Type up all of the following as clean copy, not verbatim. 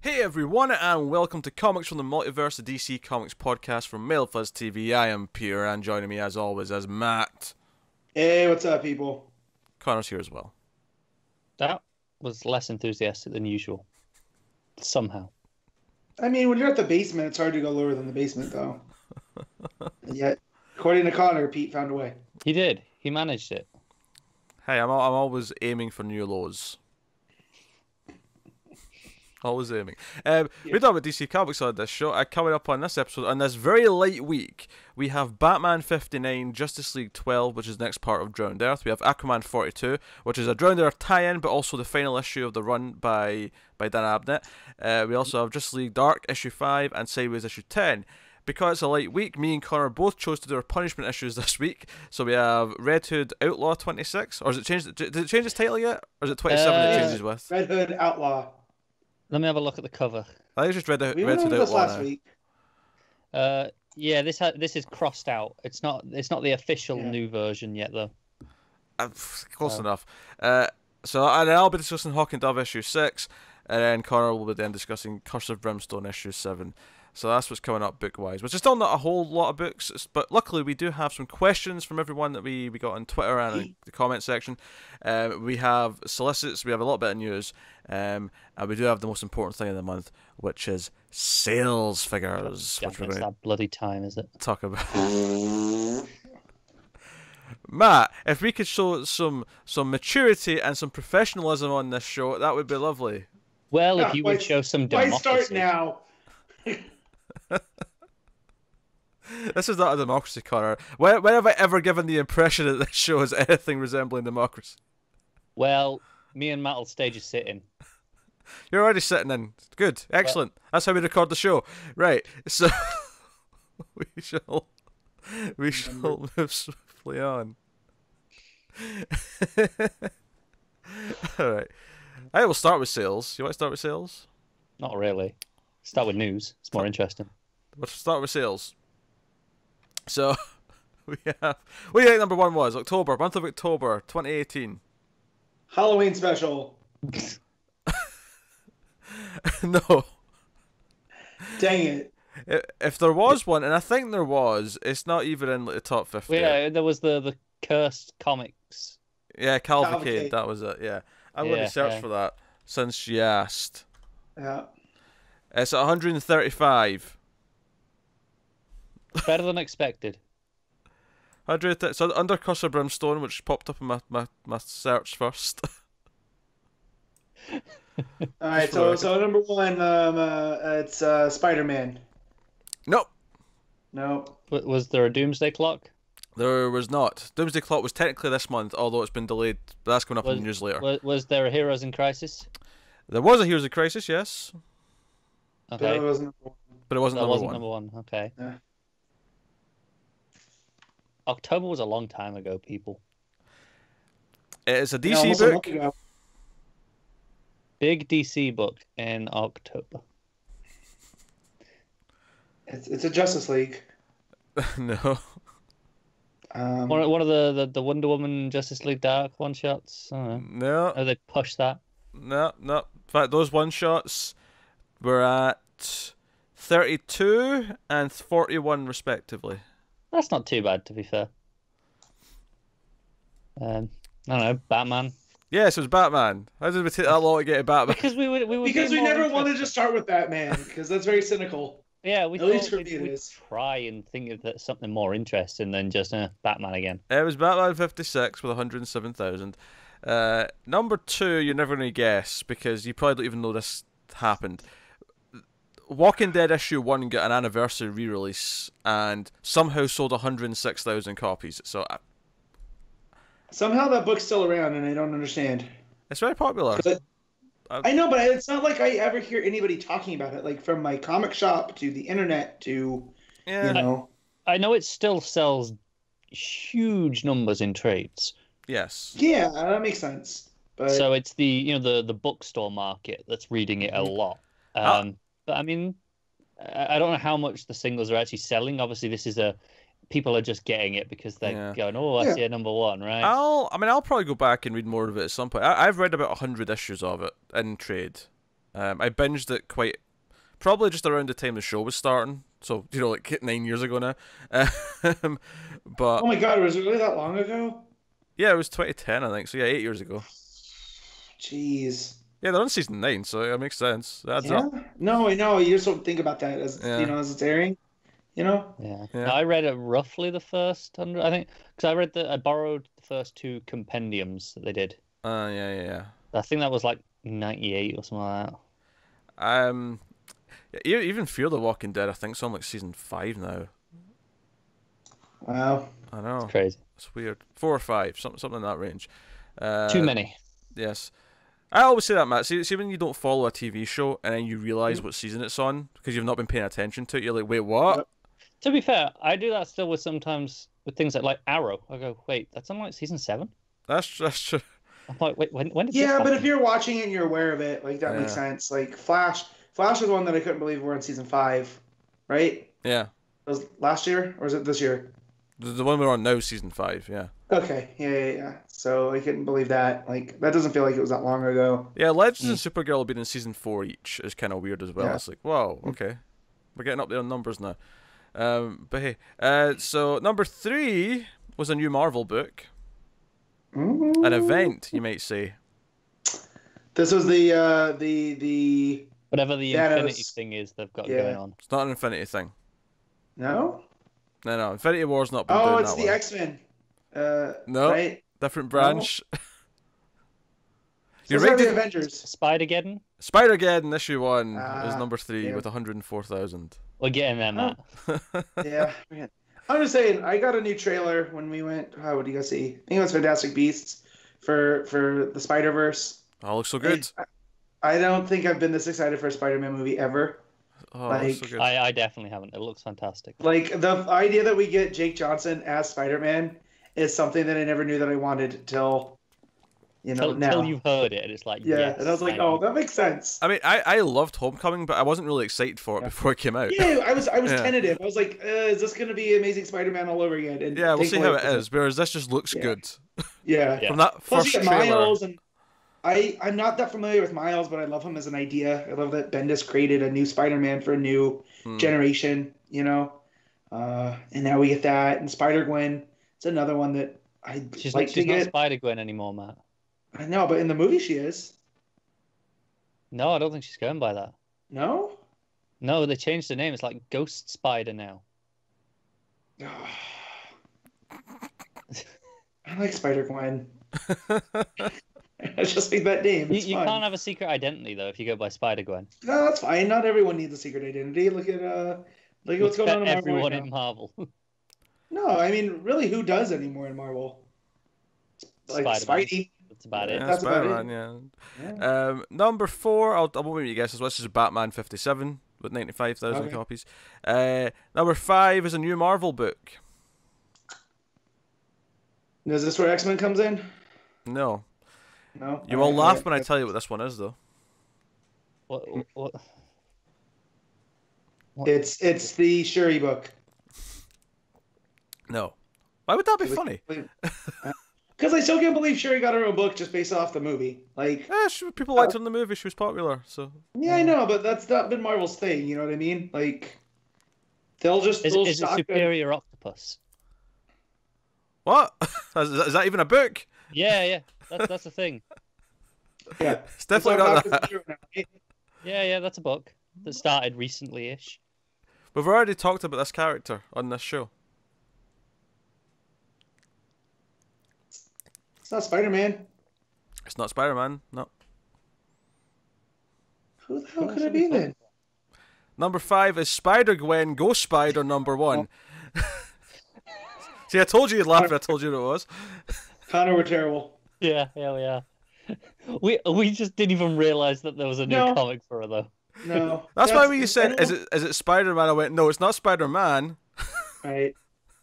Hey everyone, and welcome to Comics from the Multiverse, the DC Comics podcast from MailFuzz TV. I am Pierre, and joining me as always as Matt. Hey, what's up, people? Connor's here as well. That was less enthusiastic than usual. Somehow. I mean, when you're at the basement, it's hard to go lower than the basement, though. Yet, according to Connor, Pete found a way. He did. He managed it. Hey, I'm always aiming for new lows. Always aiming. We're talking about DC Comics on this show. Coming up on this episode, on this very light week, we have Batman 59, Justice League 12, which is the next part of Drowned Earth. We have Aquaman 42, which is a Drowned Earth tie-in, but also the final issue of the run by Dan Abnett. We also have Justice League Dark, issue 5, and Sideways, issue 10. Because it's a light week, me and Connor both chose to do our punishment issues this week. So we have Red Hood Outlaw 26, or is it changed? Did it change its title yet? Or is it 27 it changes with? Red Hood Outlaw. Let me have a look at the cover. I think I just read We went over Hood this Outlaw last now. week. Yeah, this is crossed out. It's not the official new version yet, though. Close enough. So and I'll be discussing Hawk and Dove issue 6, and then Connor will be then discussing Curse of Brimstone issue 7. So that's what's coming up book-wise, which is still not a whole lot of books, but luckily we do have some questions from everyone that we got on Twitter and in the comment section. We have solicits, we have a little bit of news, and we do have the most important thing of the month, which is sales figures, which we're going to that bloody time, is it? talk about. Matt, if we could show some maturity and some professionalism on this show, that would be lovely. Well, if you would show some Why democracy. start now? This is not a democracy, Connor. When have I ever given the impression that this show is anything resembling democracy? Well, me and Matt will stage a sit-in. You're already sitting in. Good. Excellent. That's how we record the show. Right. So we shall move swiftly on. Alright. I will start with sales. You want to start with sales? Not really. Start with news. It's more interesting. Let's start with sales. So we have. What do you think number one was? October, month of October, 2018. Halloween special. No. Dang it. If there was one, and I think there was, it's not even in the top 50. Well, yeah, there was the Cursed Comics. Yeah, Cavalcade, Cavalcade. that was it, yeah. I'm going to search for that since you asked. Yeah. It's at 135. Better than expected. So under Curse of Brimstone, which popped up in my search first. All right. So number one, it's Spider-Man. Nope. No. Was there a Doomsday Clock? There was not. Doomsday Clock was technically this month, although it's been delayed. But that's coming up in the news later. Was there a Heroes in Crisis? There was a Heroes of Crisis, yes. Okay. That wasn't number one. But it wasn't That number wasn't one. number one. Okay. Yeah. October was a long time ago, people. It's a Yeah, DC almost a month book. ago. Big DC book in October. It's a Justice League. No. One of the Wonder Woman Justice League Dark one shots. I don't know. No. Oh, they pushed that. No. In fact, those one shots were at 32 and 41 respectively. That's not too bad, to be fair. I don't know, Batman. Yes, it was Batman. How did we take that long to get to Batman? Because we were Because we being more never wanted to interested. start with Batman, because that's very cynical. Yeah, we At least thought for me it we'd is. try and think of something more interesting than just Batman again. It was Batman 56 with 107,000. Number 2, you're never going to guess because you probably don't even know this happened. Walking Dead issue 1 got an anniversary re-release and somehow sold 106,000 copies. So Somehow that book's still around, and I don't understand. it's very popular. I know, but it's not like I ever hear anybody talking about it. Like from my comic shop to the internet to, Yeah. you know. I know it still sells huge numbers in trades. Yes. Yeah, that makes sense. But So it's the bookstore market that's reading it a lot. But I mean, I don't know how much the singles are actually selling. Obviously, this is people are just getting it because they're going, oh, I see a number one, right? I'll probably go back and read more of it at some point. I've read about 100 issues of it in trade. I binged it probably just around the time the show was starting. So, like 9 years ago now. But oh my god, was it really that long ago? yeah, it was 2010, I think. So yeah, 8 years ago. Jeez. Yeah, they're on season 9, so it makes sense. It adds up. No, I know. You just don't think about that as as it's airing. Yeah. Yeah. No, I read it roughly the first 100, I think, because I borrowed the first 2 compendiums that they did. Yeah. I think that was like 98 or something like that. Even Fear the Walking Dead, I think it's on like season 5 now. Wow. I know. It's crazy. It's weird. 4 or 5, something in that range. Too many. Yes. I always say that, Matt. See when you don't follow a TV show and then you realise what season it's on because you've not been paying attention to it, you're like, wait, what? Yep. To be fair, I do that still with things like Arrow. I go, wait, that's on like season 7? That's true. I'm like, wait, when did this Yeah, but happen? if you're watching it and you're aware of it, like that makes sense. Like Flash was one that I couldn't believe we're on season 5, right? Yeah. Was last year or was it this year? The one we're on now is season 5, yeah. Okay, yeah. So I couldn't believe that. Like that doesn't feel like it was that long ago. Yeah, Legends and Supergirl have been in season 4 each. Is kind of weird as well. Yeah. It's like, whoa, okay, we're getting up there on numbers now. But hey, so number 3 was a new Marvel book, an event, you might say. This was the Whatever the Thanos. Infinity thing is they've got going on. It's not an Infinity thing. No. No, Infinity War's not been doing It's that the one. X-Men. No, right? different branch. You're right. The Avengers. Spider-Geddon? Spider-Geddon issue 1 is number 3 yeah. with 104,000. We're getting there, Matt. Yeah. I'm just saying, I got a new trailer when we went. What do you guys see? I think it was Fantastic Beasts for the Spider-Verse. Oh, looks so good. I don't think I've been this excited for a Spider-Man movie ever. Oh, like, so good. I definitely haven't. It looks fantastic. Like the idea that we get Jake Johnson as Spider-Man is something that I never knew that I wanted till now. Till you've heard it, and it's like, yes, and I was like, oh, that makes sense. I mean, I loved Homecoming, but I wasn't really excited for it before it came out. Yeah, I was tentative. I was like, is this going to be Amazing Spider-Man all over again? And yeah, we'll see how it is. Whereas this just looks good. Yeah. From that Plus, first you get trailer. Miles, and I'm not that familiar with Miles, but I love him as an idea. I love that Bendis created a new Spider-Man for a new generation, and now we get that. And Spider-Gwen, it's another one that she's like to not get. Spider-Gwen anymore, Matt. I know, but in the movie she is. No, I don't think she's going by that. No? No, they changed the name. It's like Ghost Spider now. I like Spider-Gwen. I just like that name. You can't have a secret identity though if you go by Spider-Gwen. No, that's fine. Not everyone needs a secret identity. Look at what's going on in Marvel. Everyone right in now. Marvel. No, I mean, really, who does anymore in Marvel? Like Spider-Man. Spidey. That's about it. Yeah, That's about Spider-Man, yeah. Number 4, I won't make you guess as well. This is Batman 57 with 95,000 copies. Number 5 is a new Marvel book. Is this where X-Men comes in? No. No. You will laugh when I tell you what this one is, though. What? It's the Shuri book. No. Why would that be funny? Because I still can't believe Shuri got her own book just based off the movie. Like, people liked her in the movie. She was popular, so. Yeah, I know, but that's not been Marvel's thing. You know what I mean? Like, is it Superior Octopus? What? Is that even a book? Yeah. That's the thing. Yeah, it's definitely not that. Yeah, that's a book that started recently-ish. We've already talked about this character on this show. It's not Spider-Man. It's not Spider-Man, no. Who the hell could it be then? Number 5 is Spider-Gwen Ghost Spider number 1. See, I told you you'd laugh when I told you what it was. Connor, we're terrible. Yeah, we are. We just didn't even realize that there was a new comic for her, though. No. That's why when you said, is it Spider-Man? I went, no, it's not Spider-Man. Right.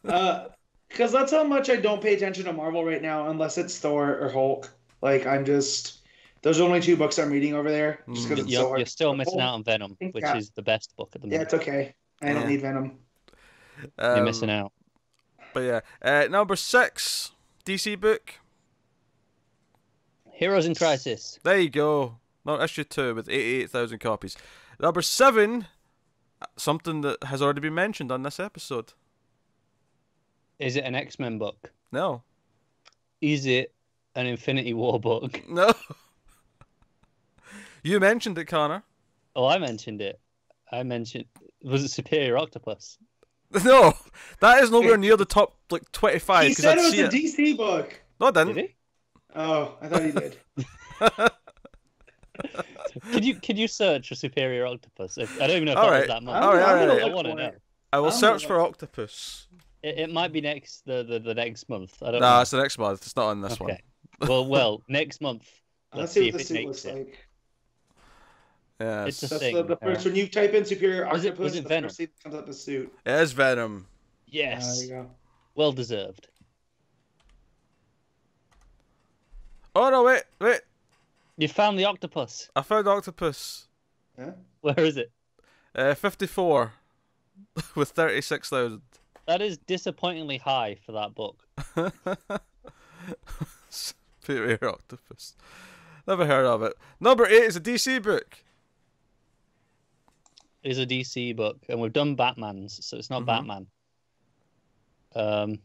Because that's how much I don't pay attention to Marvel right now, unless it's Thor or Hulk. Like, those are only 2 books I'm reading over there. Just because it's so hard. You're still missing out on Venom, which is the best book at the moment. Yeah, it's okay. I don't need Venom. You're missing out. But yeah, number 6, DC book. Heroes in Crisis. There you go. No, issue 2 with 88,000 copies. Number 7, something that has already been mentioned on this episode. Is it an X-Men book? No. Is it an Infinity War book? No. You mentioned it, Connor. Oh, I mentioned it. Was it Superior Octopus? No, that is nowhere near the top 25. He said it was a DC book. No, I didn't. Did he? Oh, I thought he did. Could you search for Superior Octopus? I don't even know if All that right. was that much. All right. I want to know. I will search for Octopus. It might be the next month. I don't Nah, know. it's the next month. It's not on this one. Well, next month. Let's see what the suit looks like. Yeah, It's a That's thing. the first when you type in Superior Was Octopus, it the Venom? first thing that comes up is suit. it is Venom. Yes. There you go. Well deserved. Oh no, wait! You found the octopus. I found Octopus. Yeah. Where is it? 54 with 36,000. That is disappointingly high for that book. Superior Octopus. Never heard of it. Number 8 is a DC book. It's a DC book, and we've done Batman's, so it's not Batman. It's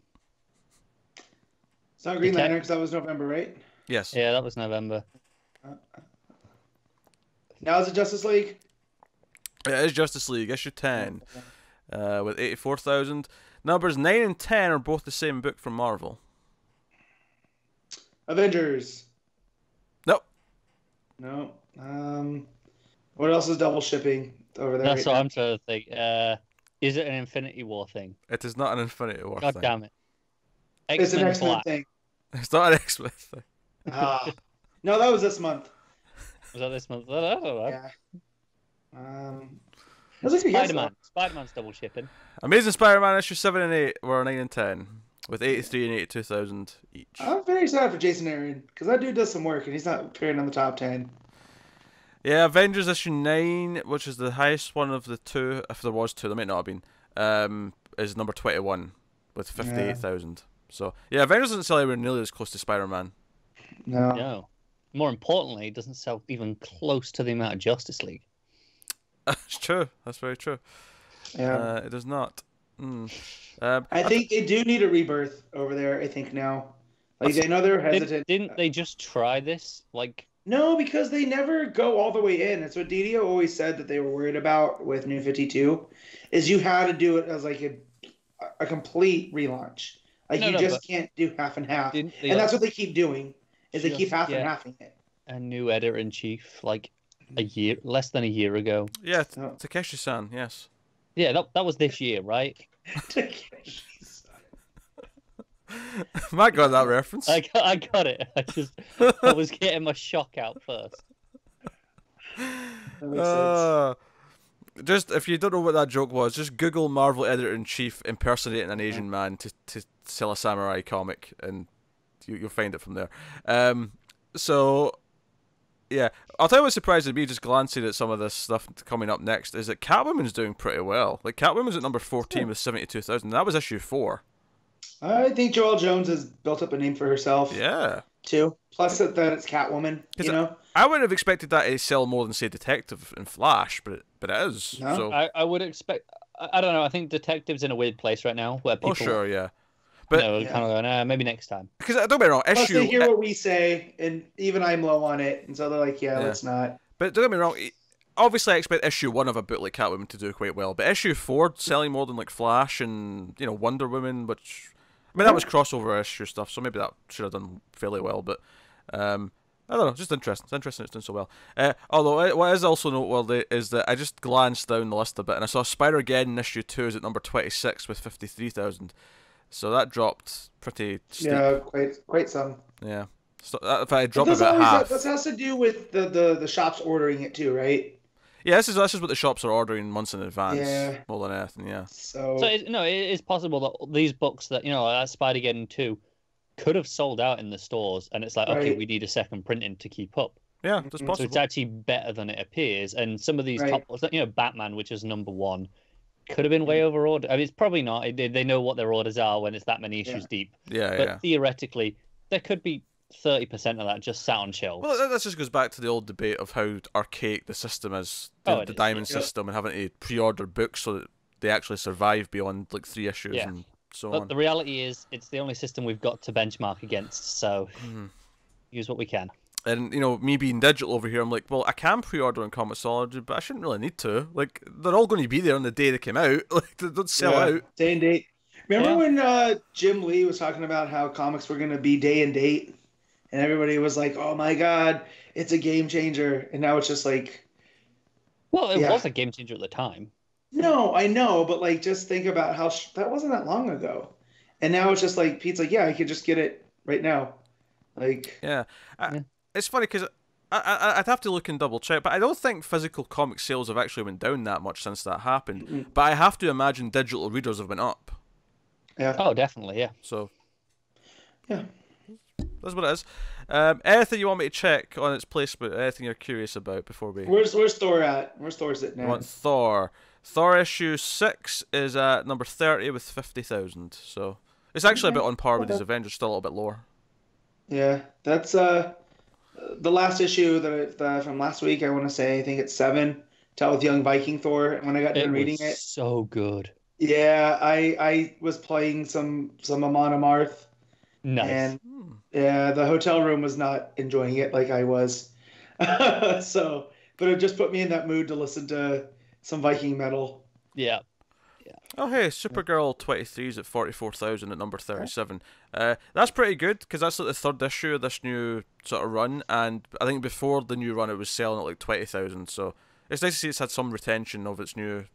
not Green Lantern because that was November, right? Yes. Yeah, that was November. Now is it Justice League? It is Justice League, issue 10, with 84,000. Numbers 9 and 10 are both the same book from Marvel. Avengers. Nope. No. What else is double shipping over there? That's what I'm trying to think. Is it an Infinity War thing? It is not an Infinity War God thing. damn it. It's an X-Men X-Men Black. thing. It's not an X-Men thing. No, that was this month. Was that this month? I don't know. Yeah. It was like a guess, Spider-Man. Spider-Man's double shipping. Amazing Spider-Man issue 7 and 8 were 9 and 10, with 83 and 82,000 each. I'm very excited for Jason Aaron because that dude does some work and he's not appearing on the top 10. Yeah, Avengers issue 9, which is the highest one of the two, if there was two, there might not have been, is number 21 with 58,000. So, yeah, Avengers doesn't sell anywhere nearly as close to Spider-Man. No. More importantly, it doesn't sell even close to the amount of Justice League. That's true. That's very true. Yeah. It does not. I think they do need a rebirth over there, I think, now. Like, they know they're hesitant. Didn't they just try this? Like, no, because they never go all the way in. That's what Didio always said that they were worried about with New 52, is you had to do it as like a complete relaunch. Like, you just can't do half and half. And that's what they keep doing, is they keep half and halving it. A new editor-in-chief, like, less than a year ago. Yeah, Takeshi-san, yes. Yeah, that was this year, right? Matt got that reference. I got it. I was getting my shock out first. That makes sense. Just if you don't know what that joke was, just Google Marvel editor-in-chief impersonating an Asian man to sell a samurai comic, and you'll find it from there. So, yeah, I'll tell you what surprised me, just glancing at some of this stuff coming up next, is that Catwoman's doing pretty well. Like, Catwoman's at number 14 with 72,000. That was issue 4. I think Joelle Jones has built up a name for herself. Yeah. Too. Plus that it's Catwoman, you know? I wouldn't have expected that to sell more than, say, Detective and Flash, but it is. No? So. I would expect... I don't know, I think Detective's in a weird place right now, where people... Oh, sure, yeah. But kind of going, maybe next time. Because don't get me wrong, Plus they hear what we say, and even I'm low on it, and so they're like, yeah, let's not. But don't get me wrong, obviously I expect issue 1 of a book like Catwoman to do quite well, but issue 4 selling more than like Flash and, you know, Wonder Woman, which... I mean, that was crossover issue stuff, so maybe that should have done fairly well, but... I don't know, just interesting. It's interesting it's done so well. Although, what is also noteworthy is that I just glanced down the list a bit, and I saw Spider-Geddon issue 2 is at number 26 with 53,000. So that dropped pretty steep. Yeah, quite some. Yeah. So if I drop about half. That has to do with the shops ordering it too, right? Yeah, this is what the shops are ordering months in advance. Yeah. More than anything, yeah. So it is possible that these books that, you know, that Spider-Geddon 2 could have sold out in the stores, and it's like, okay, we need a second printing to keep up. Yeah, that's possible. So it's actually better than it appears. And some of these top books, you know, Batman, which is number 1, could have been way over ordered. I mean, it's probably not. They know what their orders are when it's that many issues deep. Yeah, but theoretically, there could be 30% of that just sat on shelves. Well, that just goes back to the old debate of how archaic the system is, the diamond system, and having to pre-order books so that they actually survive beyond like 3 issues and so on. But the reality is, it's the only system we've got to benchmark against, so use what we can. And, you know, me being digital over here, I'm like, well, I can pre-order on Comixology, but I shouldn't really need to. Like, they're all going to be there on the day they came out. Like, they don't sell out. Day and date. Remember when Jim Lee was talking about how comics were going to be day and date? And everybody was like, oh my God, it's a game changer. And now it's just like... Well, it was a game changer at the time. No, I know, but like, just think about how... that wasn't that long ago. And now it's just like, Pete's like, yeah, I could just get it right now. Like... Yeah. It's funny because I'd have to look and double check, but I don't think physical comic sales have actually went down that much since that happened. But I have to imagine digital readers have went up. Yeah. Oh, definitely, yeah. So... Yeah. That's what it is. Anything you want me to check on its placement? Anything you're curious about before we... Where's Thor at? Where's Thor sitting at? I want Thor. Thor issue 6 is at number 30 with 50,000. So it's actually a bit on par with his Avengers, still a little bit lower. Yeah, that's the last issue that from last week. I want to say I think it's 7. Dealt with young Viking Thor. When I got done reading it, so good. Yeah, I was playing some Amon Amarth. Nice. And yeah, the hotel room was not enjoying it like I was. So, but it just put me in that mood to listen to some Viking metal. Yeah. Oh, hey, Supergirl 23's at 44,000 at number 37. That's pretty good, because that's like the 3rd issue of this new sort of run, and I think before the new run it was selling at like 20,000, so it's nice to see it's had some retention of its new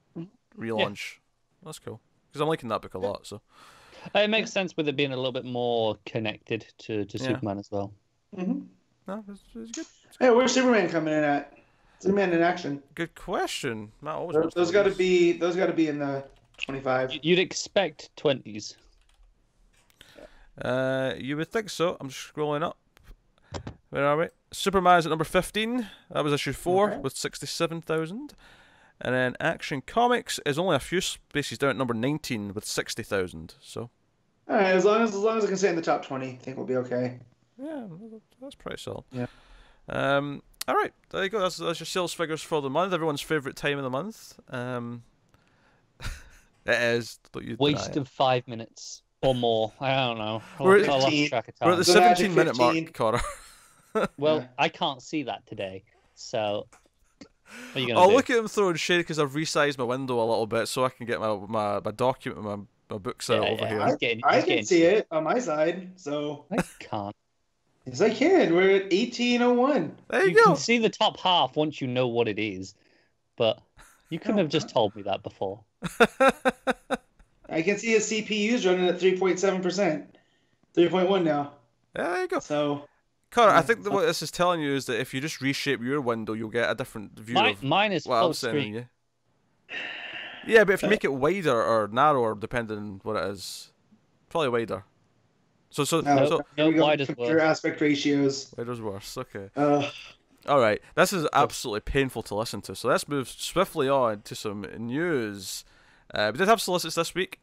relaunch. Yeah. That's cool, because I'm liking that book a lot, so... It makes sense with it being a little bit more connected to Superman as well. Mm-hmm. No, it's good. Hey, where's Superman coming in at? Superman in action. Good question. Matt always those got to be in the 25. You'd expect 20s. You would think so. I'm just scrolling up. Where are we? Superman's at number 15. That was issue 4 with 67,000. And then Action Comics is only a few spaces down at number 19 with 60,000. So, all right, as long as I can stay in the top 20, I think we'll be okay. Yeah, that's pretty solid. Yeah. All right, there you go. That's your sales figures for the month. Everyone's favorite time of the month. It is. Waste of 5 minutes or more. I don't know. We're I lost track of time. We're at the 17-minute mark, Connor. Well, I can't see that today, so. I'll look at him throwing shade because I've resized my window a little bit so I can get my document, my books out over here. I can see it on my side, so I can't. Yes, I can. We're at 1801. There you go. You can see the top half once you know what it is, but you couldn't have just told me that before. I can see his CPU's running at 3.7%, 3.1 now. Yeah, there you go. So. Connor, I think what this is telling you is that if you just reshape your window, you'll get a different view of mine is what I'm sending you. Yeah, but if you make it wider or narrower, depending on what it is, probably wider. Wide is worse. Aspect ratios. Wider's worse. Okay. All right. This is absolutely painful to listen to. So let's move swiftly on to some news. We did have solicits this week.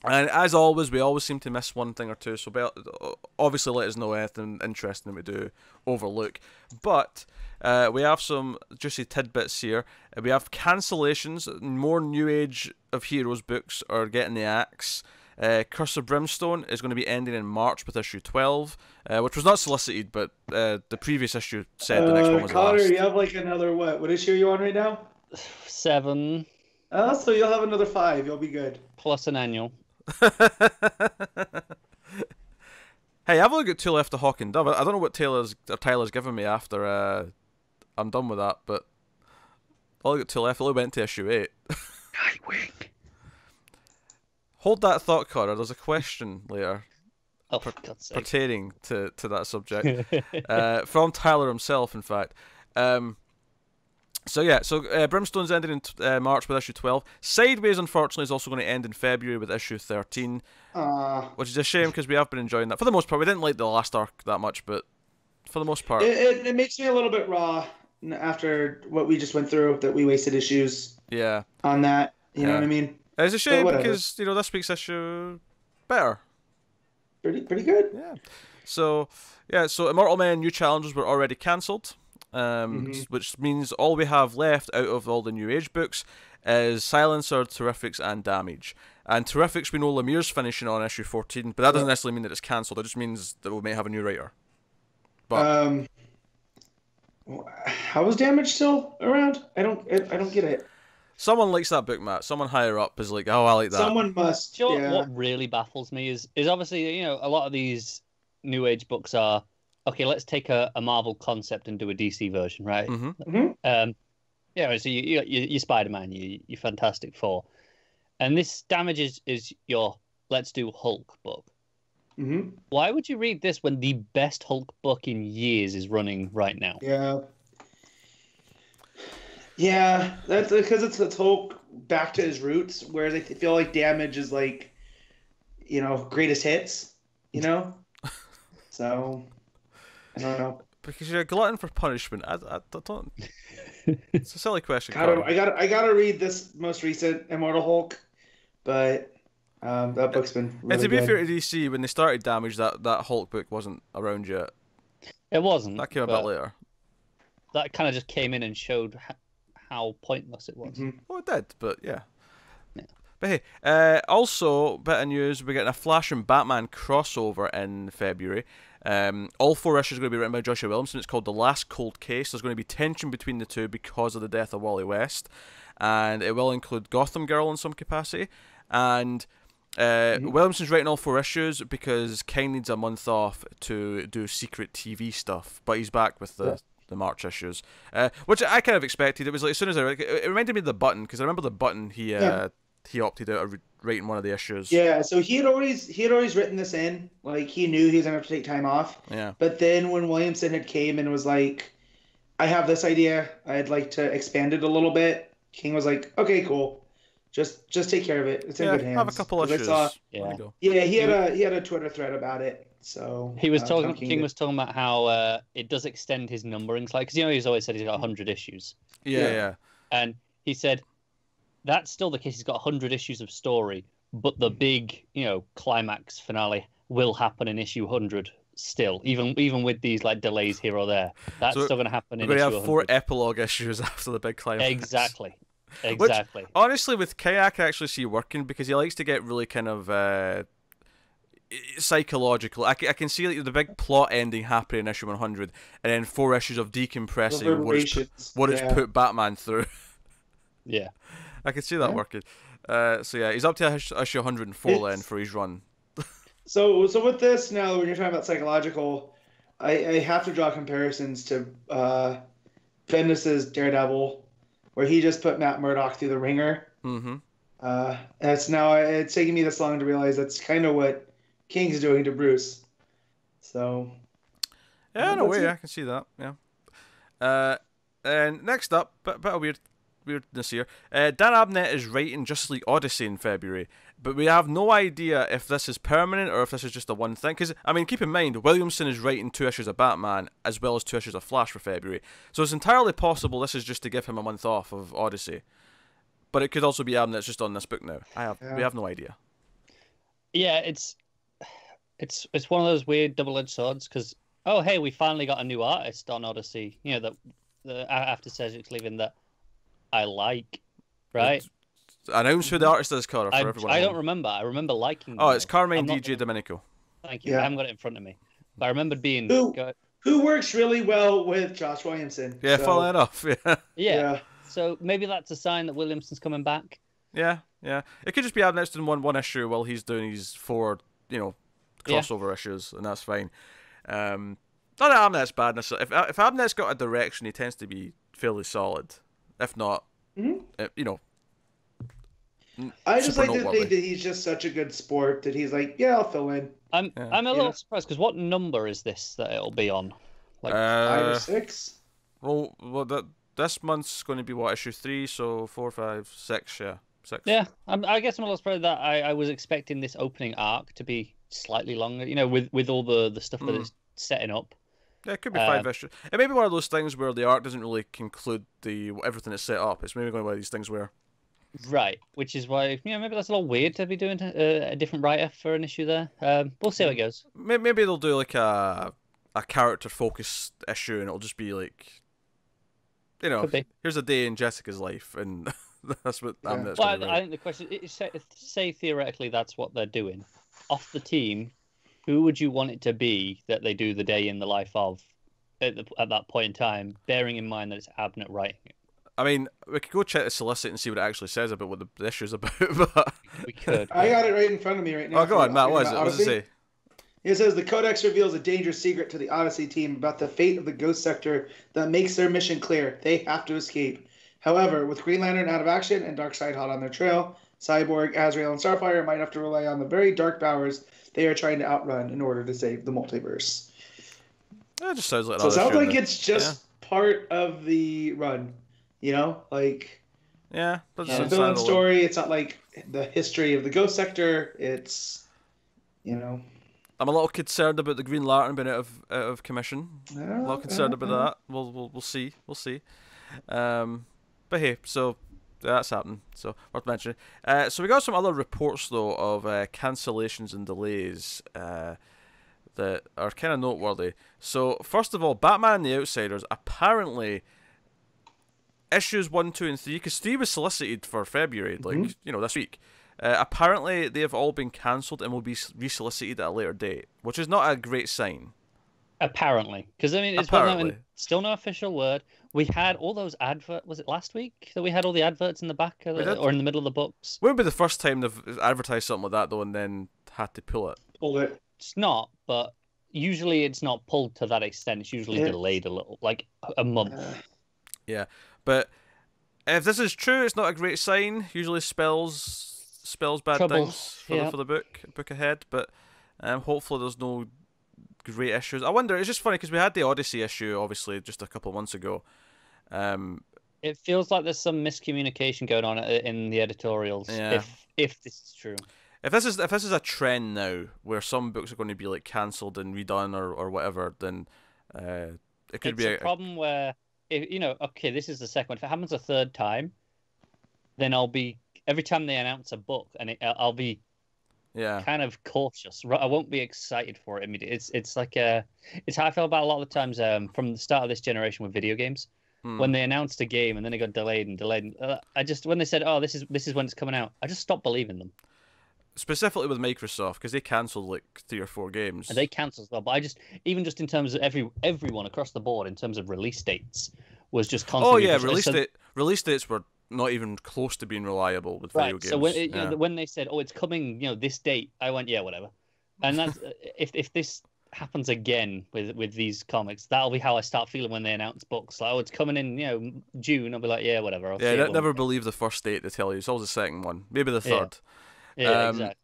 And as always, we always seem to miss one thing or two, so obviously let us know anything interesting that we do overlook. But we have some juicy tidbits here. We have cancellations. More New Age of Heroes books are getting the axe. Curse of Brimstone is going to be ending in March with issue 12, which was not solicited, but the previous issue said the next one was Connor, last. You have like another, what issue are you on right now? 7. So you'll have another 5. You'll be good. Plus an annual. Hey, I've only got 2 left to Hawk and Dove. I don't know what Tyler's given me after I'm done with that, but I only got 2 left. I only went to issue 8. Nightwing. Hold that thought, Connor. There's a question later pertaining to that subject from Tyler himself, in fact. So Brimstone's ending in March with issue 12. Sideways, unfortunately, is also going to end in February with issue 13, which is a shame because we have been enjoying that. For the most part, we didn't like the last arc that much, but for the most part... It makes me a little bit raw after what we just went through, that we wasted issues on that. You know what I mean? It's a shame because, this week's issue, better. Pretty good. Yeah. So Immortal Men New Challenges were already cancelled, which means all we have left out of all the New Age books is Silencer, Terrifics, and Damage. And Terrifics, we know Lemire's finishing on issue 14, but that doesn't necessarily mean that it's cancelled. It just means that we may have a new writer. But how is Damage still around? I don't get it. Someone likes that book, Matt. Someone higher up is like, oh, I like that. Someone must. Do you know what really baffles me is obviously, a lot of these New Age books are, okay, let's take a Marvel concept and do a DC version, right? So you Spider-Man, you Fantastic Four. And this Damage is your let's do Hulk book. Why would you read this when the best Hulk book in years is running right now? Yeah, that's because it's Hulk back to his roots, whereas I feel like Damage is like, greatest hits, So, I don't know. Because you're a glutton for punishment. I don't. It's a silly question. I gotta read this most recent Immortal Hulk, but that book's been really and to be good. fair to DC, when they started Damage, that Hulk book wasn't around yet. It wasn't. That came a bit later. That kind of just came in and showed how pointless it was. Oh, it did, but yeah. But hey, also, bit of news, we're getting a Flash and Batman crossover in February. All 4 issues are going to be written by Joshua Williamson. It's called The Last Cold Case. There's going to be tension between the two because of the death of Wally West. And it will include Gotham Girl in some capacity. And Williamson's writing all 4 issues because King needs a month off to do secret TV stuff. But he's back with the March issues, which I kind of expected. It was like as soon as it reminded me of the Button, because I remember the Button he opted out of writing one of the issues. Yeah, so he had always written this in, like he knew he was gonna have to take time off. Yeah. But then when Williamson had came and was like, I have this idea, I'd like to expand it a little bit. King was like, okay, cool, just take care of it. It's in good hands. Have a couple issues. He had a Twitter thread about it. So he was talking. King was talking about how it does extend his numbering slightly, because he's always said he's got 100 issues. Yeah. And he said that's still the case. He's got 100 issues of story, but the big, climax finale will happen in issue 100 still, even with these like delays here or there. That's still going to happen in issue 100. We're going to have 4 epilogue issues after the big climax. Exactly. Which, honestly, with King, I can actually see working, because he likes to get really kind of psychological. I can see like the big plot ending happening in issue 100, and then 4 issues of decompressing what it's put Batman through. Yeah. I can see that working. So yeah, he's up to issue 104 then for his run. So with this now, when you're talking about psychological, I have to draw comparisons to Bendis's Daredevil, where he just put Matt Murdock through the ringer. It's taking me this long to realize that's kind of what King's doing to Bruce. So yeah, in a way, I can see that. Yeah. And next up, bit of weirdness here. Dan Abnett is writing Justice League Odyssey in February, but we have no idea if this is permanent or if this is just a one thing. Because keep in mind, Williamson is writing 2 issues of Batman as well as 2 issues of Flash for February, so it's entirely possible this is just to give him a month off of Odyssey. But it could also be Abnett's just on this book now. We have no idea. Yeah, it's one of those weird double-edged swords, because hey, we finally got a new artist on Odyssey. That after Cedric's leaving, that I like, right? Announce who the artist is, Cara, for everyone. I don't remember. I remember liking. Oh, it's Carmine DJ Domenico. Thank you. I haven't got it in front of me, but I remember being who works really well with Josh Williamson. Yeah, funnily enough. Yeah. So maybe that's a sign that Williamson's coming back. Yeah. It could just be Abnett's doing one issue while he's doing his 4, crossover issues, and that's fine. Not that Abnett's bad necessarily. If Abnett's got a direction, he tends to be fairly solid. If not, I just like to think that he's just such a good sport that he's like, I'll fill in. I'm a little surprised, because what number is this that it'll be on? Like 5 or 6? Well, this month's going to be issue 3, so 4, 5, 6, 6. Yeah, I guess I'm a little surprised that I was expecting this opening arc to be slightly longer. With all the stuff that it's setting up. Yeah, it could be 5 issues. It may be one of those things where the arc doesn't really conclude everything that's set up. It's maybe going to be one of these things where Right, which is why maybe that's a little weird to be doing a different writer for an issue there. We'll see how it goes. Maybe they'll do like a character focused issue, and it'll just be like, here's a day in Jessica's life, and that's what Abnett's going to I think the question is, say theoretically that's what they're doing. Off the team, who would you want it to be that they do the day in the life of at that point in time, bearing in mind that it's Abnett writing it? I mean, we could go check the solicit and see what it actually says about what the issue's about, but... We could. I got it right in front of me right now. Oh, go on, Matt, what is it? What does it say? It says, the Codex reveals a dangerous secret to the Odyssey team about the fate of the Ghost Sector that makes their mission clear. They have to escape. However, with Green Lantern out of action and Darkseid hot on their trail, Cyborg, Azrael, and Starfire might have to rely on the very dark powers they are trying to outrun in order to save the multiverse. It just sounds like so it sounds like it's just part of the run. Yeah, the villain story. It's not like the history of the Ghost Sector. It's, I'm a little concerned about the Green Lantern being out of commission. A little concerned about that. We'll see. But hey, so that's happening. So worth mentioning. So we got some other reports though of cancellations and delays that are kind of noteworthy. So first of all, Batman and the Outsiders apparently. Issues 1, 2, and 3, because 3 was solicited for February, this week. Apparently, they have all been cancelled and will be resolicited at a later date, which is not a great sign. Apparently, because it's still no official word. We had all those adverts. Was it last week that we had all the adverts in the back or in the middle of the books? Wouldn't be the first time they've advertised something like that though, and then had to pull it. It's not, but usually it's not pulled to that extent. It's usually delayed a little, like a month. Yeah. But if this is true, it's not a great sign. Usually spells bad things for the book ahead. But hopefully there's no great issues. I wonder, it's just funny because we had the Odyssey issue, obviously, just a couple of months ago. It feels like there's some miscommunication going on in the editorials. Yeah. If this is true. If this is a trend now, where some books are going to be like cancelled and redone or whatever, then it could be a problem where. Okay, this is the second one. If it happens a third time, then I'll be every time they announce a book, and I'll be kind of cautious. I won't be excited for it immediately. It's like it's how I feel about a lot of the times from the start of this generation with video games. When they announced a game and then it got delayed. When they said, "Oh, this is when it's coming out," I just stopped believing them. Specifically with Microsoft, because they cancelled like 3 or 4 games. And they cancelled as well, but even just in terms of everyone across the board, in terms of release dates, was just constantly. Oh yeah, release dates were not even close to being reliable with video games. So when they said, "Oh, it's coming," this date, I went, "Yeah, whatever." And that's if this happens again with these comics, that'll be how I start feeling when they announce books. Like, oh, it's coming in, June. I'll be like, "Yeah, whatever." Never believe the first date they tell you. It's always the second one, maybe the third. Yeah, exactly.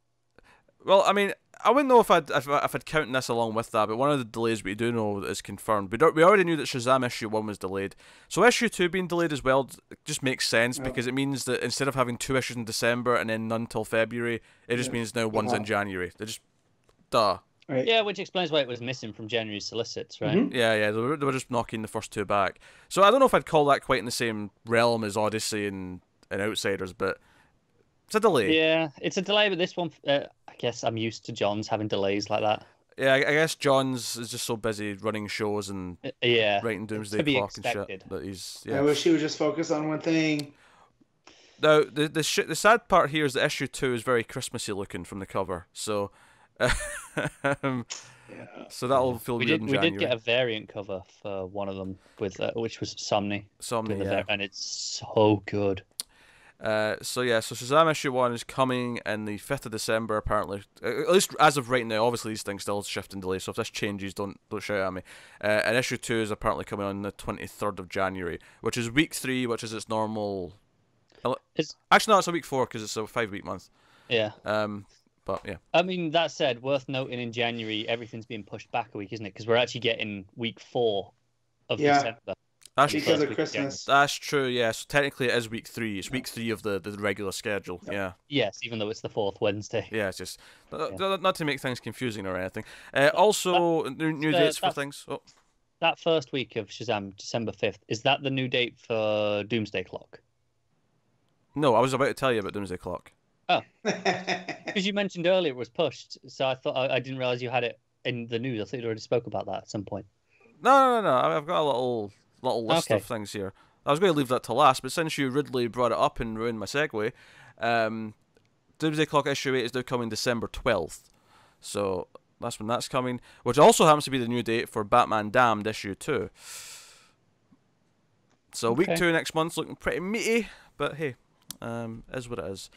Well, I mean, I wouldn't know if I'd count this along with that, but one of the delays we do know is confirmed. We already knew that Shazam issue 1 was delayed, so issue 2 being delayed as well just makes sense because it means that instead of having 2 issues in December and then none till February, it just means now one's in January. They just Right. Yeah, which explains why it was missing from January's solicits, right? Mm-hmm. Yeah, they were just knocking the first 2 back. So I don't know if I'd call that quite in the same realm as Odyssey and Outsiders, but. It's a delay. Yeah, it's a delay, but this one, I guess I'm used to John's having delays like that. Yeah, I guess John's is just so busy running shows and writing Doomsday Clock and shit that he's. Yeah. I wish he would just focus on one thing. Now the sad part here is that issue 2 is very Christmassy looking from the cover, so. So that'll feel weird in January. We did get a variant cover for one of them which was Somni. And it's so good. So Shazam issue 1 is coming in the 5th of December apparently. At least as of right now, obviously these things still shift and delay, so if this changes, don't shout at me. And issue 2 is apparently coming on the 23rd of January, which is week 3, which is its normal. Actually, no, it's a week 4 because it's a 5-week month. Yeah. But yeah. I mean, that said, worth noting in January everything's being pushed back a week, isn't it? Because we're actually getting week 4 of December. That's because of Christmas. That's true, yeah. So technically it is week 3. It's week 3 of the regular schedule, yeah. Yes, even though it's the 4th Wednesday. Yeah, it's just not to make things confusing or anything. Also, new dates for things. Oh. That first week of Shazam, December 5th, is that the new date for Doomsday Clock? No, I was about to tell you about Doomsday Clock. Oh, because you mentioned earlier it was pushed, so I thought I didn't realize you had it in the news. I thought you already spoke about that at some point. No. I've got a little list of things here. I was going to leave that to last, but since you rudely brought it up and ruined my segue, Doomsday Clock issue 8 is now coming December 12th. So that's when that's coming, which also happens to be the new date for Batman Damned issue 2. So week 2 next month's looking pretty meaty, but hey, is what it is.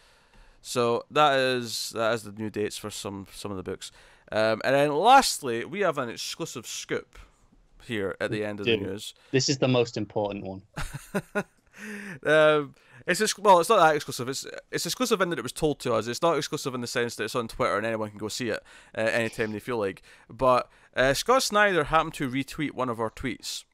So that is the new dates for some of the books. And then lastly, we have an exclusive scoop here at the end of the news. This is the most important one. It's not that exclusive. It's exclusive in that it was told to us. It's not exclusive in the sense that it's on Twitter and anyone can go see it anytime they feel like. But Scott Snyder happened to retweet one of our tweets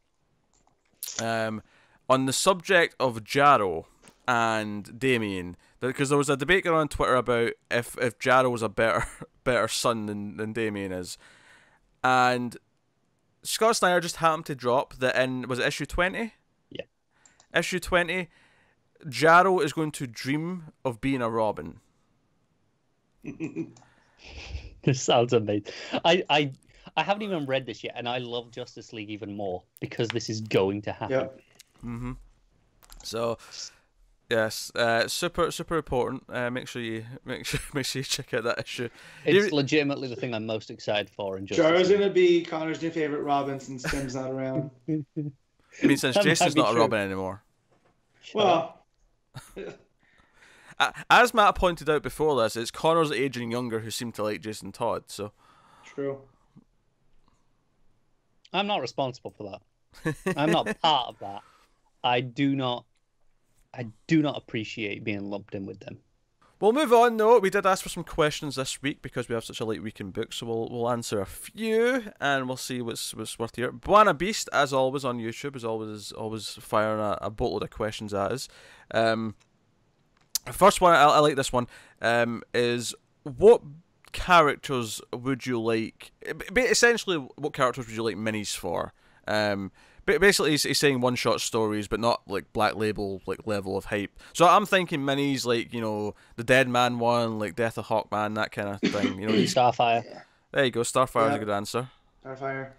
on the subject of Jarrow and Damian, because there was a debate going on Twitter about if Jarrow was a better son than Damian is, and Scott Snyder just happened to drop that in, was it issue 20? Yeah. Issue 20, Jarrow is going to dream of being a Robin. This sounds amazing. I haven't even read this yet, and I love Justice League even more because this is going to happen. Yep. Mm-hmm. So, yes, super important. Make sure you check out that issue. It's legitimately the thing I'm most excited for. In Justice Jarrow's League. gonna be Connor's new favorite Robin since Tim's not around. I mean, since Jason's not a Robin anymore. Well, as Matt pointed out before this, it's Connor's aging younger who seem to like Jason Todd. So true. I'm not responsible for that. I'm not part of that. I do not appreciate being lumped in with them. We'll move on, though. We did ask for some questions this week because we have such a light week in books, so we'll answer a few and we'll see what's worth here. Buana Beast, as always on YouTube, is always firing a boatload of questions at us. First one, I like this one, is what characters would you like? Essentially, what characters would you like minis for? Basically, he's saying one-shot stories, but not like Black Label like level of hype. So I'm thinking minis like, you know, the Dead Man one, like Death of Hawkman, that kind of thing. You know, Starfire. There you go. Starfire's a good answer. Starfire.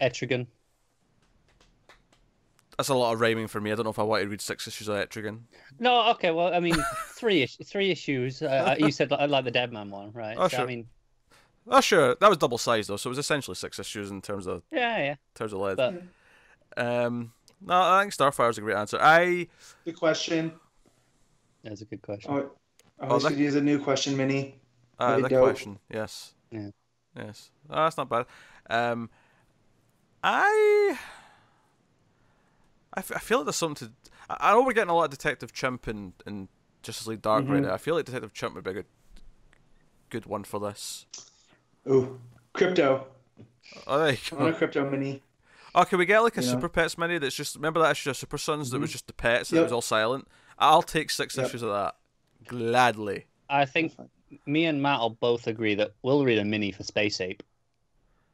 Etrigan. That's a lot of rhyming for me. I don't know if I want to read 6 issues of Etrigan. No, okay. Well, I mean, three issues. You said I like the Dead Man one, right? Oh, so, sure. I mean, oh, sure. That was double sized though, so it was essentially 6 issues in terms of lead. But, no, I think Starfire's a great answer. Good question. That's a good question. I should use a new question mini. That question. Yes. Yeah. Yes. Oh, that's not bad. I feel like there's something to. I know we're getting a lot of Detective Chimp in Justice League Dark right now. I feel like Detective Chimp would be a good one for this. Ooh, Crypto. Oh, there you go. I want a Crypto mini. Oh, can we get like a Super Pets mini that's just, remember that issue of Super Sons that was just the pets and it was all silent? I'll take 6 issues of that. Gladly. I think me and Matt will both agree that we'll read a mini for Space Ape.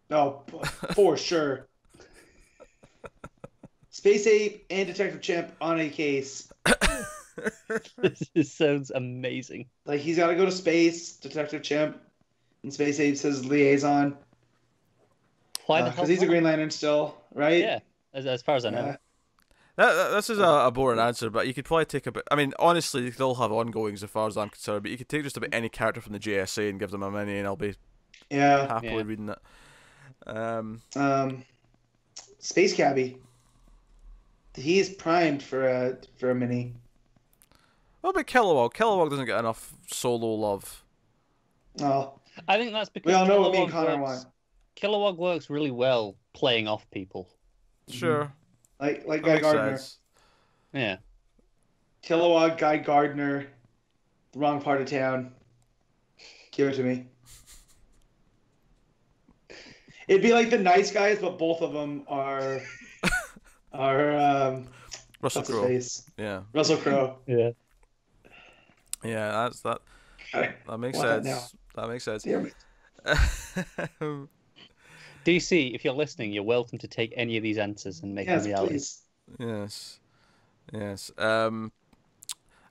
Oh, for sure. Space Ape and Detective Chimp on a case. This sounds amazing. Like, he's got to go to space, Detective Chimp, and Space Ape's his liaison. Why the hell? Because he's a Green Lantern still, right? Yeah, as far as I know. This is a boring answer, but you could probably take a bit. I mean, honestly, they'll have ongoings as far as I'm concerned, but you could take just about any character from the JSA and give them a mini, and I'll be happily reading it. Space Cabbie. He is primed for a mini. What about Kilowog? Kilowog doesn't get enough solo love. Oh, I think that's because we all know what me and Connor want. Kilowog works really well playing off people. Sure. Like Guy Gardner. Sense. Yeah. Kilowog, Guy Gardner, the wrong part of town. Give it to me. It'd be like the Nice Guys, but both of them are Russell Crowe. Yeah. Russell Crowe. Yeah. Yeah, that makes sense. That makes sense. DC, if you're listening, you're welcome to take any of these answers and make them reality. Please. Yes.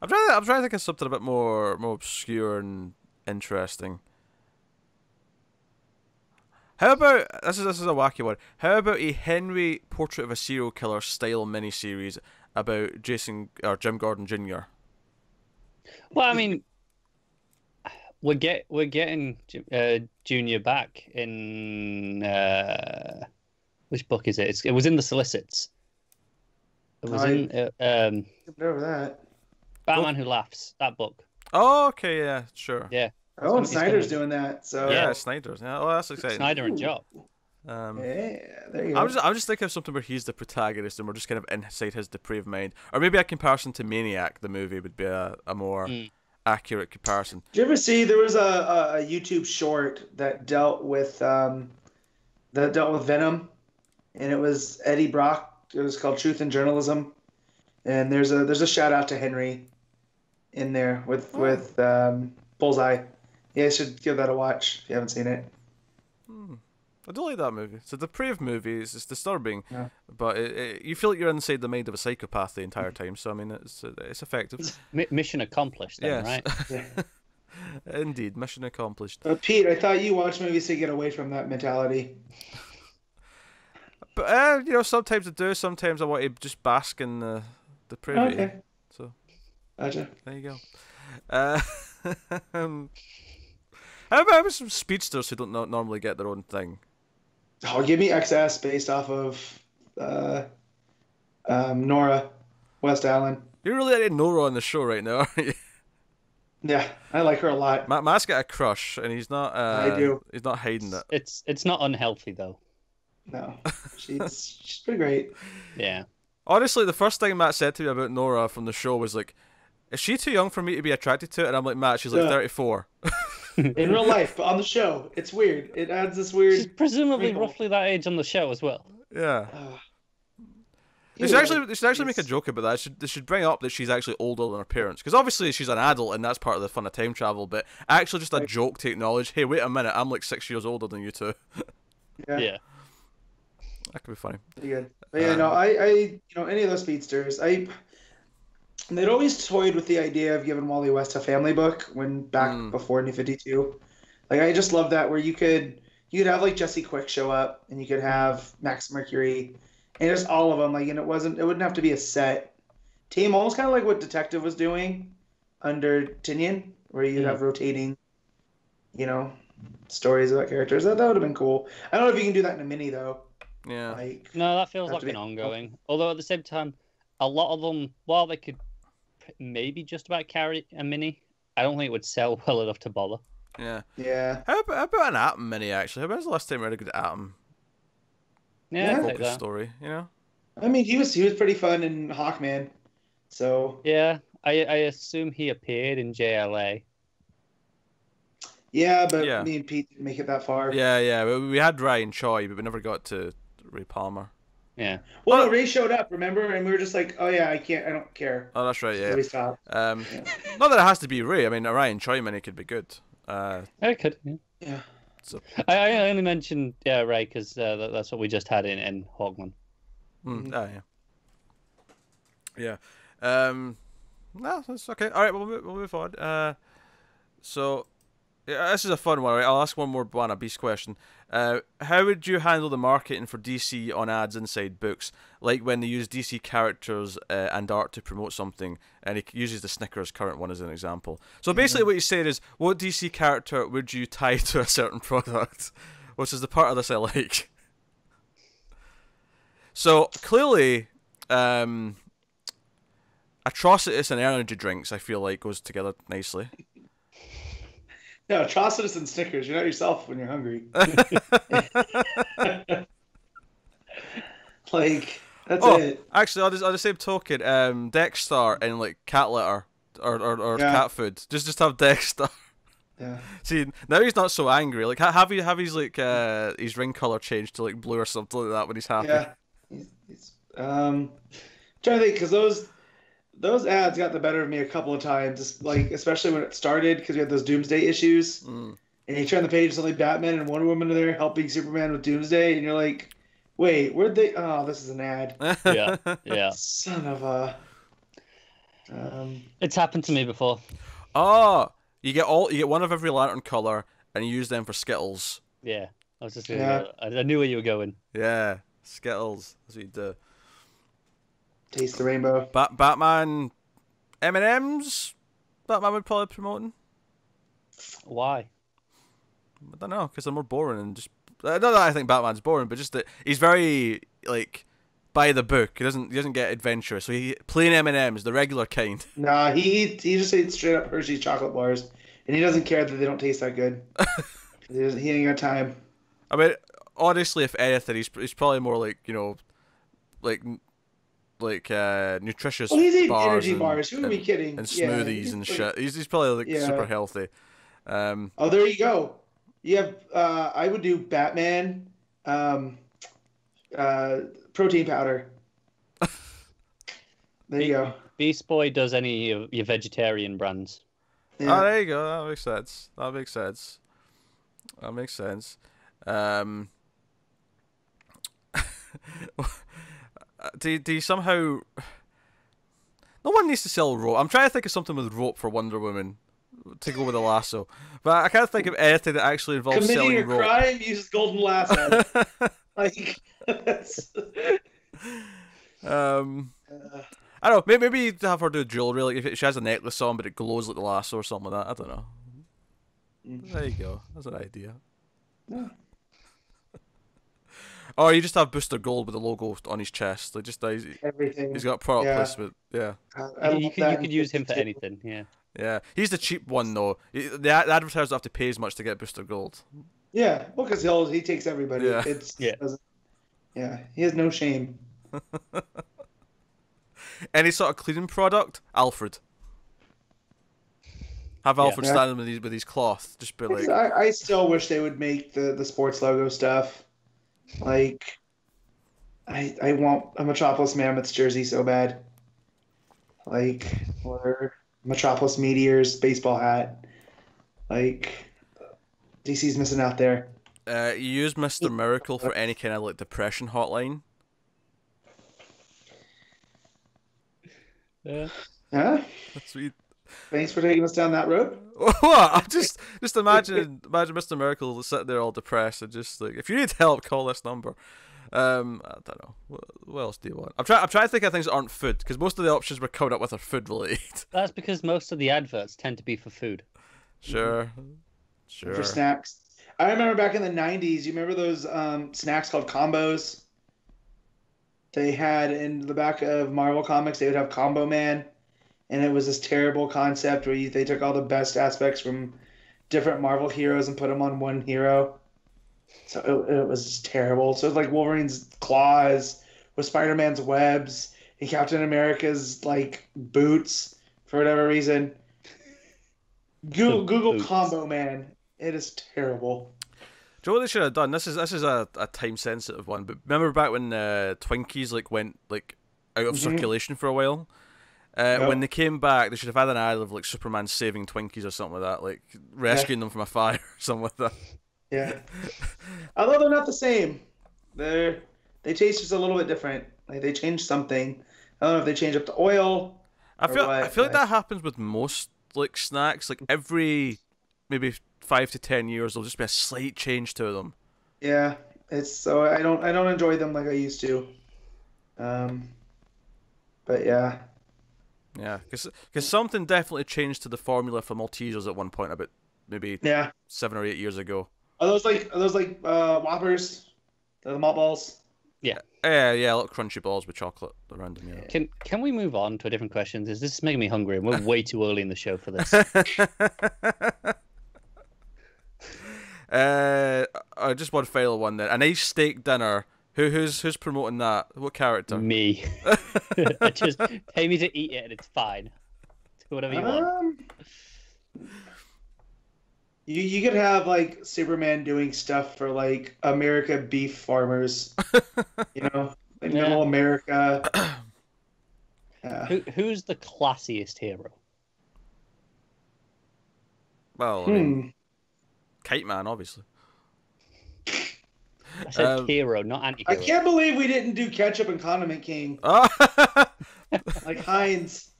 I'm trying to think of something a bit more obscure and interesting. How about this is a wacky one. How about a Henry Portrait of a Serial Killer style miniseries about Jim Gordon Jr.? Well, I mean, we're getting Junior back in which book is it? It was in the Solicits. It was over that. Batman Who Laughs. That book. Oh, okay, yeah, sure. Yeah. Oh, and Snyder's doing that. So yeah, Snyder's. Yeah, oh, that's exciting. Snyder and Job. Yeah, there you go. I'm just thinking of something where he's the protagonist and we're just kind of inside his depraved mind, or maybe a comparison to Maniac, the movie, would be a more accurate comparison. Did you ever see there was a YouTube short that dealt with Venom, and it was Eddie Brock. It was called Truth in Journalism, and there's a shout out to Henry in there with Bullseye. Yeah, you should give that a watch if you haven't seen it. I do like that movie. It's a depraved movie. It's disturbing, Yeah. but you feel like you're inside the mind of a psychopath the entire time. So I mean, it's effective. Mission accomplished, then, right? Yeah. Indeed, mission accomplished. Pete, I thought you watched movies to get away from that mentality. But sometimes I do. Sometimes I want to just bask in the depravity. Okay. So, Gotcha. there you go. How about some speedsters who don't normally get their own thing? Oh, give me XS based off of Nora West Allen. You're really letting Nora on the show right now, aren't you? Yeah, I like her a lot. Matt's got a crush, and he's not. I do. He's not hiding it. It's not unhealthy though. No, she's pretty great. Yeah. Honestly, the first thing Matt said to me about Nora from the show was like, "Is she too young for me to be attracted to it?" And I'm like, "Matt, she's like 34." In real life, but on the show, it's weird. It adds this weird. She's presumably roughly that age on the show as well. Yeah. They should actually make a joke about that. They should bring up that she's actually older than her parents, because obviously she's an adult and that's part of the fun of time travel. But actually, just a joke to acknowledge, hey, wait a minute, I'm like 6 years older than you two. Yeah. That could be funny. Pretty good. But yeah, no, I any of those speedsters, they'd always toyed with the idea of giving Wally West a family book before New 52. Like, I just love that, where you could have like Jesse Quick show up, and you could have Max Mercury, and just all of them. Like, and it wouldn't have to be a set team, almost kind of like what Detective was doing under Tynion, where you'd have rotating, stories about characters. That would have been cool. I don't know if you can do that in a mini though. Yeah. No, that feels like an ongoing. Although at the same time, a lot of them, while they could maybe just about carry a mini, I don't think it would sell well enough to bother. Yeah. How about an Atom mini, actually? When was the last time we had a good Atom focus story, I mean, he was pretty fun in Hawkman, so... Yeah, I assume he appeared in JLA. Yeah, but me and Pete didn't make it that far. Yeah. We had Ryan Choi, but we never got to Ray Palmer. Yeah. Well, Ray showed up, remember? And we were just like, oh yeah, I don't care. Oh, that's right, yeah. So we stopped. Not that it has to be Ray. I mean, a Ryan Choi mini could be good. It could, yeah. So. I only mentioned Ray because that's what we just had in Hawkman. Yeah. No, that's okay. All right, we'll move on. So... Yeah, this is a fun one, right? I'll ask one more Buana Beast question. How would you handle the marketing for DC on ads inside books? Like when they use DC characters and art to promote something, and he uses the Snickers current one as an example. So basically what you said is, what DC character would you tie to a certain product? Which is the part of this I like. So clearly, Atrocitus and energy drinks, I feel like, goes together nicely. No, Atrocitus and Snickers. You're not yourself when you're hungry. Like, that's it. Actually, on the same token, Dexstar and like cat litter or cat food. Just have Dexstar. Yeah. See, now he's not so angry. Like, have his like his ring color changed to like blue or something like that when he's happy. Yeah. He's trying to think, because those ads got the better of me a couple of times, just like, especially when it started, because we had those Doomsday issues, and you turn the page, it's only Batman and Wonder Woman are there helping Superman with Doomsday, and you're like, wait, where'd they? Oh, this is an ad. Yeah. Son of a. It's happened to me before. Oh, you get one of every lantern color, and you use them for Skittles. Yeah, I was just gonna go. I knew where you were going. Yeah, Skittles. That's what you do. Taste the rainbow. Batman M&Ms. Batman would probably promoting. Why? I don't know, because they're more boring and just. Not that I think Batman's boring, but just that he's very like by the book. He doesn't get adventurous. So plain M&Ms, the regular kind. Nah, he just eats straight up Hershey's chocolate bars, and he doesn't care that they don't taste that good. He ain't got time. I mean, honestly, if anything, he's probably more like like nutritious. Well, he's eating bars energy bars. Who are we kidding? And smoothies and shit. He's probably like super healthy. Oh, there you go. You have. I would do Batman. Protein powder. There you go. Beast Boy does any of your vegetarian brands. Yeah. Oh, there you go. That makes sense. Do you somehow? No one needs to sell rope. I'm trying to think of something with rope for Wonder Woman to go with a lasso, but I can't think of anything that actually involves selling rope. Committing a crime uses golden lasso. Like, I don't know. Maybe you have her do jewelry, like if she has a necklace on, but it glows like the lasso or something like that. I don't know. There you go. That's an idea. Yeah. Or you just have Booster Gold with the logo on his chest. Like just everything. He's got product placement. Yeah. You could use him for anything. Yeah. Yeah. He's the cheap one though. The advertisers don't have to pay as much to get Booster Gold. Yeah. Well, because he takes everybody. Yeah. He has no shame. Any sort of cleaning product, Alfred. Have Alfred standing with his cloth. Just be like. I still wish they would make the sports logo stuff. Like, I want a Metropolis Mammoths jersey so bad. Like, or Metropolis Meteors baseball hat. Like, DC's missing out there. You use Mr. Miracle for any kind of like depression hotline. Yeah. Sweet. Thanks for taking us down that road. What? I just imagine Mr. Miracle sitting there all depressed and just like, if you need help, call this number. I don't know. What else do you want? I'm trying to think of things that aren't food, because most of the options we're coming up with are food related. That's because most of the adverts tend to be for food. Sure. For snacks. I remember back in the 90s, you remember those snacks called combos? They had in the back of Marvel Comics, they would have Combo Man. And it was this terrible concept where they took all the best aspects from different Marvel heroes and put them on one hero. So it was just terrible. So it's like Wolverine's claws with Spider-Man's webs and Captain America's like boots for whatever reason. Google Combo Man. It is terrible. Do you know what they should have done? This is a time sensitive one. But remember back when Twinkies like went like out of circulation for a while? When they came back, they should have had an ad of like Superman saving Twinkies or something like that, like rescuing them from a fire or something like that. Yeah. Although they're not the same. They taste just a little bit different. Like they changed something. I don't know if they changed up the oil. I feel like that happens with most like snacks. Like every maybe 5 to 10 years, there'll just be a slight change to them. Yeah, it's so I don't enjoy them like I used to. But yeah. Yeah, because something definitely changed to the formula for Maltesers at one point, about maybe 7 or 8 years ago. Are those like Whoppers? The malt balls? Yeah. Yeah, little crunchy balls with chocolate around them. Yeah. Can we move on to a different question? This is making me hungry, and we're way too early in the show for this. Just one final one then. A nice steak dinner. Who's promoting that? What character? Me. Just pay me to eat it and it's fine. Do whatever you want. You could have like Superman doing stuff for like America beef farmers. You know? Like middle America. Yeah. Who's the classiest hero? Well, I mean, Kite Man, obviously. I said hero, not anti-hero. I can't believe we didn't do Ketchup and Condiment King. Like Heinz.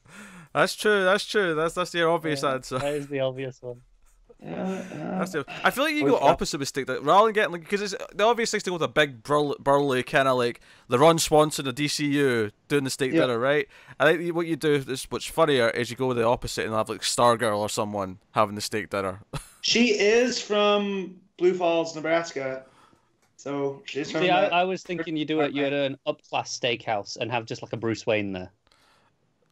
That's true. That's true. That's the obvious answer. That is the obvious one. I feel like you go opposite with stick that rather than getting like because the obvious thing's to go with a big burly kind of like the Ron Swanson of DCU doing the steak dinner, right? I think what you do is what's funnier is you go with the opposite and have like Stargirl or someone having the steak dinner. She is from Blue Falls, Nebraska, so she's from. See, I was thinking you do it. You had an upclass steakhouse and have just like a Bruce Wayne there.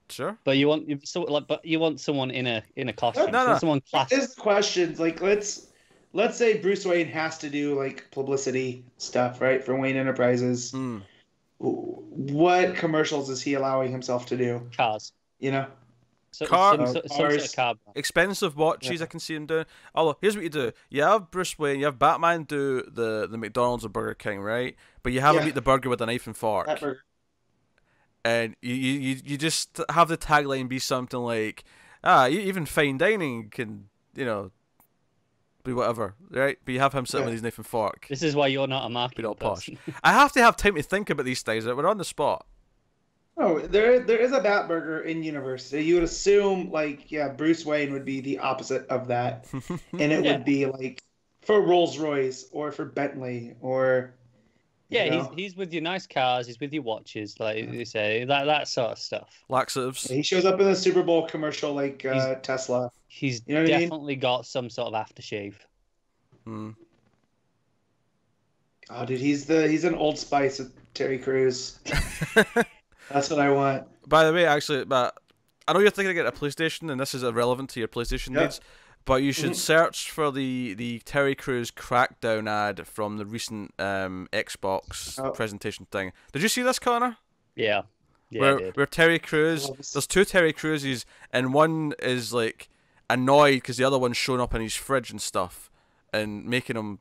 Sure, but you want someone in a costume. No. Someone classic. There's questions like let's say Bruce Wayne has to do like publicity stuff, right, for Wayne Enterprises. What commercials is he allowing himself to do? Cars, cars, some sort of car. Expensive watches. I can see him doing. Although here's what you do: you have Bruce Wayne, you have Batman do the McDonald's or Burger King, right? But you have him eat the burger with a knife and fork. That burger. And you just have the tagline be something like, even fine dining can, be whatever, right? But you have him sitting with his knife and fork. This is why you're not a marketing person. I have to have time to think about these things. We're on the spot. Oh, there is a Bat Burger in universe. So you would assume, Bruce Wayne would be the opposite of that. And it would be, like, for Rolls-Royce or for Bentley or... Yeah, he's with your nice cars, he's with your watches, like you say, that sort of stuff. Laxatives. Yeah, he shows up in the Super Bowl commercial like Tesla. He's definitely got some sort of aftershave. Hmm. Oh, dude, he's an Old Spice with Terry Crews. That's what I want. By the way, actually, I know you're thinking of getting a PlayStation, and this is irrelevant to your PlayStation needs. But you should search for the Terry Crews Crackdown ad from the recent Xbox presentation thing. Did you see this, Connor? Yeah. Where Terry Crews, there's two Terry Crewses, and one is like annoyed because the other one's showing up in his fridge and stuff, and making him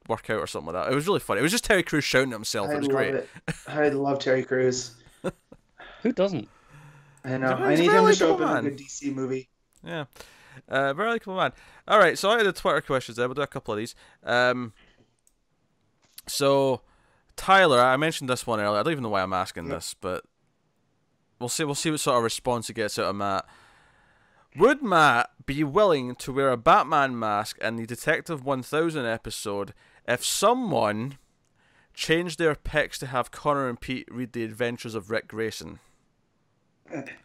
work out or something like that. It was really funny. It was just Terry Crews shouting at himself. It was great. I love Terry Crews. Who doesn't? I know. I need him to show up in a good DC movie. Yeah. Very likable man. All right, so I had the Twitter questions there. We'll do a couple of these. So Tyler, I mentioned this one earlier. I don't even know why I'm asking this, but we'll see what sort of response he gets out of Matt. Would Matt be willing to wear a Batman mask in the Detective 1000 episode if someone changed their pics to have Connor and Pete read The Adventures of Rick Grayson?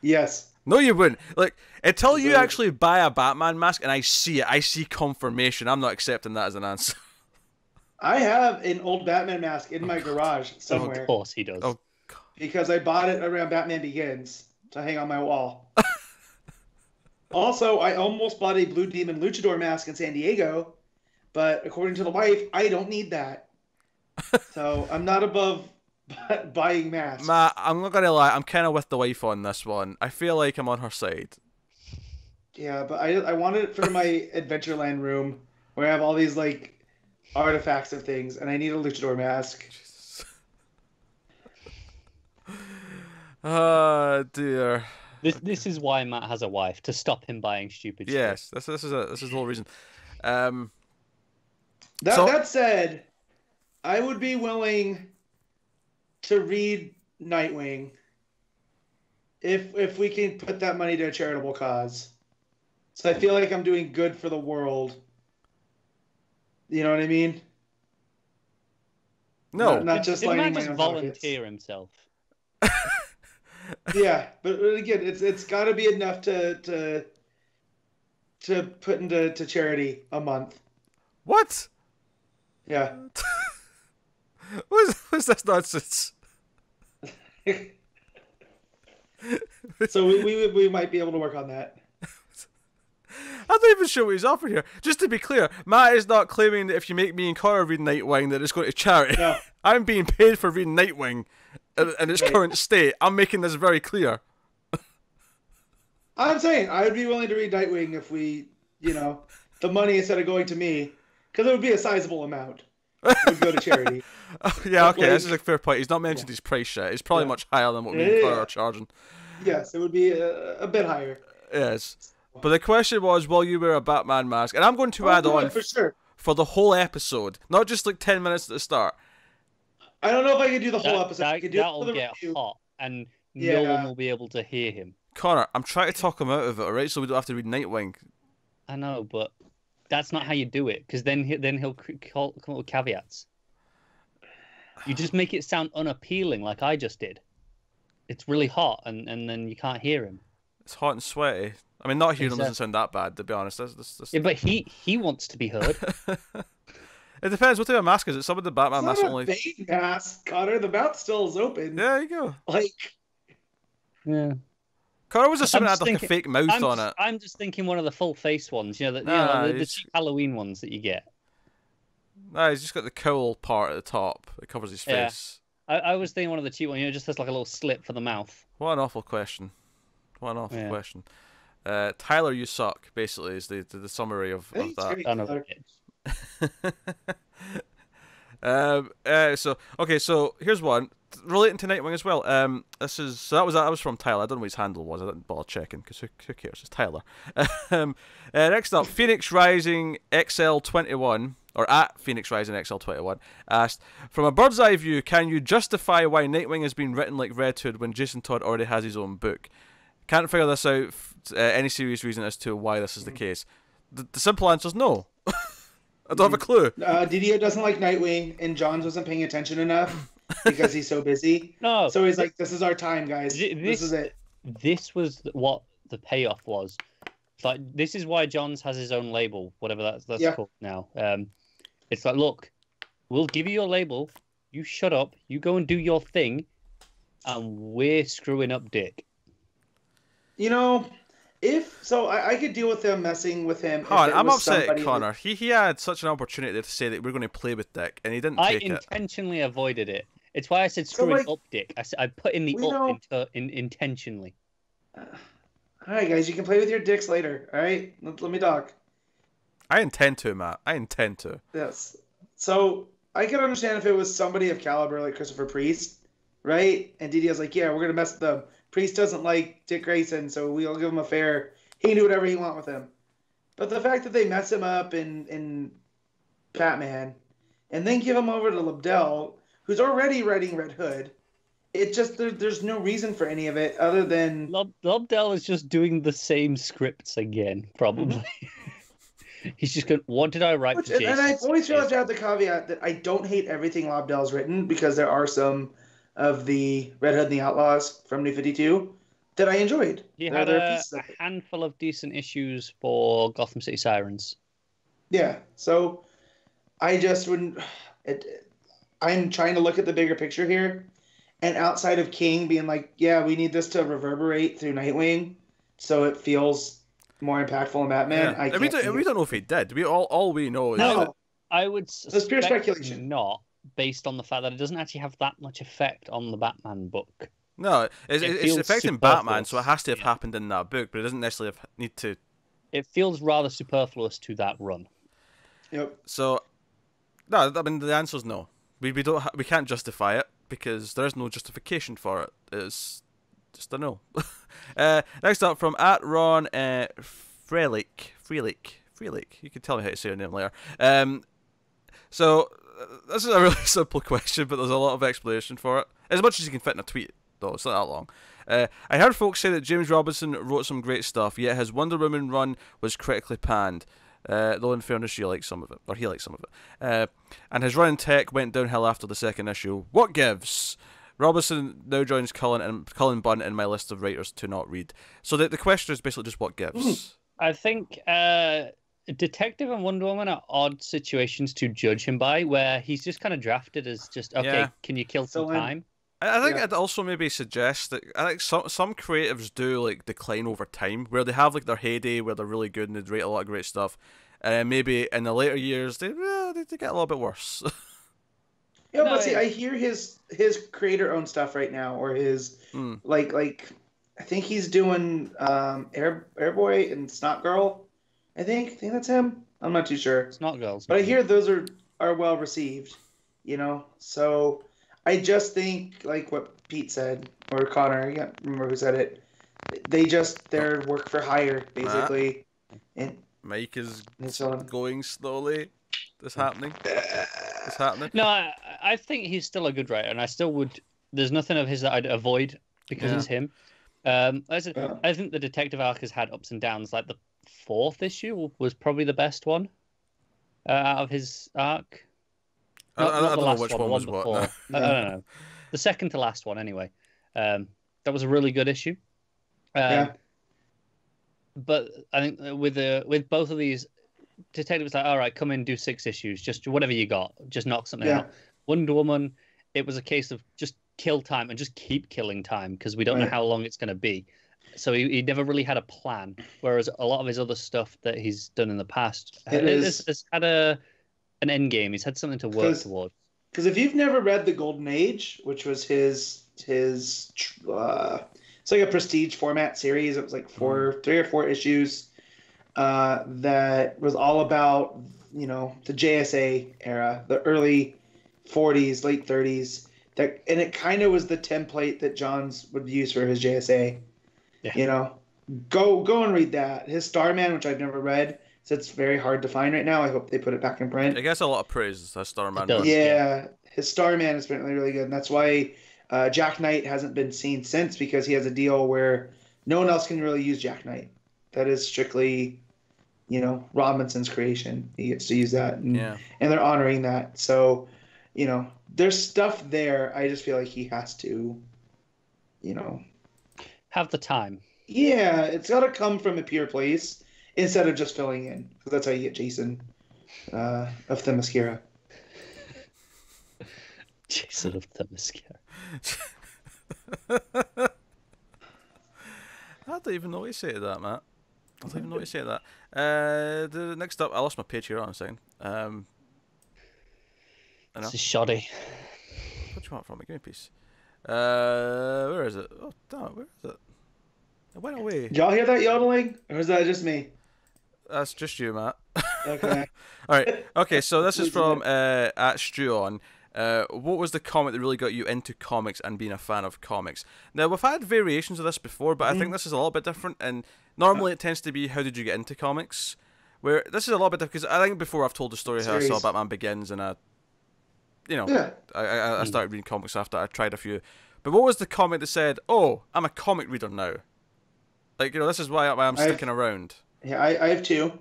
Yes. No, you wouldn't. Like, until you actually buy a Batman mask and I see it, I see confirmation. I'm not accepting that as an answer. I have an old Batman mask in my garage somewhere. Of course he does. Oh, God. Because I bought it around Batman Begins to hang on my wall. Also, I almost bought a Blue Demon Luchador mask in San Diego, but according to the wife, I don't need that. So I'm not above buying masks. Matt, I'm not gonna lie, I'm kind of with the wife on this one. I feel like I'm on her side. Yeah, but I wanted it for my Adventureland room where I have all these like artifacts of things, and I need a luchador mask. Oh dear. This is why Matt has a wife, to stop him buying stupid shit. Yes, this is the whole reason. That said, I would be willing to read Nightwing if we can put that money to a charitable cause. So I feel like I'm doing good for the world. You know what I mean? No, not just lining my own volunteer himself. Yeah, but again, it's got to be enough to put into charity a month. What? Yeah. What's this nonsense? So we might be able to work on that. I'm not even sure what he's offering here. Just to be clear, Matt is not claiming that if you make me and Connor read Nightwing that it's going to charity. No. I'm being paid for reading Nightwing in its current state. I'm making this very clear. I'm saying I would be willing to read Nightwing if we, the money instead of going to me, because it would be a sizable amount. Would go to charity. Oh, yeah, okay, this is a fair point. He's not mentioned his price yet. It's probably much higher than what me and Connor are charging. Yes, it would be a bit higher. Yes. But the question was, will you wear a Batman mask? And I'm going to add on for sure. For the whole episode, not just like 10 minutes at the start. I don't know if I could do the whole episode. That'll get hot, and no one will be able to hear him. Connor, I'm trying to talk him out of it, alright? So we don't have to read Nightwing. I know, but that's not how you do it, because then he'll come up with caveats. You just make it sound unappealing, like I just did. It's really hot, and then you can't hear him. It's hot and sweaty. I mean, not hearing him doesn't sound that bad, to be honest. Yeah, but he wants to be heard. It depends. What type of mask is it? Some of the Batman masks only. It's not a fake mask, Connor. The mouth still is open. Yeah, there you go. Like, yeah. Connor was assuming it had like a fake mouth on it. I'm just thinking one of the full face ones. You know, the cheap Halloween ones that you get. No, he's just got the cowl part at the top that covers his face. I was thinking one of the cheap ones. You know, just has like a little slit for the mouth. What an awful question. What an awful question. Tyler, you suck. Basically, is the summary of that. I know. So here's one relating to Nightwing as well. That was from Tyler. I don't know what his handle was. I didn't bother checking because who cares? It's Tyler. Next up, Phoenix Rising XL21 or at Phoenix Rising XL21 asked, from a bird's eye view, can you justify why Nightwing has been written like Red Hood when Jason Todd already has his own book? Can't figure this out. Any serious reason as to why this is the case? The simple answer is no. I don't have a clue. Didio doesn't like Nightwing, and Johns wasn't paying attention enough because he's so busy. No. So he's like, this is our time, guys. This is it. This was what the payoff was. It's like, this is why Johns has his own label, whatever that's called now. It's like, look, we'll give you your label. You shut up. You go and do your thing. And we're screwing up Dick. You know... I could deal with them messing with him. I'm upset at Connor. He had such an opportunity to say that we're going to play with Dick, and he didn't take it. I intentionally avoided it. It's why I said screwing up Dick. I put in the intentionally. All right, guys, you can play with your dicks later. All right, let me talk. I intend to, Matt. I intend to. Yes. So I could understand if it was somebody of caliber like Christopher Priest, right? And Didio's like, yeah, we're going to mess with them. Priest doesn't like Dick Grayson, so we'll give him a fair. He can do whatever he wants with him. But the fact that they mess him up in Batman, and then give him over to Lobdell, who's already writing Red Hood, it just there's no reason for any of it other than Lobdell is just doing the same scripts again, probably. He's just going, what did I write for Jason? And I always feel like to have the caveat that I don't hate everything Lobdell's written, because there are some of the Red Hood and the Outlaws from New 52 that I enjoyed. He had a handful of decent issues for Gotham City Sirens. Yeah, so I just wouldn't... I'm trying to look at the bigger picture here, and outside of King being like, yeah, we need this to reverberate through Nightwing so it feels more impactful in Batman. Yeah. We don't know if he did. All we know is that... I would suspect pure speculation. Not, based on the fact that it doesn't actually have that much effect on the Batman book. No, it's affecting Batman, so it has to have happened in that book, but it doesn't necessarily need to. It feels rather superfluous to that run. Yep. So, no, I mean the answer is no. We can't justify it because there is no justification for it. It's just a no. Next up from @Ron Frelik. You can tell me how to say your name later. So this is a really simple question, but there's a lot of explanation for it. As much as you can fit in a tweet, though. It's not that long. I heard folks say that James Robinson wrote some great stuff, yet his Wonder Woman run was critically panned. Though in fairness, he liked some of it. And his run in Tech went downhill after the second issue. What gives? Robinson now joins Cullen Bunn in my list of writers to not read. So the question is basically just what gives. I think Detective and Wonder Woman are odd situations to judge him by, where he's just kind of drafted as just, okay, can you kill some time? I think I'd also maybe suggest that I think some creatives do like decline over time, where they have like their heyday where they're really good and they write a lot of great stuff, and maybe in the later years they get a little bit worse. Yeah, but see, I hear his creator-owned stuff right now, or his like I think he's doing Airboy and Snot Girl. I think that's him. I'm not too sure. Snot Girls, but I hear those are well received. You know, so I just think like what Pete said or Connor. I can't remember who said it. They're work for hire basically. And Mike is going slowly. This happening. It's happening. No, I think he's still a good writer, and I still would. There's nothing of his that I'd avoid because it's him. I think the detective arc has had ups and downs. Like the 4th issue was probably the best one out of his arc. I don't know which one was what. No. I don't know. The second to last one, anyway. That was a really good issue. But I think with both of these, detectives like, all right, come in, do 6 issues, just whatever you got, just knock something out. Wonder Woman, it was a case of just kill time and just keep killing time because we don't know how long it's going to be. So he never really had a plan. Whereas a lot of his other stuff that he's done in the past has had an end game. He's had something to work towards. Because if you've never read The Golden Age, which was his it's like a prestige format series. It was like 3 or 4 issues that was all about, the JSA era, the early 40s, late 30s. And it kind of was the template that Johns would use for his JSA. Yeah. Go and read that. His Starman, which I've never read, so it's very hard to find right now. I hope they put it back in print. It gets a lot of praise, that Starman. Yeah, his Starman is apparently really good, and that's why Jack Knight hasn't been seen since, because he has a deal where no one else can really use Jack Knight. That is strictly, Robinson's creation. He gets to use that, and they're honoring that. So, there's stuff there. I just feel like he has to, have the time. Yeah, it's got to come from a pure place instead of just filling in. Because that's how you get Jason of Themyscira. Jason of Themyscira. I don't even know what you say to that, Matt. I don't even know what you say to that. Next up, I lost my page here on a second. This is shoddy. What do you want from me? Give me a piece. Where is it? Oh, damn it, where is it? It went away. Did y'all hear that yodeling? Or is that just me? That's just you, Matt. Okay. Alright, okay, so this is from at Struon. What was the comic that really got you into comics and being a fan of comics? Now, we've had variations of this before, but I think this is a little bit different, and normally it tends to be, how did you get into comics? Where this is a little bit different, because I think before I've told the story how I saw Batman Begins, and I started reading comics after I tried a few. But what was the comic that said, oh, I'm a comic reader now? Like, this is why I'm sticking around. Yeah, I have 2.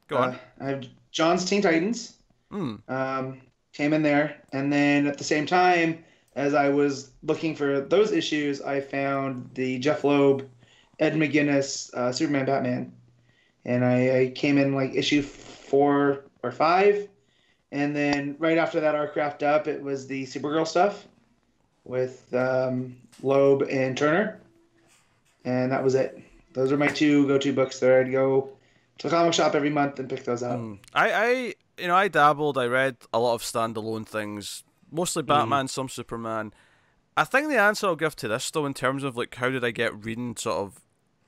Go on. I have John's Teen Titans. Came in there, and then at the same time as I was looking for those issues, I found the Jeff Loeb, Ed McGuinness, Superman Batman, and I came in like issue 4 or 5, and then right after that arc wrapped up, it was the Supergirl stuff with Loeb and Turner, and that was it. Those are my 2 go-to books there. I'd go to the comic shop every month and pick those up. I dabbled. I read a lot of standalone things, mostly Batman, some Superman. I think the answer I'll give to this, though, in terms of like how did I get reading sort of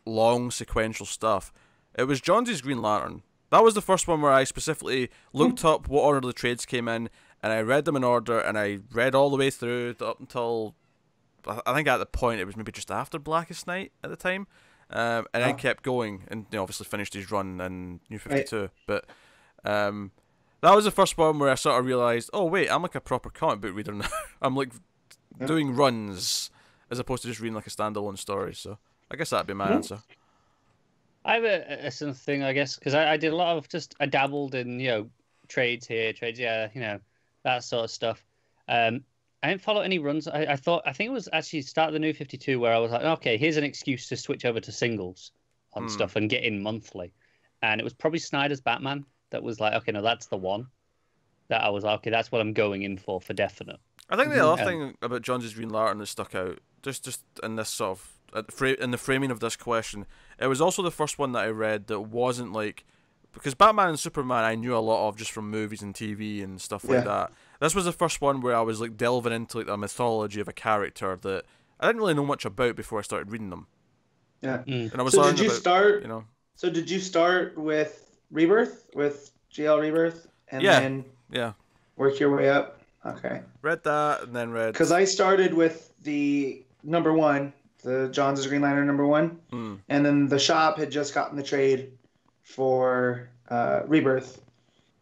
long sequential stuff, it was Johns' Green Lantern. That was the first one where I specifically looked up what order the trades came in, and I read them in order, and I read all the way through up until I think at the point it was maybe just after Blackest Night at the time. And then kept going, and obviously finished his run in New 52. Right. But that was the first one where I sort of realised, oh wait, I'm like a proper comic book reader now. I'm like doing runs as opposed to just reading like a standalone story. So I guess that'd be my answer. I have a similar thing, I guess, because I did a lot of I dabbled in trades here, that sort of stuff. I didn't follow any runs. I think it was actually start of the New 52 where I was like, okay, here's an excuse to switch over to singles on stuff and get in monthly. And it was probably Snyder's Batman that was like, okay, no, that's the one that I was like, okay, that's what I'm going in for definite. I think the other thing about Johns' Green Lantern that stuck out, just in this sort of, in the framing of this question, it was also the first one that I read that wasn't like, because Batman and Superman I knew a lot of just from movies and TV and stuff like that. This was the first one where I was like delving into like the mythology of a character that I didn't really know much about before I started reading them. Yeah. And I was So did you start with Rebirth, with GL Rebirth, and then work your way up? Okay. Read that and then read. Because I started with the number 1, the Johns' Green Lantern number 1, and then the shop had just gotten the trade for Rebirth,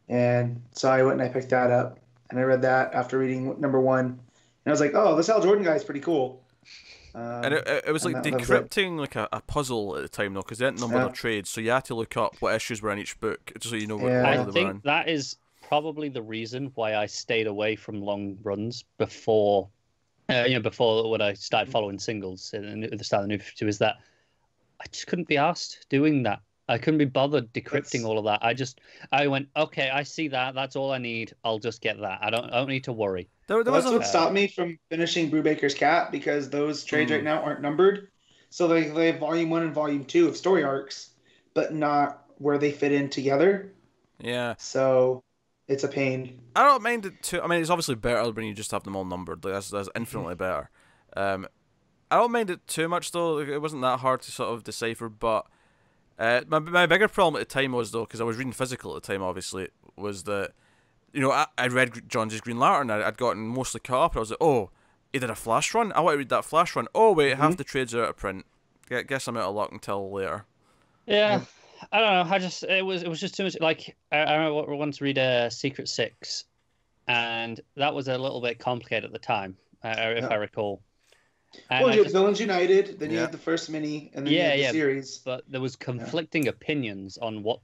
and so I went and I picked that up, and I read that after reading number 1, and I was like, oh, this Hal Jordan guy is pretty cool. And it was like decrypting like a puzzle at the time though, because they hadn't numbered the trades, so you had to look up what issues were in each book just so you know what order they were in. I think that is probably the reason why I stayed away from long runs before, before when I started following singles at the start of the New 52, is that I just couldn't be asked doing that. I couldn't be bothered decrypting all of that. I went, okay, I see that. That's all I need. I'll just get that. I don't need to worry. That's what stopped me from finishing Brubaker's Cat, because those trades right now aren't numbered. So they have Volume 1 and Volume 2 of story arcs, but not where they fit in together. Yeah. So it's a pain. I don't mind it too. I mean, it's obviously better when you just have them all numbered. Like, that's infinitely better. I don't mind it too much, though. It wasn't that hard to sort of decipher, but my bigger problem at the time was, though, because I was reading physical at the time, obviously, was that, I read John's Green Lantern. I'd gotten mostly caught up, and I was like, oh, he did a flash run? I want to read that flash run. Oh, wait, half the trades are out of print. Guess I'm out of luck until later. Yeah, I don't know. It was just too much. Like, I remember once read Secret Six, and that was a little bit complicated at the time, if I recall. And you had Villains United, then you had the first mini, and then you had the series. But there was conflicting opinions on what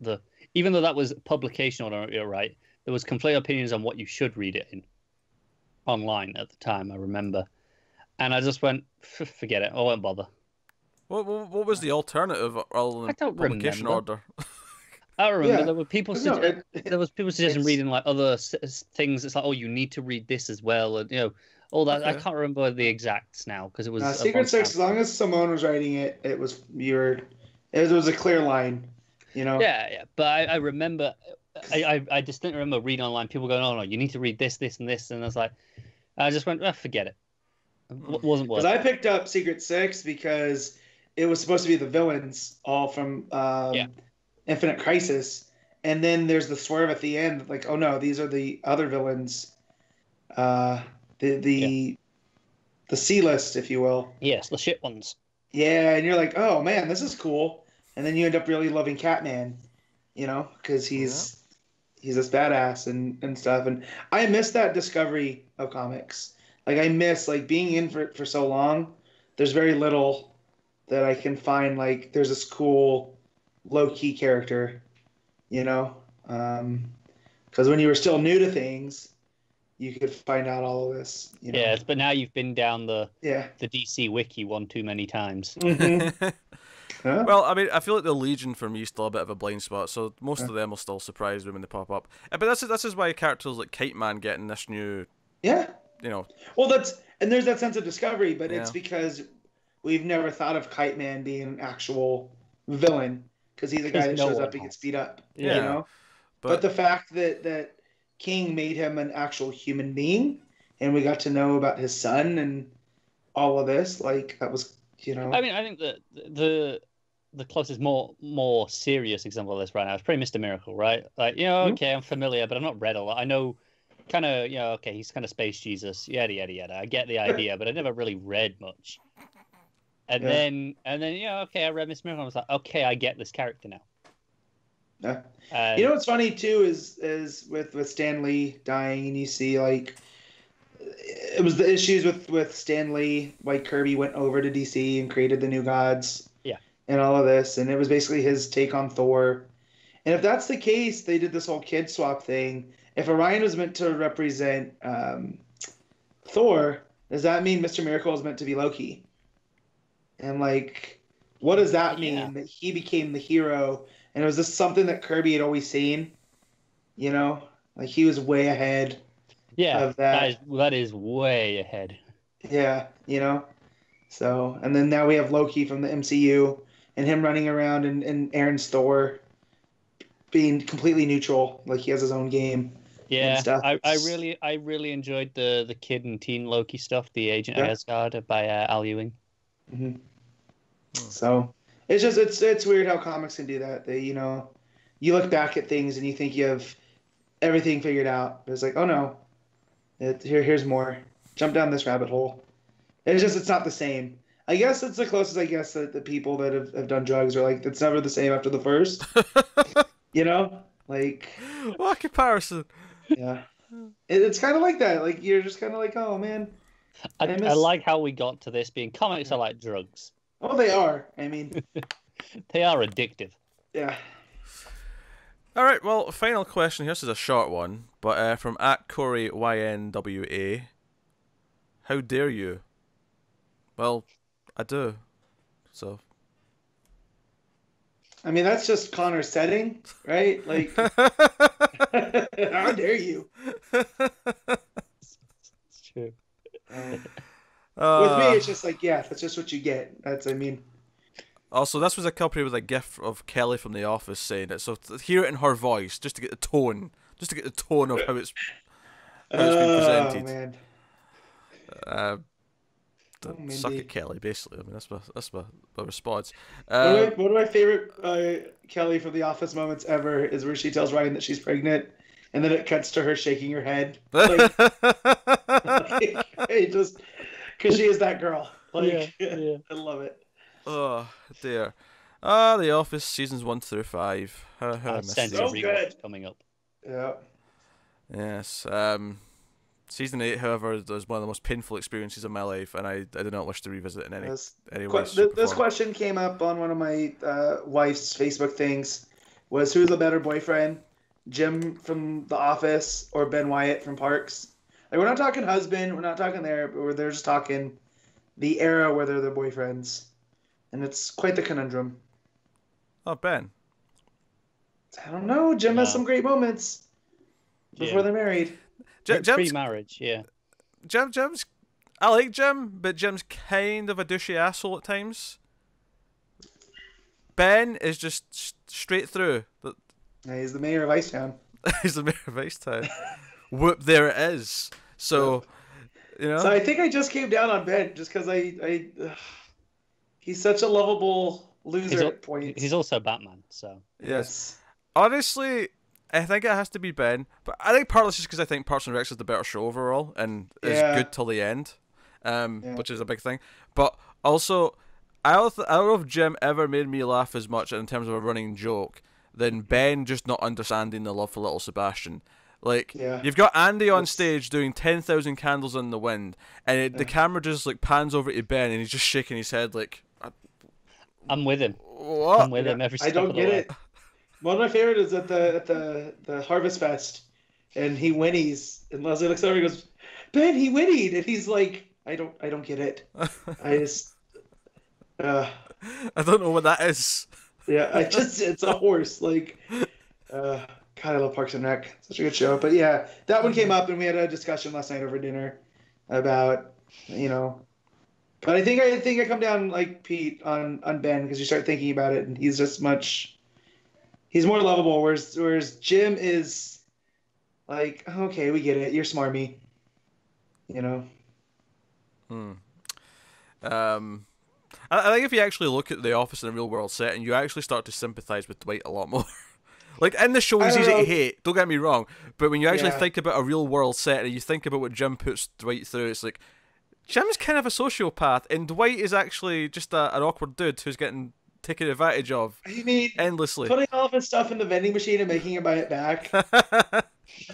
even though that was publication order, you're right, there was conflicting opinions on what you should read it in online at the time, I remember. And I just went, forget it, I won't bother. What was the alternative other than publication order? I remember there were people suggesting reading like other things. It's like, oh, you need to read this as well, and all that. Okay. I can't remember the exacts now because it was Secret Six. As long as Simone was writing it, it was a clear line, Yeah, but I remember, I distinctly remember reading online people going, oh no, you need to read this, this, and this, and I just went, forget it. It wasn't worth. Because I picked up Secret Six because it was supposed to be the villains all from Infinite Crisis, and then there's the swerve at the end, like, oh no, these are the other villains. The C-list, if you will. Yes, the shit ones. Yeah, and you're like, oh man, this is cool. And then you end up really loving Catman, because he's this badass and stuff. And I miss that discovery of comics. Like, I miss, like, being in for so long. There's very little that I can find, like, there's this cool low-key character, because when you were still new to things, you could find out all of this. Yes, but now you've been down the DC Wiki one too many times. Well, I mean, I feel like the Legion for me is still a bit of a blind spot, so most of them will still surprise me when they pop up. But this is why characters like Kite Man getting this new... Yeah. Well, there's that sense of discovery, but it's because we've never thought of Kite Man being an actual villain, because he's a guy that shows up and gets beat up. But the fact that King made him an actual human being, and we got to know about his son and all of this, like, that was, I mean, I think that the closest, more serious example of this right now is probably Mr. Miracle, right? Like, okay, I'm familiar, but I've not read a lot. I know, kind of, okay, he's kind of Space Jesus, yada yada yada. I get the idea, but I never really read much. And then, okay, I read Mr. Miracle, and I was like, okay, I get this character now. Yeah. What's funny too is with Stan Lee dying, and you see, like, it was the issues with Stan Lee, why Kirby went over to DC and created the New Gods, and all of this, and it was basically his take on Thor. And if that's the case, they did this whole kid swap thing. If Orion was meant to represent Thor, does that mean Mr. Miracle is meant to be Loki? And, like, what does that mean that he became the hero? And was this something that Kirby had always seen? Like, he was way ahead of that. That is way ahead. Yeah, So, and then now we have Loki from the MCU, and him running around, and Aaron's Thor being completely neutral, like he has his own game. Yeah, and stuff. I really enjoyed the kid and teen Loki stuff, the Agent of Asgard by Al Ewing. Mm-hmm. So it's just it's weird how comics can do that. They you look back at things and you think you have everything figured out, but it's like, oh no, here's more. Jump down this rabbit hole. It's not the same. I guess it's the closest. I guess that the people that have done drugs are like, it's never the same after the first. Like, what comparison? Yeah, it's kind of like that. Like, you're just kind of like, oh man, I like how we got to this being comics are like drugs. Oh, they are. I mean, they are addictive. Yeah. All right. Well, final question here. This is a short one, but from @CoreyYNWA. How dare you? Well, I do. So. I mean, that's just Connor's setting, right? Like, how dare you? It's true. With me, it's just like, yeah, that's just what you get. I mean. Also, this was accompanied with a gif of Kelly from The Office saying it, so hear it in her voice, just to get the tone of how it's been presented. Man. Suck it, Kelly. Basically, I mean that's my response. One of my favorite Kelly from The Office moments ever is where she tells Ryan that she's pregnant, and then it cuts to her shaking her head, like just because she is that girl. Like, yeah. I love it. Oh dear. The Office seasons 1 through 5. How I missed it. So good. Coming up. Yeah. Yes. Season 8, however, was one of the most painful experiences of my life, and I do not wish to revisit it in any way. This question came up on one of my wife's Facebook things. Was who's a better boyfriend, Jim from The Office or Ben Wyatt from Parks? Like, we're not talking husband, we're not talking there, but they're just talking the era where they're the boyfriends, and it's quite the conundrum. Oh, Ben. I don't know. Jim has some great moments before they're married. Pre-marriage, yeah. Jim's. I like Jim, but Jim's kind of a douchey asshole at times. Ben is just straight through. Yeah, he's the mayor of Icetown. He's the mayor of Icetown. Whoop! There it is. So, you know. So I think I just came down on Ben just because he's such a lovable loser at points. He's also Batman, so. Yes. Honestly, I think it has to be Ben, but I think partly just because I think Parks and Rec is the better show overall and is good till the end, which is a big thing. But also, I don't know if Jim ever made me laugh as much in terms of a running joke than Ben just not understanding the love for little Sebastian. Like, you've got Andy on stage doing 10,000 Candles in the Wind, and the camera just like pans over to Ben, and he's just shaking his head like, "I'm with him. What? I'm with him every step of the way." I don't get it. One of my favorite is at the Harvest Fest, and he whinnies, and Leslie looks over and goes, "Ben, he whinnied," and he's like, "I don't get it. I just, I don't know what that is." Yeah, it's a horse. Like, God, I love Parks and Rec. Such a good show. But yeah, that one came up, and we had a discussion last night over dinner about, But I think I come down like Pete on Ben because you start thinking about it, and he's just he's more lovable, whereas Jim is like, okay, we get it, you're smarmy, I think if you actually look at The Office in a real world setting, you actually start to sympathize with Dwight a lot more. Like, in the show, he's easy to hate, don't get me wrong, but when you actually think about a real world setting, you think about what Jim puts Dwight through, it's like, Jim's kind of a sociopath, and Dwight is actually just an awkward dude who's getting taken advantage of endlessly. Putting all of his stuff in the vending machine and making him buy it back.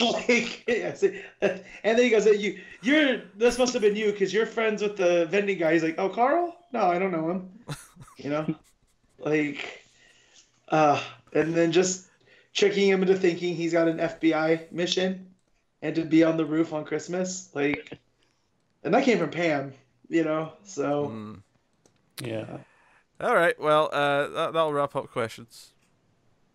Like, and then he goes, this must have been you because you're friends with the vending guy. He's like, oh, Carl? No, I don't know him. And then just tricking him into thinking he's got an FBI mission and to be on the roof on Christmas. Like, and that came from Pam, so. Yeah. All right, well, that'll wrap up questions.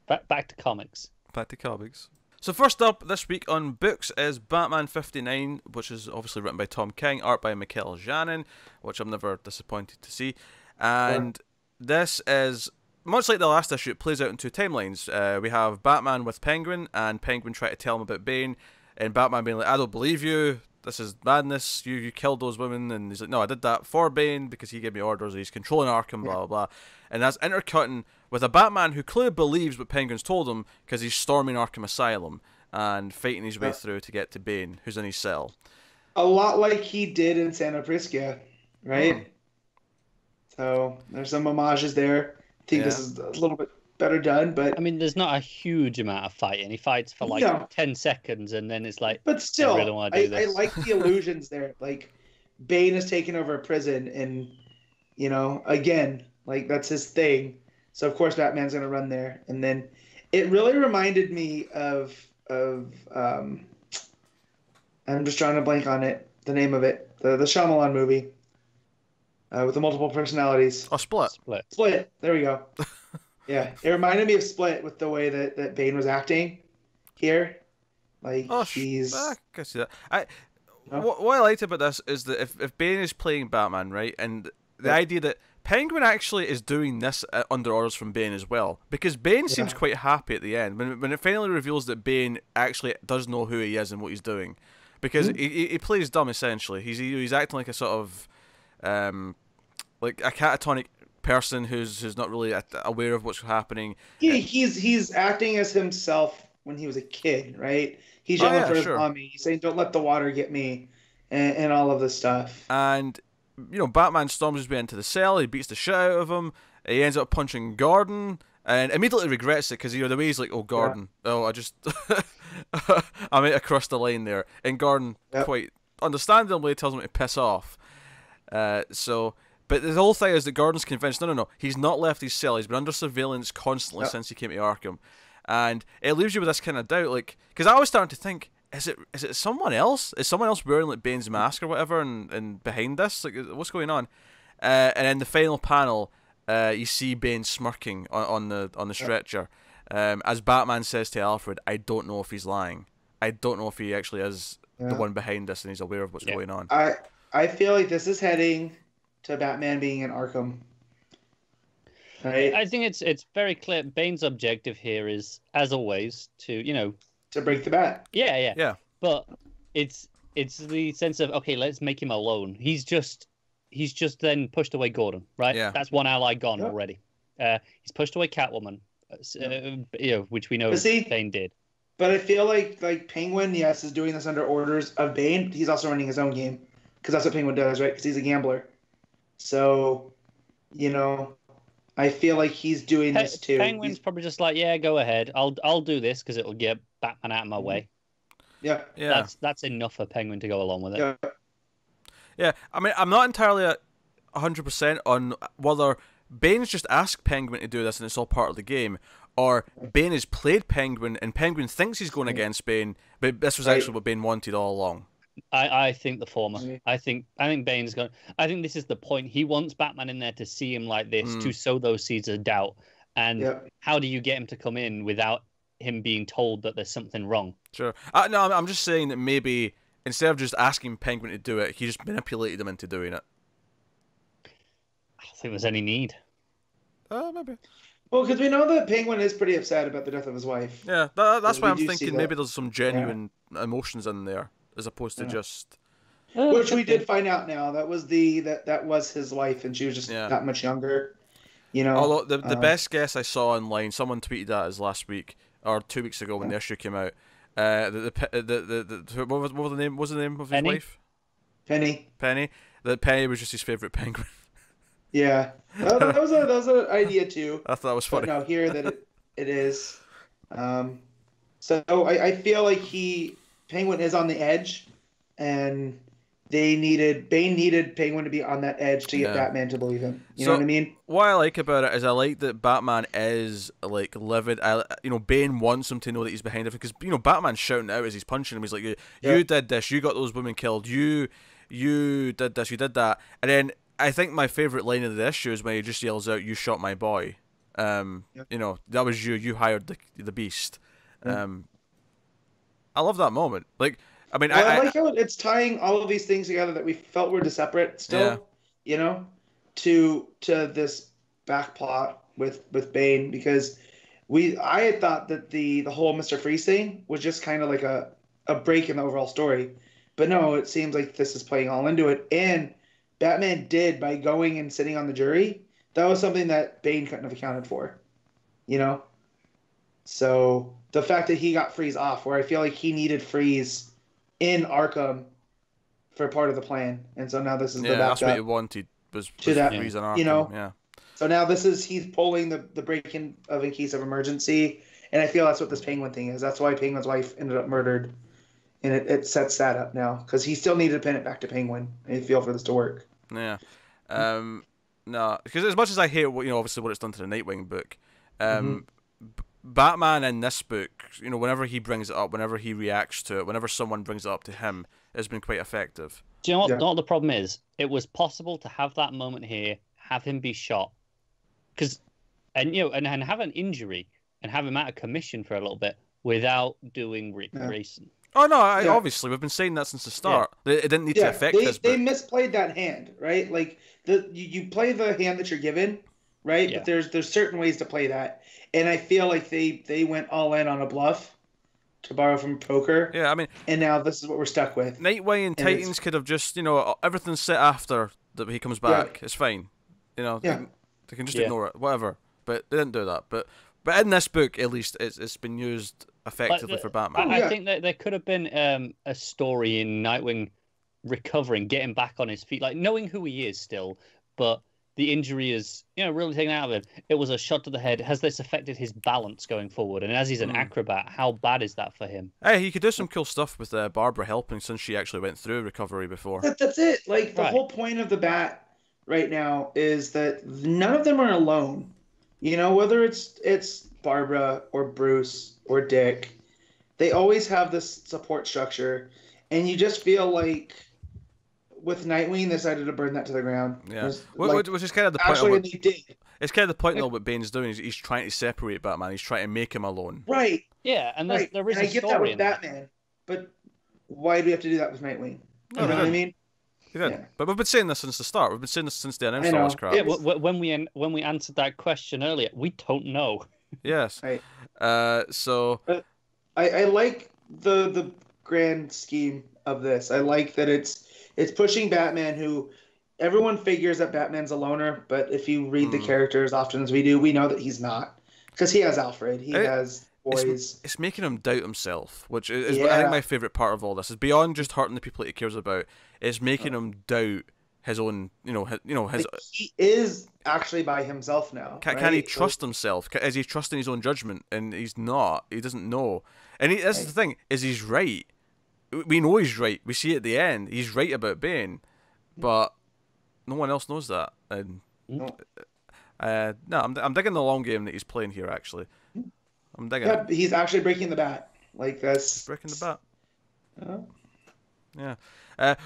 Back to comics. Back to comics. So first up this week on books is Batman 59, which is obviously written by Tom King, art by Mikel Janin, which I'm never disappointed to see. And this is, much like the last issue, it plays out in two timelines. We have Batman with Penguin, and Penguin trying to tell him about Bane, and Batman being like, I don't believe you. This is madness. You killed those women. And he's like, no, I did that for Bane because he gave me orders. He's controlling Arkham, blah, blah, blah. And that's intercutting with a Batman who clearly believes what Penguin's told him because he's storming Arkham Asylum and fighting his way through to get to Bane, who's in his cell. A lot like he did in Santa Prisca, right? So there's some homages there. I think this is a little bit better done, but I mean, there's not a huge amount of fighting. He fights for like 10 seconds, and then it's like, but still, I really want to do this. I like the illusions there. Like Bane has taken over a prison, and again, like that's his thing. So of course Batman's gonna run there, and then it really reminded me of I'm just trying to blank on it, the name of it, the Shyamalan movie with the multiple personalities. Oh, Split. Split. There we go. Yeah, it reminded me of Split with the way that Bane was acting here. Like I can see that. What I liked about this is that if Bane is playing Batman, right, and the idea that Penguin actually is doing this under orders from Bane as well, because Bane seems quite happy at the end when it finally reveals that Bane actually does know who he is and what he's doing, because he plays dumb essentially. He's acting like a sort of like a catatonic person who's not really aware of what's happening. Yeah, he's acting as himself when he was a kid, right? He's yelling for his mommy. He's saying, "Don't let the water get me," and all of this stuff. And Batman storms his way into the cell. He beats the shit out of him. He ends up punching Gordon, and immediately regrets it because the way he's like, "Oh, Gordon, I just I went across the line there," and Gordon quite understandably tells him to piss off. But the whole thing is that Gordon's convinced, no, he's not left his cell. He's been under surveillance constantly since he came to Arkham. And it leaves you with this kind of doubt, like, because I was starting to think, is it someone else? Is someone else wearing like Bane's mask or whatever, and behind this, like, what's going on? And in the final panel, you see Bane smirking on the stretcher, as Batman says to Alfred, "I don't know if he's lying. I don't know if he actually is the one behind this, and he's aware of what's going on." I feel like this is heading to Batman being in Arkham. Right? I think it's very clear. Bane's objective here is, as always, to break the bat. Yeah. But it's the sense of, okay, let's make him alone. He's just then pushed away Gordon, right? Yeah. That's one ally gone already. He's pushed away Catwoman, which we know Bane did. But I feel like Penguin, yes, is doing this under orders of Bane. He's also running his own game because that's what Penguin does, right? Because he's a gambler. So, I feel like he's doing this too. Penguin's probably just like, yeah, go ahead. I'll do this because it'll get Batman out of my way. Yeah. That's enough for Penguin to go along with it. Yeah. I mean, I'm not entirely 100% on whether Bane's just asked Penguin to do this and it's all part of the game, or Bane has played Penguin and Penguin thinks he's going against Bane, but this was actually what Bane wanted all along. I think the former. I think Bane's going. I think this is the point. He wants Batman in there to see him like this, to sow those seeds of doubt. And how do you get him to come in without him being told that there's something wrong? Sure. No, I'm just saying that maybe instead of just asking Penguin to do it, he just manipulated him into doing it. I don't think there's any need. Maybe. Well, because we know that Penguin is pretty upset about the death of his wife. Yeah, that's why I'm thinking maybe there's some genuine emotions in there, as opposed to just... Which we did find out now. That was that was his wife, and she was just that much younger. Although the best guess I saw online, someone tweeted that as last week or 2 weeks ago when the issue came out. What was the name? What's the name of his wife? Penny. That Penny was just his favorite Penguin. Yeah, that was an idea too. I thought that was funny. But no, here that it is. So I feel like Penguin is on the edge, and Bane needed Penguin to be on that edge to get Batman to believe him. You know what I mean? What I like about it is I like that Batman is like livid. Bane wants him to know that he's behind it because Batman's shouting out as he's punching him. He's like, "You did this. You got those women killed. You did this. You did that." And then I think my favorite line of the issue is when he just yells out, "You shot my boy." That was you. You hired the beast. I love that moment. Like, I mean, I like how it's tying all of these things together that we felt were separate still. To this back plot with Bane, because I had thought that the whole Mr. Freeze thing was just kind of like a break in the overall story, but no, it seems like this is playing all into it. And Batman did, by going and sitting on the jury, that was something that Bane couldn't have accounted for, So the fact that he got Freeze off, where I feel like he needed Freeze in Arkham for part of the plan, and so now this is the backup. That's what he wanted was Freeze in Arkham. So now he's pulling the break-in in case of emergency, and I feel that's what this Penguin thing is. That's why Penguin's wife ended up murdered, and it sets that up now because he still needed to pin it back to Penguin. I feel for this to work. Yeah. No, because as much as I hate obviously what it's done to the Nightwing book, Batman in this book, whenever he brings it up, whenever he reacts to it, whenever someone brings it up to him, has been quite effective. Do you know what the problem is? It was possible to have that moment here, have him be shot, and have an injury and have him out of commission for a little bit without doing racing. Oh no! Obviously we've been saying that since the start. Yeah. It didn't need to affect this. They misplayed that hand, right? Like you play the hand that you're given, right? Yeah. But there's certain ways to play that, and I feel like they went all in on a bluff, to borrow from poker. Yeah, I mean, and now this is what we're stuck with. Nightwing and Titans could have just everything's set after that he comes back. It's fine. They can just ignore it, whatever. But they didn't do that. But in this book, at least, it's been used effectively for Batman. I think that there could have been a story in Nightwing recovering, getting back on his feet, like knowing who he is still, but the injury is really taken out of him. It was a shot to the head. Has this affected his balance going forward? And as he's an acrobat, how bad is that for him? Hey, he could do some cool stuff with Barbara helping, since she actually went through recovery before. That's it. Like the whole point of the Bat right now is that none of them are alone. Whether it's Barbara or Bruce or Dick, they always have this support structure, and you just feel like with Nightwing, they decided to burn that to the ground. Yeah, which is kind of the point. Actually, they did. It's kind of the point of what Bane's doing. Is he's trying to separate Batman. He's trying to make him alone. Right. Yeah, and there is a story. I get that with Batman, but why do we have to do that with Nightwing? You know what I mean? Yeah. But we've been saying this since the start. We've been saying this since they announced all this crap. Yeah, when we answered that question earlier, we don't know. Yes. Right. So I like the grand scheme of this. I like that it's pushing Batman, who everyone figures that Batman's a loner, but if you read the character as often as we do, we know that he's not, because he has Alfred, he has boys. It's making him doubt himself, which is I think my favorite part of all this is beyond just hurting the people that he cares about. It's making him doubt his own, his. He is actually by himself now. Can he trust himself? Is he trusting his own judgment? And he's not. He doesn't know. And this is the thing: is he's right. We know he's right. We see at the end he's right about Bane, but no one else knows that. And I'm digging the long game that he's playing here. Actually, I'm digging. Yeah, he's actually breaking the bat. Like that's breaking the bat. Yeah.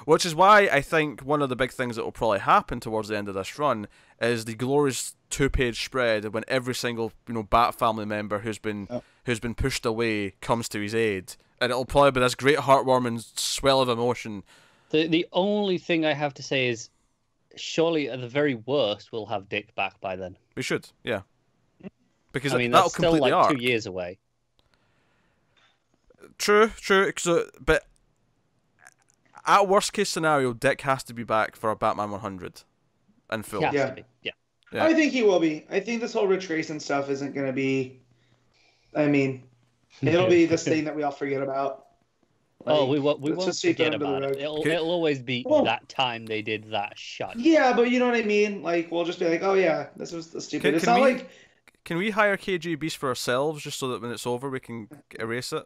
Which is why I think one of the big things that will probably happen towards the end of this run is the glorious 2-page spread when every single Bat family member who's been pushed away comes to his aid, and it'll probably be this great heartwarming swell of emotion. The only thing I have to say is, surely at the very worst we'll have Dick back by then. We should, yeah, because that'll that's still complete the like arc. 2 years away. True. So, but at worst case scenario, Dick has to be back for a Batman 100 in full. Yeah. I think he will be. I think this whole Rich Grayson stuff isn't going to be. I mean, it'll be this thing that we all forget about. Like, we won't forget about it. It'll always be that time they did that shot. Yeah, but you know what I mean? Like, we'll just be like, oh yeah, this was stupid. It's not like. Can we hire KG Beast for ourselves just so that when it's over we can erase it?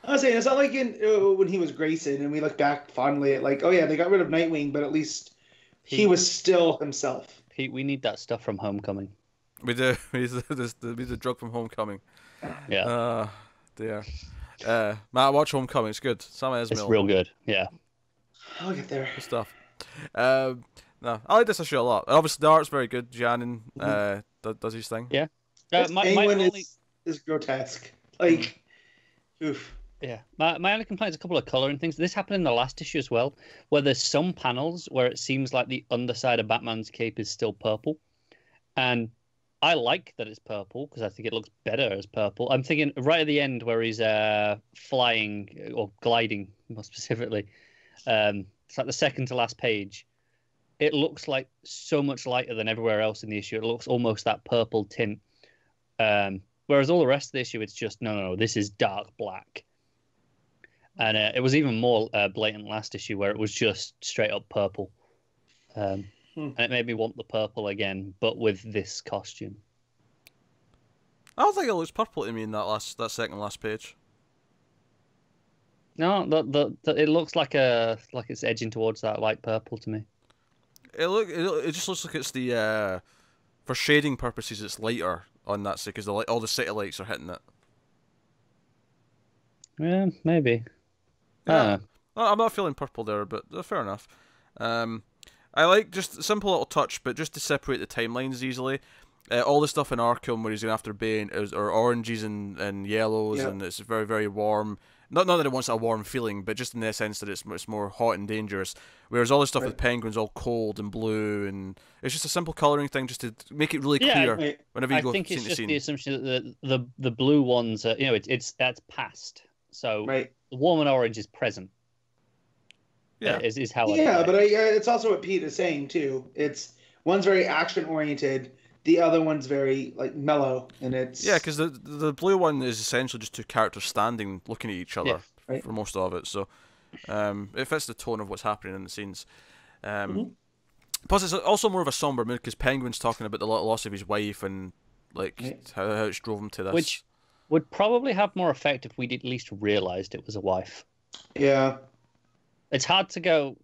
I was saying, it's not like when he was Grayson and we look back fondly at like, oh yeah, they got rid of Nightwing, but at least he was still himself. Pete, we need that stuff from Homecoming. We do. We need the drug from Homecoming. Yeah. Dear. Matt, watch Homecoming. It's good. Sam Esmail. It's real good. Yeah. I'll get there. Good stuff. No, I like this issue a lot. Obviously, the art's very good. Janin does his thing. Yeah. Penguin is grotesque. Like, oof. Yeah, my only complaint is a couple of colouring things. This happened in the last issue as well, where there's some panels where it seems like the underside of Batman's cape is still purple. And I like that it's purple, because I think it looks better as purple. I'm thinking right at the end where he's flying, or gliding more specifically. It's like the second to last page. It looks like so much lighter than everywhere else in the issue. It looks almost that purple tint. Whereas all the rest of the issue, it's just, no, this is dark black. And it was even more blatant last issue, where it was just straight up purple. And it made me want the purple again, but with this costume. I don't think it looks purple to me in that second last page. No, it looks like it's edging towards that light purple to me. It just looks like it's the for shading purposes it's lighter on that side because all the city lights are hitting it. Yeah, maybe. Yeah. I'm not feeling purple there, but fair enough. I like just a simple little touch, but just to separate the timelines easily. All the stuff in Arkham where he's going after Bane are oranges and yellows, and it's very, very warm. Not that it wants a warm feeling, but just in the sense that it's more hot and dangerous. Whereas all the stuff with Penguin's all cold and blue, and it's just a simple colouring thing just to make it really clear whenever you go scene to scene. I think it's just the assumption that the blue ones are, that's past. So the warm and orange is present. Yeah, is how. But it's also what Pete is saying too. It's one's very action oriented. The other one's very mellow, and it's because the blue one is essentially just two characters standing, looking at each other for most of it. So it fits the tone of what's happening in the scenes. Plus, it's also more of a somber mood because Penguin's talking about the loss of his wife and how it's drove him to this. Which would probably have more effect if we'd at least realised it was a wife. Yeah. It's hard to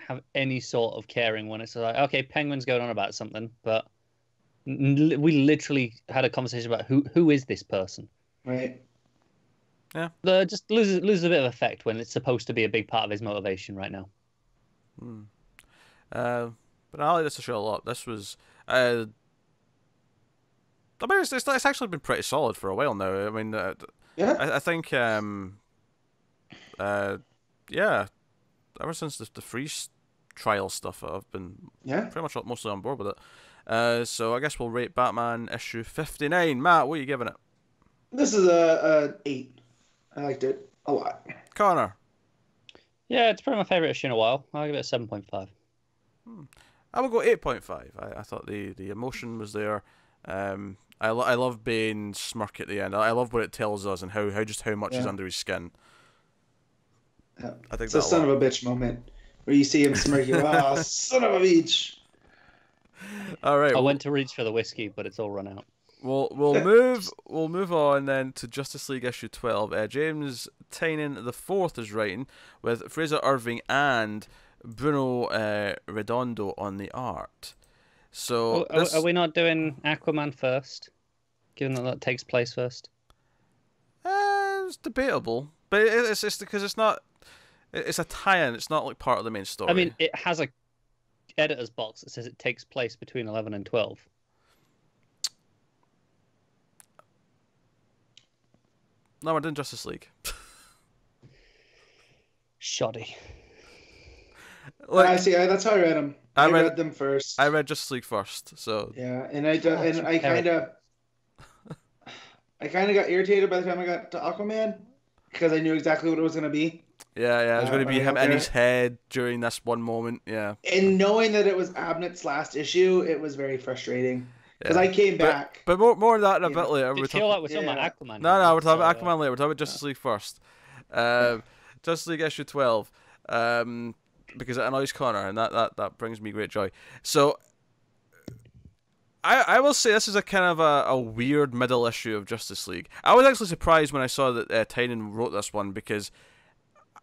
have any sort of caring when it's like, okay, Penguin's going on about something, but we literally had a conversation about who is this person. Right. Yeah. Just loses a bit of effect when it's supposed to be a big part of his motivation right now. But I like this show a lot. This was, I mean, it's actually been pretty solid for a while now. I mean, I think, ever since the freeze trial stuff, I've been pretty much mostly on board with it. So I guess we'll rate Batman issue 59. Matt, what are you giving it? This is a 8. I liked it a lot. Connor? Yeah, it's probably my favourite issue in a while. I'll give it a 7.5. I will go 8.5. I thought the emotion was there. I love Bane's smirk at the end. I love what it tells us and how much is under his skin. Yeah. I think it's a son of a bitch moment where you see him smirking. Ah, son of a bitch. All right. I went to reach for the whiskey, but it's all run out. We'll move on then to Justice League issue 12. James Tynion the Fourth is writing with Frazer, Irving, and Bruno Redondo on the art. So are we not doing Aquaman first, given that takes place first? It's debatable, but it's because it's not. It's a tie-in. It's not like part of the main story. I mean, it has a editor's box that says it takes place between 11 and 12. No, we're doing Justice League. Shoddy. I see. That's how I read them. I read them first. I read Justice League first, so yeah, and I kind of got irritated by the time I got to Aquaman because I knew exactly what it was going to be. Yeah, it was going to be him in his head during this one moment. Yeah, and knowing that it was Abnett's last issue, it was very frustrating. Because I came back. But more on that in a bit later. We're talking about Aquaman. No, we're talking about Aquaman later. We're talking about Justice League first. Justice League issue 12. Because it annoys Connor, and that brings me great joy. So, I will say this is a kind of a weird middle issue of Justice League. I was actually surprised when I saw that Tynion wrote this one, because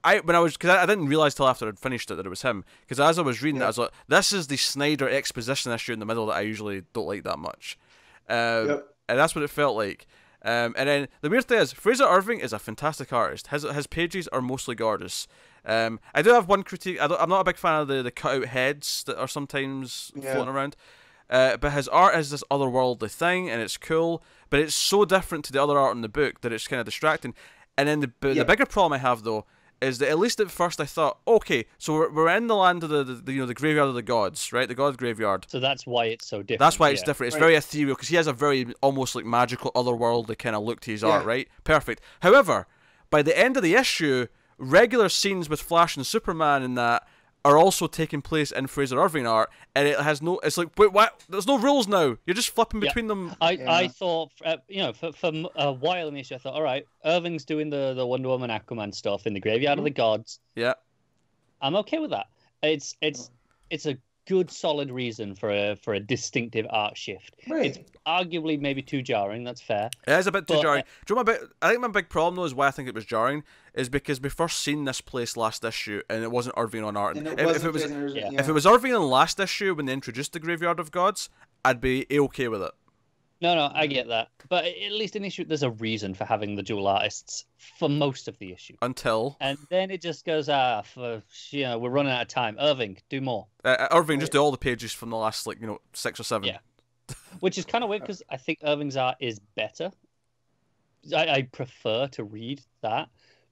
I didn't realize till after I'd finished it that it was him. Because as I was reading it, I was like, this is the Snyder exposition issue in the middle that I usually don't like that much. And that's what it felt like. And then the weird thing is, Frazer Irving is a fantastic artist. His pages are mostly gorgeous. I do have one critique. I'm not a big fan of the cutout heads that are sometimes floating around. But his art is this otherworldly thing, and it's cool. But it's so different to the other art in the book that it's kind of distracting. And then the bigger problem I have, though, is that at least at first I thought, okay, so we're in the land of the graveyard of the gods, right? The god graveyard. So that's why it's so different. That's why it's different. It's very ethereal, because he has a very almost like magical, otherworldly kind of look to his art, right? Perfect. However, by the end of the issue, regular scenes with Flash and Superman and that are also taking place in Frazer Irving art, and it has no. It's like, wait, what? There's no rules now. You're just flipping between them. I thought, for a while in the issue, I thought, all right, Irving's doing the Wonder Woman Aquaman stuff in the graveyard of the gods. Yeah, I'm okay with that. It's a good solid reason for a distinctive art shift. Right. It's arguably maybe too jarring. That's fair. It is a bit too jarring. Do you know I think my big problem though is why I think it was jarring is because we first seen this place last issue and it wasn't Irving on art. If it was Irving in last issue when they introduced the Graveyard of Gods, I'd be okay with it. No, I get that. But at least in issue, there's a reason for having the dual artists for most of the issue. And then it just goes, we're running out of time. Irving, do more. Irving, just do all the pages from the last, 6 or 7. Yeah. Which is kind of weird because I think Irving's art is better. I prefer to read that.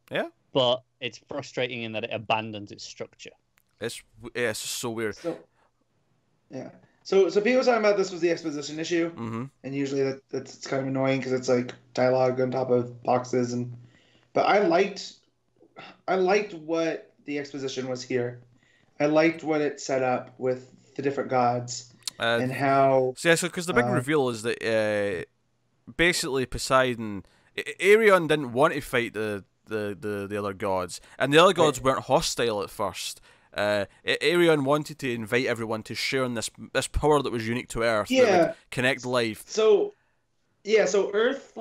Yeah. But it's frustrating in that it abandons its structure. It's just so weird. So people were talking about this was the exposition issue, and usually that's kind of annoying because it's like dialogue on top of boxes, but I liked what the exposition was here. I liked what it set up with the different gods and how. So because the big reveal is that basically Poseidon, Arion didn't want to fight the other gods, and the other gods weren't hostile at first. Arion wanted to invite everyone to share in this power that was unique to Earth, that would connect life. So Earth,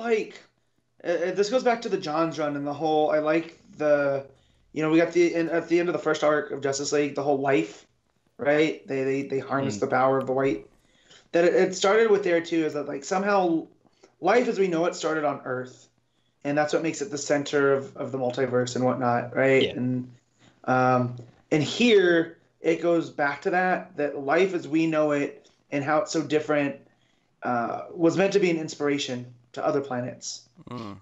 this goes back to the John's run and the whole. I like the, we got at the end of the first arc of Justice League, the whole life, right? They harness the power of the white. That it started with there too, is that somehow life as we know it started on Earth, and that's what makes it the center of the multiverse and whatnot, right? Yeah. And here it goes back to that life as we know it and how it's so different was meant to be an inspiration to other planets.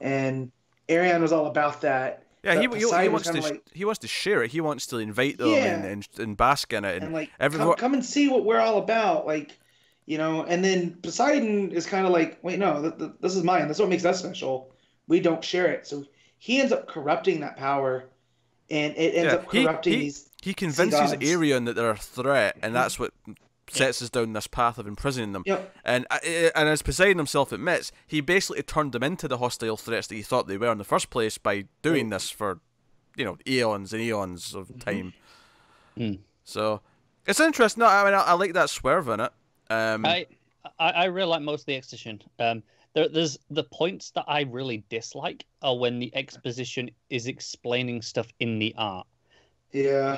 And Arion was all about that. Yeah, he wants to share it. He wants to invite them and bask in it. And come and see what we're all about. And then Poseidon is kind of wait, no, this is mine. This is what makes us special. We don't share it. So he ends up corrupting that power. And it ends up corrupting these. He convinces Arion that they're a threat, and that's what sets us down this path of imprisoning them. Yep. And as Poseidon himself admits, he basically turned them into the hostile threats that he thought they were in the first place by doing this for, eons and eons of time. So it's interesting. No, I mean, I like that swerve in it. I really like most of the exposition. There's the points that I really dislike are when the exposition is explaining stuff in the art. Yeah.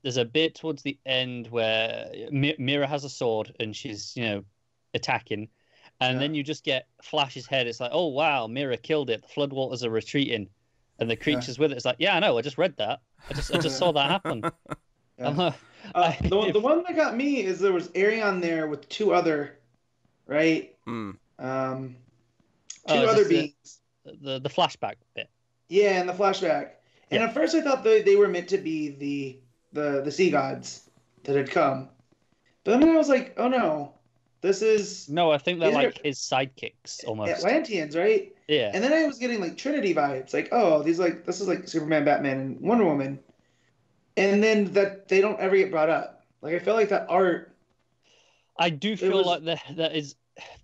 There's a bit towards the end where Mira has a sword and she's, attacking. And then you just get Flash's head. It's like, oh, wow, Mira killed it. The floodwaters are retreating. And the creature's with it. It's like, yeah, I know. I just read that. I just saw that happen. Yeah. The one that got me is there was Arion there with two other, right? Two other beings. The flashback bit. Yeah, in the flashback. And at first I thought they were meant to be the sea gods that had come. But then I was like, oh no, this is... No, I think they're his sidekicks almost. Atlanteans, right? Yeah. And then I was getting Trinity vibes. This is Superman, Batman, and Wonder Woman. And then that they don't ever get brought up. I feel like that art... I do feel like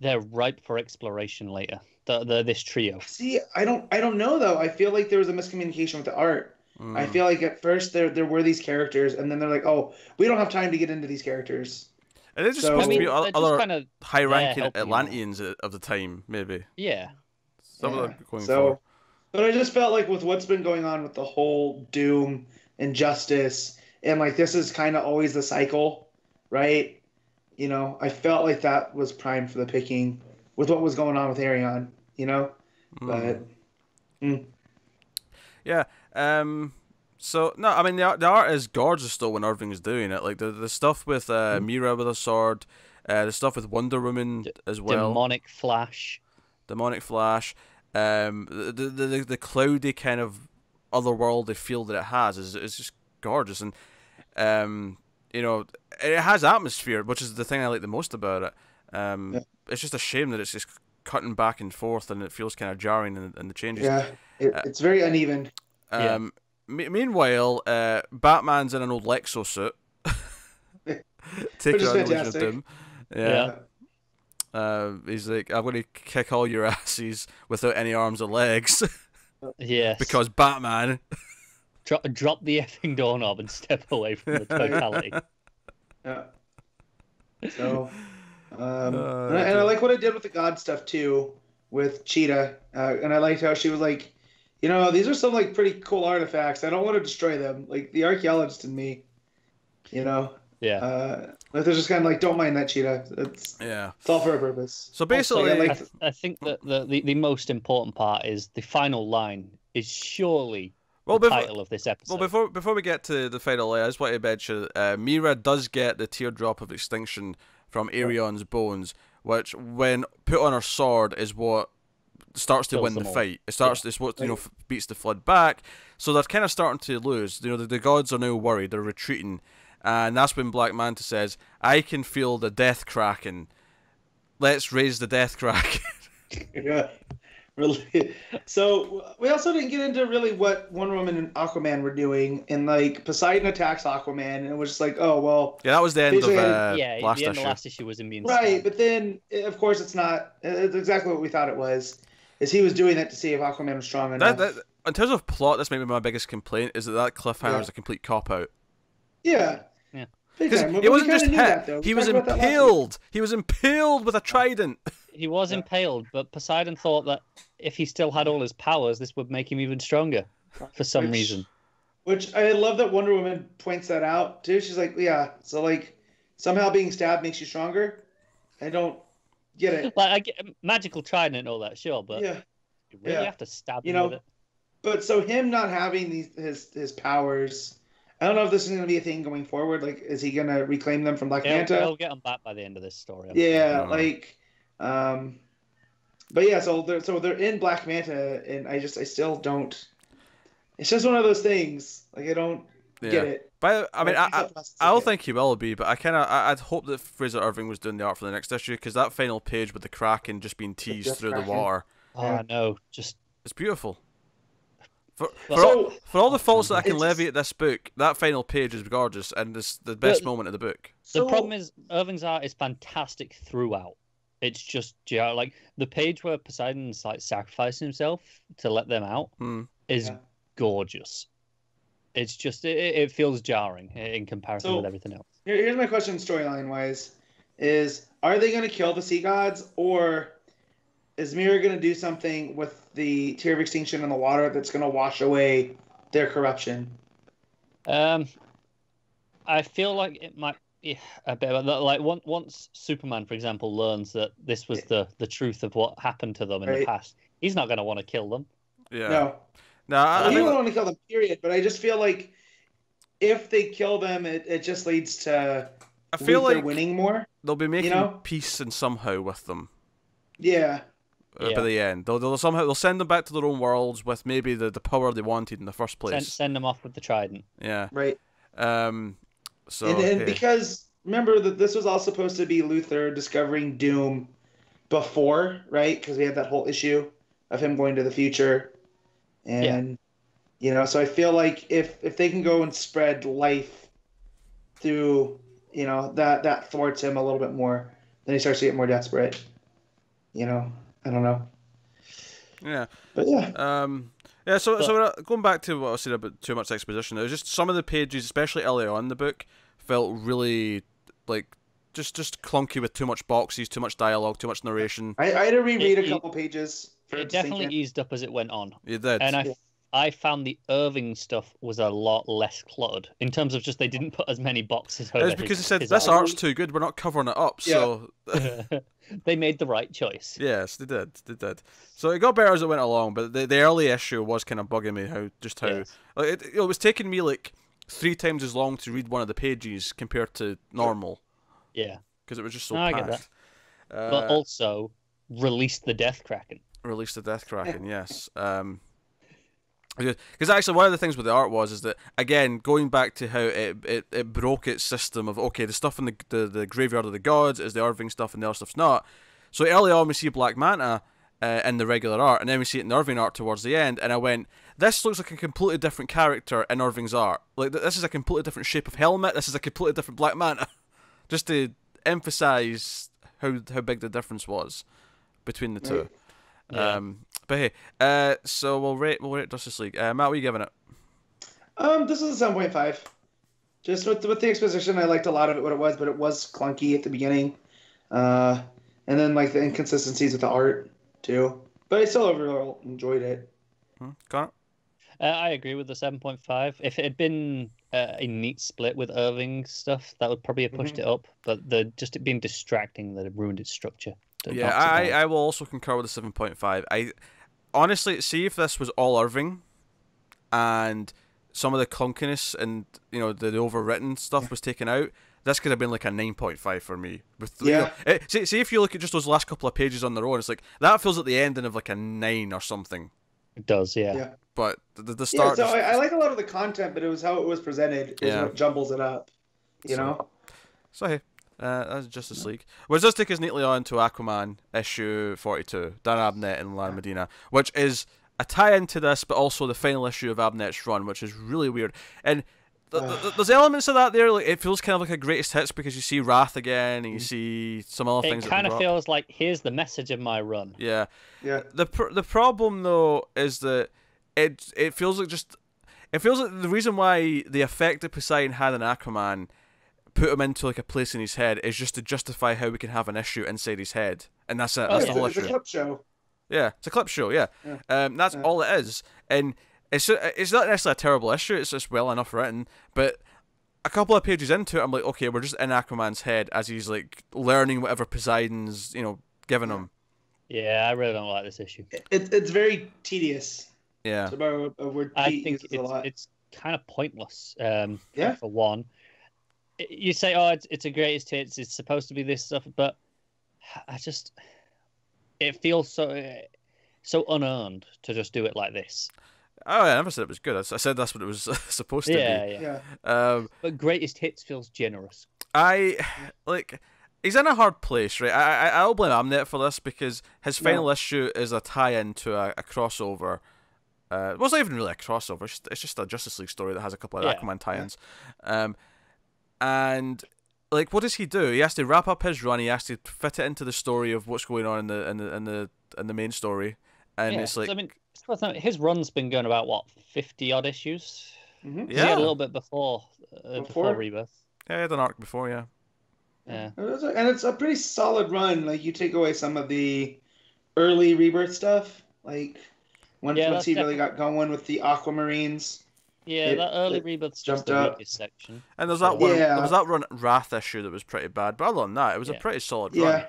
they're ripe for exploration later. This trio. See, I don't know though. I feel like there was a miscommunication with the art. I feel like at first there were these characters, and then they're like, "Oh, we don't have time to get into these characters." And they're just supposed to be other high-ranking Atlanteans of the time, maybe. Yeah. Some of them going forward. But I just felt like with what's been going on with the whole Doom and Justice, and this is kind of always the cycle, right? I felt like that was primed for the picking with what was going on with Arion, but yeah. So no, I mean the art is gorgeous still when Irving's doing it. The stuff with Mira with a sword, the stuff with Wonder Woman as well. Demonic Flash. The cloudy kind of otherworldly feel that it has is just gorgeous, and it has atmosphere, which is the thing I like the most about it. It's just a shame that it's just cutting back and forth, and it feels kind of jarring in the changes. Yeah, it's very uneven. Meanwhile, Batman's in an old Lexo suit, taking on the Doom. He's like, I'm going to kick all your asses without any arms or legs. Yes. Because Batman. Drop the effing doorknob and step away from the totality. Yeah. So, Oh, and I like what I did with the God stuff too, with Cheetah, and I liked how she was like, these are some like pretty cool artifacts. I don't want to destroy them. Like the archaeologist in me, Yeah. Like they're just kind of like, don't mind that, Cheetah. It's all for a purpose. So basically, also, I think that the most important part is the final line is surely the title of this episode. Well, before we get to the final line, I just want to mention Mira does get the teardrop of extinction from Arion's bones, which, when put on her sword, is what starts to win the fight. It starts. It's what beats the flood back. So they're kind of starting to lose. The gods are now worried. They're retreating, and that's when Black Manta says, "I can feel the death Kraken. Let's raise the death Kraken." Yeah. Really. So we also didn't get into really what Wonder Woman and Aquaman were doing, and like Poseidon attacks Aquaman, and it was just like, oh well. Yeah, that was the end of last issue. The last issue was immune. Right, but then of course it's not. It's exactly what we thought it was. Is he was doing that to see if Aquaman was strong enough. In terms of plot, that's maybe my biggest complaint, is that cliffhanger is a complete cop out. Yeah. Yeah. Because he wasn't just hit; he was impaled. He was impaled with a trident. He was impaled, but Poseidon thought that if he still had all his powers, this would make him even stronger for some reason. Which I love that Wonder Woman points that out too. She's like, yeah, so like somehow being stabbed makes you stronger. I don't get it. Like I get magical trident and all that, sure, but you really have to stab him with it. But so him not having his powers, I don't know if this is going to be a thing going forward. Like, is he going to reclaim them from Black Manta? He'll get them back by the end of this story. But yeah, so they're in Black Manta, and I still don't. It's just one of those things. Like I don't get it. But I mean, I don't think he will be. But I'd hope that Frazer Irving was doing the art for the next issue, because that final page with the Kraken just being teased through the water. Oh, I know. It's beautiful. For all the faults that I can levy at this book, that final page is gorgeous, and it's the best moment of the book. The problem is Irving's art is fantastic throughout. It's just like the page where Poseidon's like sacrificing himself to let them out is gorgeous. It's just it feels jarring in comparison with everything else. Here's my question, storyline wise: are they going to kill the sea gods, or is Mira going to do something with the Tear of Extinction in the water that's going to wash away their corruption? I feel like it might be a bit of that. Like once Superman, for example, learns that this was the truth of what happened to them in the past, he's not going to want to kill them. Yeah. No, he don't want to kill them, period. But I just feel like if they kill them, it just leads to Luther winning more. They'll be making peace and somehow with them. Yeah. By the end, they'll send them back to their own worlds with maybe the power they wanted in the first place. Send them off with the trident. Yeah. Right. So because remember that this was all supposed to be Luther discovering Doom before, right? Because we had that whole issue of him going to the future, and so I feel like if they can go and spread life through, that thwarts him a little bit more. Then he starts to get more desperate. I don't know. Yeah. But yeah. So going back to what I said about too much exposition, it was just some of the pages, especially early on in the book, felt really like just clunky with too much boxes, too much dialogue, too much narration. I had to reread a couple pages. It definitely eased up as it went on. You did. And I found the Irving stuff was a lot less cluttered in terms of just they didn't put as many boxes over. It was because they said this art's too good, we're not covering it up. So they made the right choice. Yes, they did. So it got better as it went along, but the early issue was kind of bugging me how it was taking me like 3 times as long to read one of the pages compared to normal. Yeah, because it was just so packed. I get that. But also released the Death Kraken. Released the Death Kraken, yes. Because actually, one of the things with the art is that, again, going back to how it broke its system of, okay, the stuff in the graveyard of the gods is the Irving stuff and the other stuff's not. So early on we see Black Manta in the regular art, and then we see it in the Irving art towards the end, and I went, this looks like a completely different character in Irving's art. Like, this is a completely different shape of helmet, this is a completely different Black Manta. Just to emphasise how big the difference was between the two. Yeah. But hey, so we'll rate Justice League. Matt, what are you giving it? This is a 7.5. Just with the exposition, I liked a lot of it, what it was, but it was clunky at the beginning. And then like the inconsistencies with the art too. But I still overall enjoyed it. Connor? I agree with the 7.5. If it had been a neat split with Irving's stuff, that would probably have pushed it up. But it being distracting that it ruined its structure. Yeah, I will also concur with the 7.5. I honestly see if this was all Irving, and some of the clunkiness and the overwritten stuff was taken out, this could have been like a 9.5 for me. See if you look at just those last couple of pages on their own, it's like that feels like the ending of like a 9 or something. It does, yeah. But the start. Yeah, so I like a lot of the content, but it was how it was presented. Is what jumbles it up. You know. So hey, that's Justice League. Which does take us neatly on to Aquaman issue 42, Dan Abnett and Medina, which is a tie-in to this, but also the final issue of Abnett's run, which is really weird. And there's elements of that there. Like it feels kind of like a greatest hits because you see Wrath again, and you see some other things. It kind of feels like here's the message of my run. Yeah. The problem though is that it feels like the reason why the effect that Poseidon had on Aquaman put him into like a place in his head is just to justify how we can have an issue inside his head, and that's it. That's the whole issue. It's a clip show. Yeah, it's a clip show. Yeah, that's all it is, and it's not necessarily a terrible issue. It's just well enough written, but a couple of pages into it, I'm like, okay, we're just in Aquaman's head as he's like learning whatever Poseidon's giving him. Yeah, I really don't like this issue. It's very tedious. Yeah, it's about a word. I think it's kind of pointless. For one, you say, oh, it's a greatest hits. It's supposed to be this stuff, but it feels so unearned to just do it like this. Oh, I never said it was good. I said that's what it was supposed to be. Yeah. But greatest hits feels generous. He's in a hard place, right? I'll blame Abnett for this because his final issue is a tie-in to a crossover. It wasn't even really a crossover. It's just a Justice League story that has a couple of Aquaman tie-ins. And like, what does he do? He has to wrap up his run. He has to fit it into the story of what's going on in the main story. And it's like, I mean, his run's been going about what 50 odd issues. Mm-hmm. He had a little bit before Rebirth. Yeah, he had an arc before. Yeah. And it's a pretty solid run. Like you take away some of the early Rebirth stuff, like once he really got going with the Aquamarines. Yeah, that early Rebirth's just the weakest section. And there's that one. There was that run Wrath issue that was pretty bad, but other than that, it was a pretty solid run.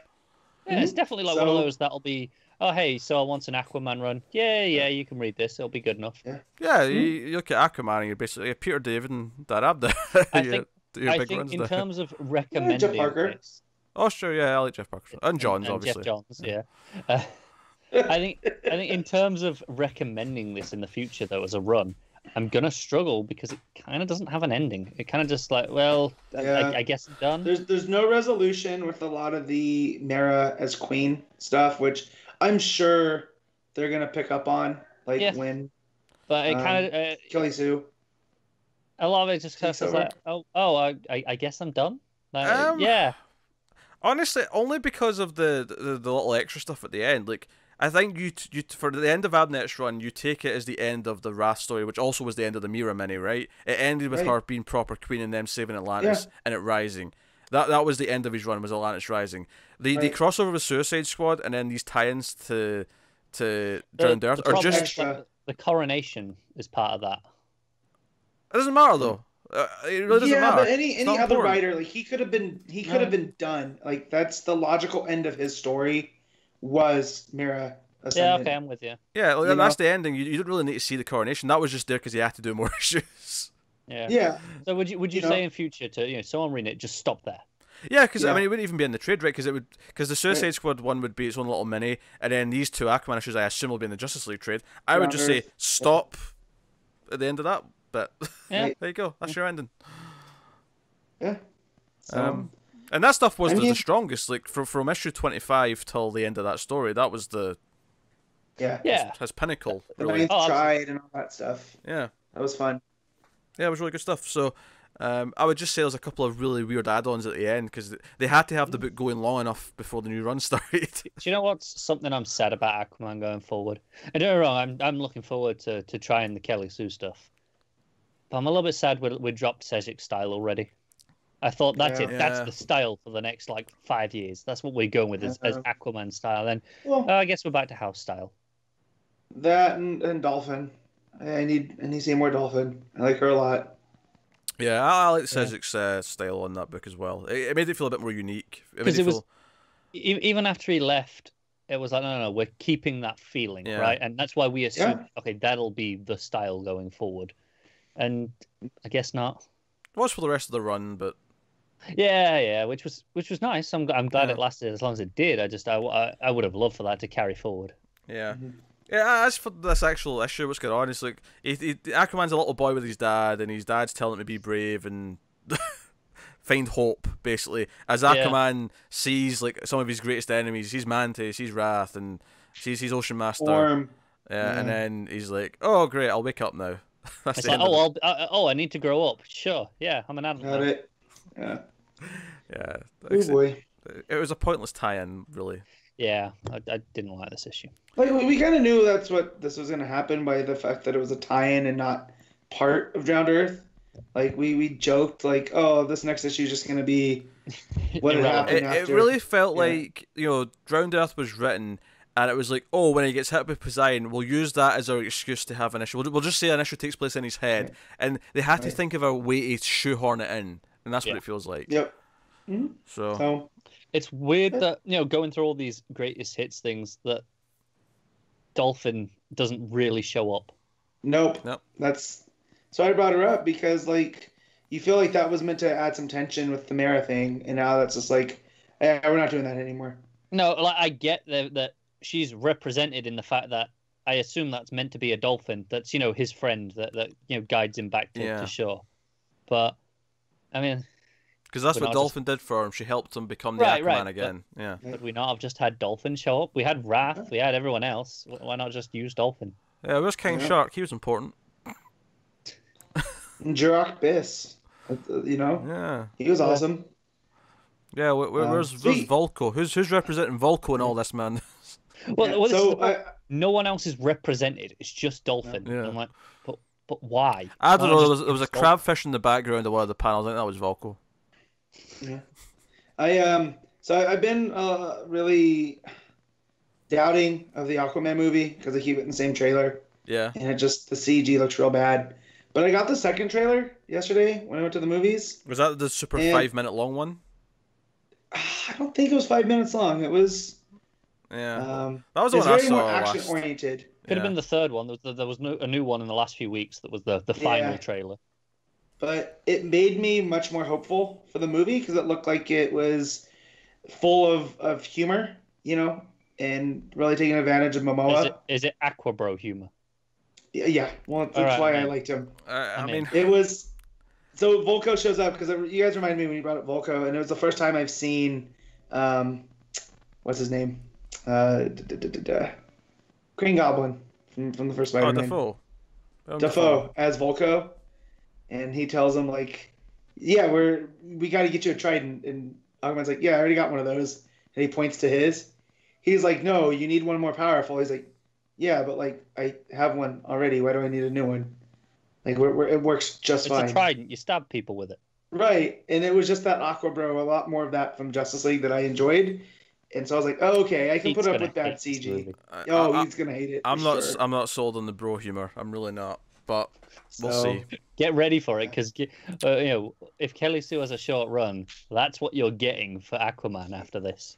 Yeah, it's definitely like one of those that'll be. Oh, hey, so I want an Aquaman run. Yeah, you can read this. It'll be good enough. Yeah, you look at Aquaman and you're basically Peter David and that Abnett. I think in terms of recommending Jeff Parker. this... Oh, sure, yeah, I like Jeff Parker. And Johns, obviously. Jeff Johns, yeah. I think in terms of recommending this in the future, though, as a run, I'm going to struggle because it kind of doesn't have an ending. It kind of just like, I guess it's done. There's no resolution with a lot of the Mera as queen stuff, which I'm sure they're going to pick up on, when... But it kind of... Kelly Sue. A lot of it just kind of like, I guess I'm done. Yeah. Honestly, only because of the little extra stuff at the end. Like, I think you for the end of Abnett's run, you take it as the end of the Wrath story, which also was the end of the Mera mini, right? It ended with her being proper queen and them saving Atlantis and it rising. That was the end of his run, was Atlantis rising. The crossover with Suicide Squad and then these tie-ins to Drowned Earth are just... The coronation is part of that. It doesn't matter though. It really doesn't matter. But any other writer, like he could have been done. Like that's the logical end of his story. Was Mera ascended. Yeah, okay, I'm with you. Yeah, that's the ending. You didn't really need to see the coronation. That was just there because he had to do more issues. Yeah. So would you say in future to someone reading it, just stop there? Yeah, because I mean it wouldn't even be in the trade, right? Because the Suicide Squad one would be its own little mini, and then these two Aquaman issues I assume will be in the Justice League trade. I would just say stop at the end of that. But there you go. That's your ending. Yeah. And that stuff was the strongest. Like from issue 25 till the end of that story, that was his pinnacle. Really. Tried and all that stuff. Yeah, that was fun. Yeah, it was really good stuff. So I would just say there's a couple of really weird add-ons at the end because they had to have the book going long enough before the new run started. Do you know what's something I'm sad about Aquaman going forward? And don't get me wrong, I'm looking forward to trying the Kelly Sue stuff. But I'm a little bit sad we dropped Sejik's style already. I thought that's it. That's the style for the next 5 years. That's what we're going with as Aquaman style. Then I guess we're back to house style. That and Dolphin. I need to see more Dolphin. I like her a lot. Yeah, I like Sejik's style on that book as well. It made it feel a bit more unique. Because it was even after he left, it was like no, we're keeping that feeling, right? And that's why we assumed okay, that'll be the style going forward. And I guess not. It was for the rest of the run, but yeah, which was nice. I'm glad it lasted as long as it did. I would have loved for that to carry forward. Yeah. Yeah, as for this actual issue, what's going on? It's like Aquaman's a little boy with his dad, and his dad's telling him to be brave and find hope, basically. As Aquaman sees some of his greatest enemies, sees Mantis, sees Wrath, and sees Ocean Master. Yeah, and then he's like, "Oh, great, I'll wake up now." It's like, I need to grow up. Sure, yeah, I'm an adult. Got it. Yeah. Yeah. Oh boy. It was a pointless tie-in, really. Yeah, I didn't like this issue. We kind of knew that's what this was going to happen by the fact that it was a tie-in and not part of Drowned Earth. We joked oh, this next issue is just going to be what had happened after. It really felt like Drowned Earth was written, and it was like, oh, when he gets hit with Poseidon, we'll use that as our excuse to have an issue. We'll just say an issue takes place in his head, and they had to think of a way to shoehorn it in, and that's what it feels like. Yep. Mm-hmm. So it's weird that going through all these greatest hits things that Dolphin doesn't really show up. Nope. So I brought her up because you feel like that was meant to add some tension with the Mara thing, and now that's just we're not doing that anymore. No, I get that she's represented in the fact that I assume that's meant to be a dolphin. That's his friend that guides him back to shore. But I mean, because that's what Dolphin did for him. She helped him become the Aquaman again. But we not have just had Dolphin show up? We had Wrath. We had everyone else. Why not just use Dolphin? Yeah, where's King Shark? He was important. Jirok Biss. Yeah. He was awesome. Yeah, where's Volko? Who's representing Volko in all this, man? No one else is represented. It's just Dolphin. Yeah. I'm like, but why? I don't know. There was a crabfish in the background of one of the panels. I think that was Volko. Yeah. I've been really doubting of the Aquaman movie because they keep it in the same trailer. Yeah. And the CG looks real bad. But I got the second trailer yesterday when I went to the movies. Was that the super 5-minute long one? I don't think it was 5 minutes long. It was. Yeah. That was the one I saw. More action oriented. Could have been the third one. There was a new one in the last few weeks that was the final trailer. But it made me much more hopeful for the movie because it looked like it was full of humor, and really taking advantage of Momoa. Is it Aquabro humor? Yeah. Well, that's why I liked him. I mean, it was. So Volko shows up because you guys reminded me when you brought up Volko, and it was the first time I've seen, what's his name, Green Goblin from the first Spider-Man. Dafoe as Volko, and he tells him we got to get you a trident, and Aquaman's like, yeah, I already got one of those, and he points to his. He's like, no, you need one more powerful. He's like, yeah, but I have one already. Why do I need a new one? It works just fine. It's a trident. You stab people with it. Right, and it was just that Aquabro, a lot more of that from Justice League that I enjoyed. And so I was like, oh, okay, I can put up with that CG. He's going to hate it. I'm not sold on the bro humor. I'm really not. But we'll see. Get ready for it, because if Kelly Sue has a short run, that's what you're getting for Aquaman after this.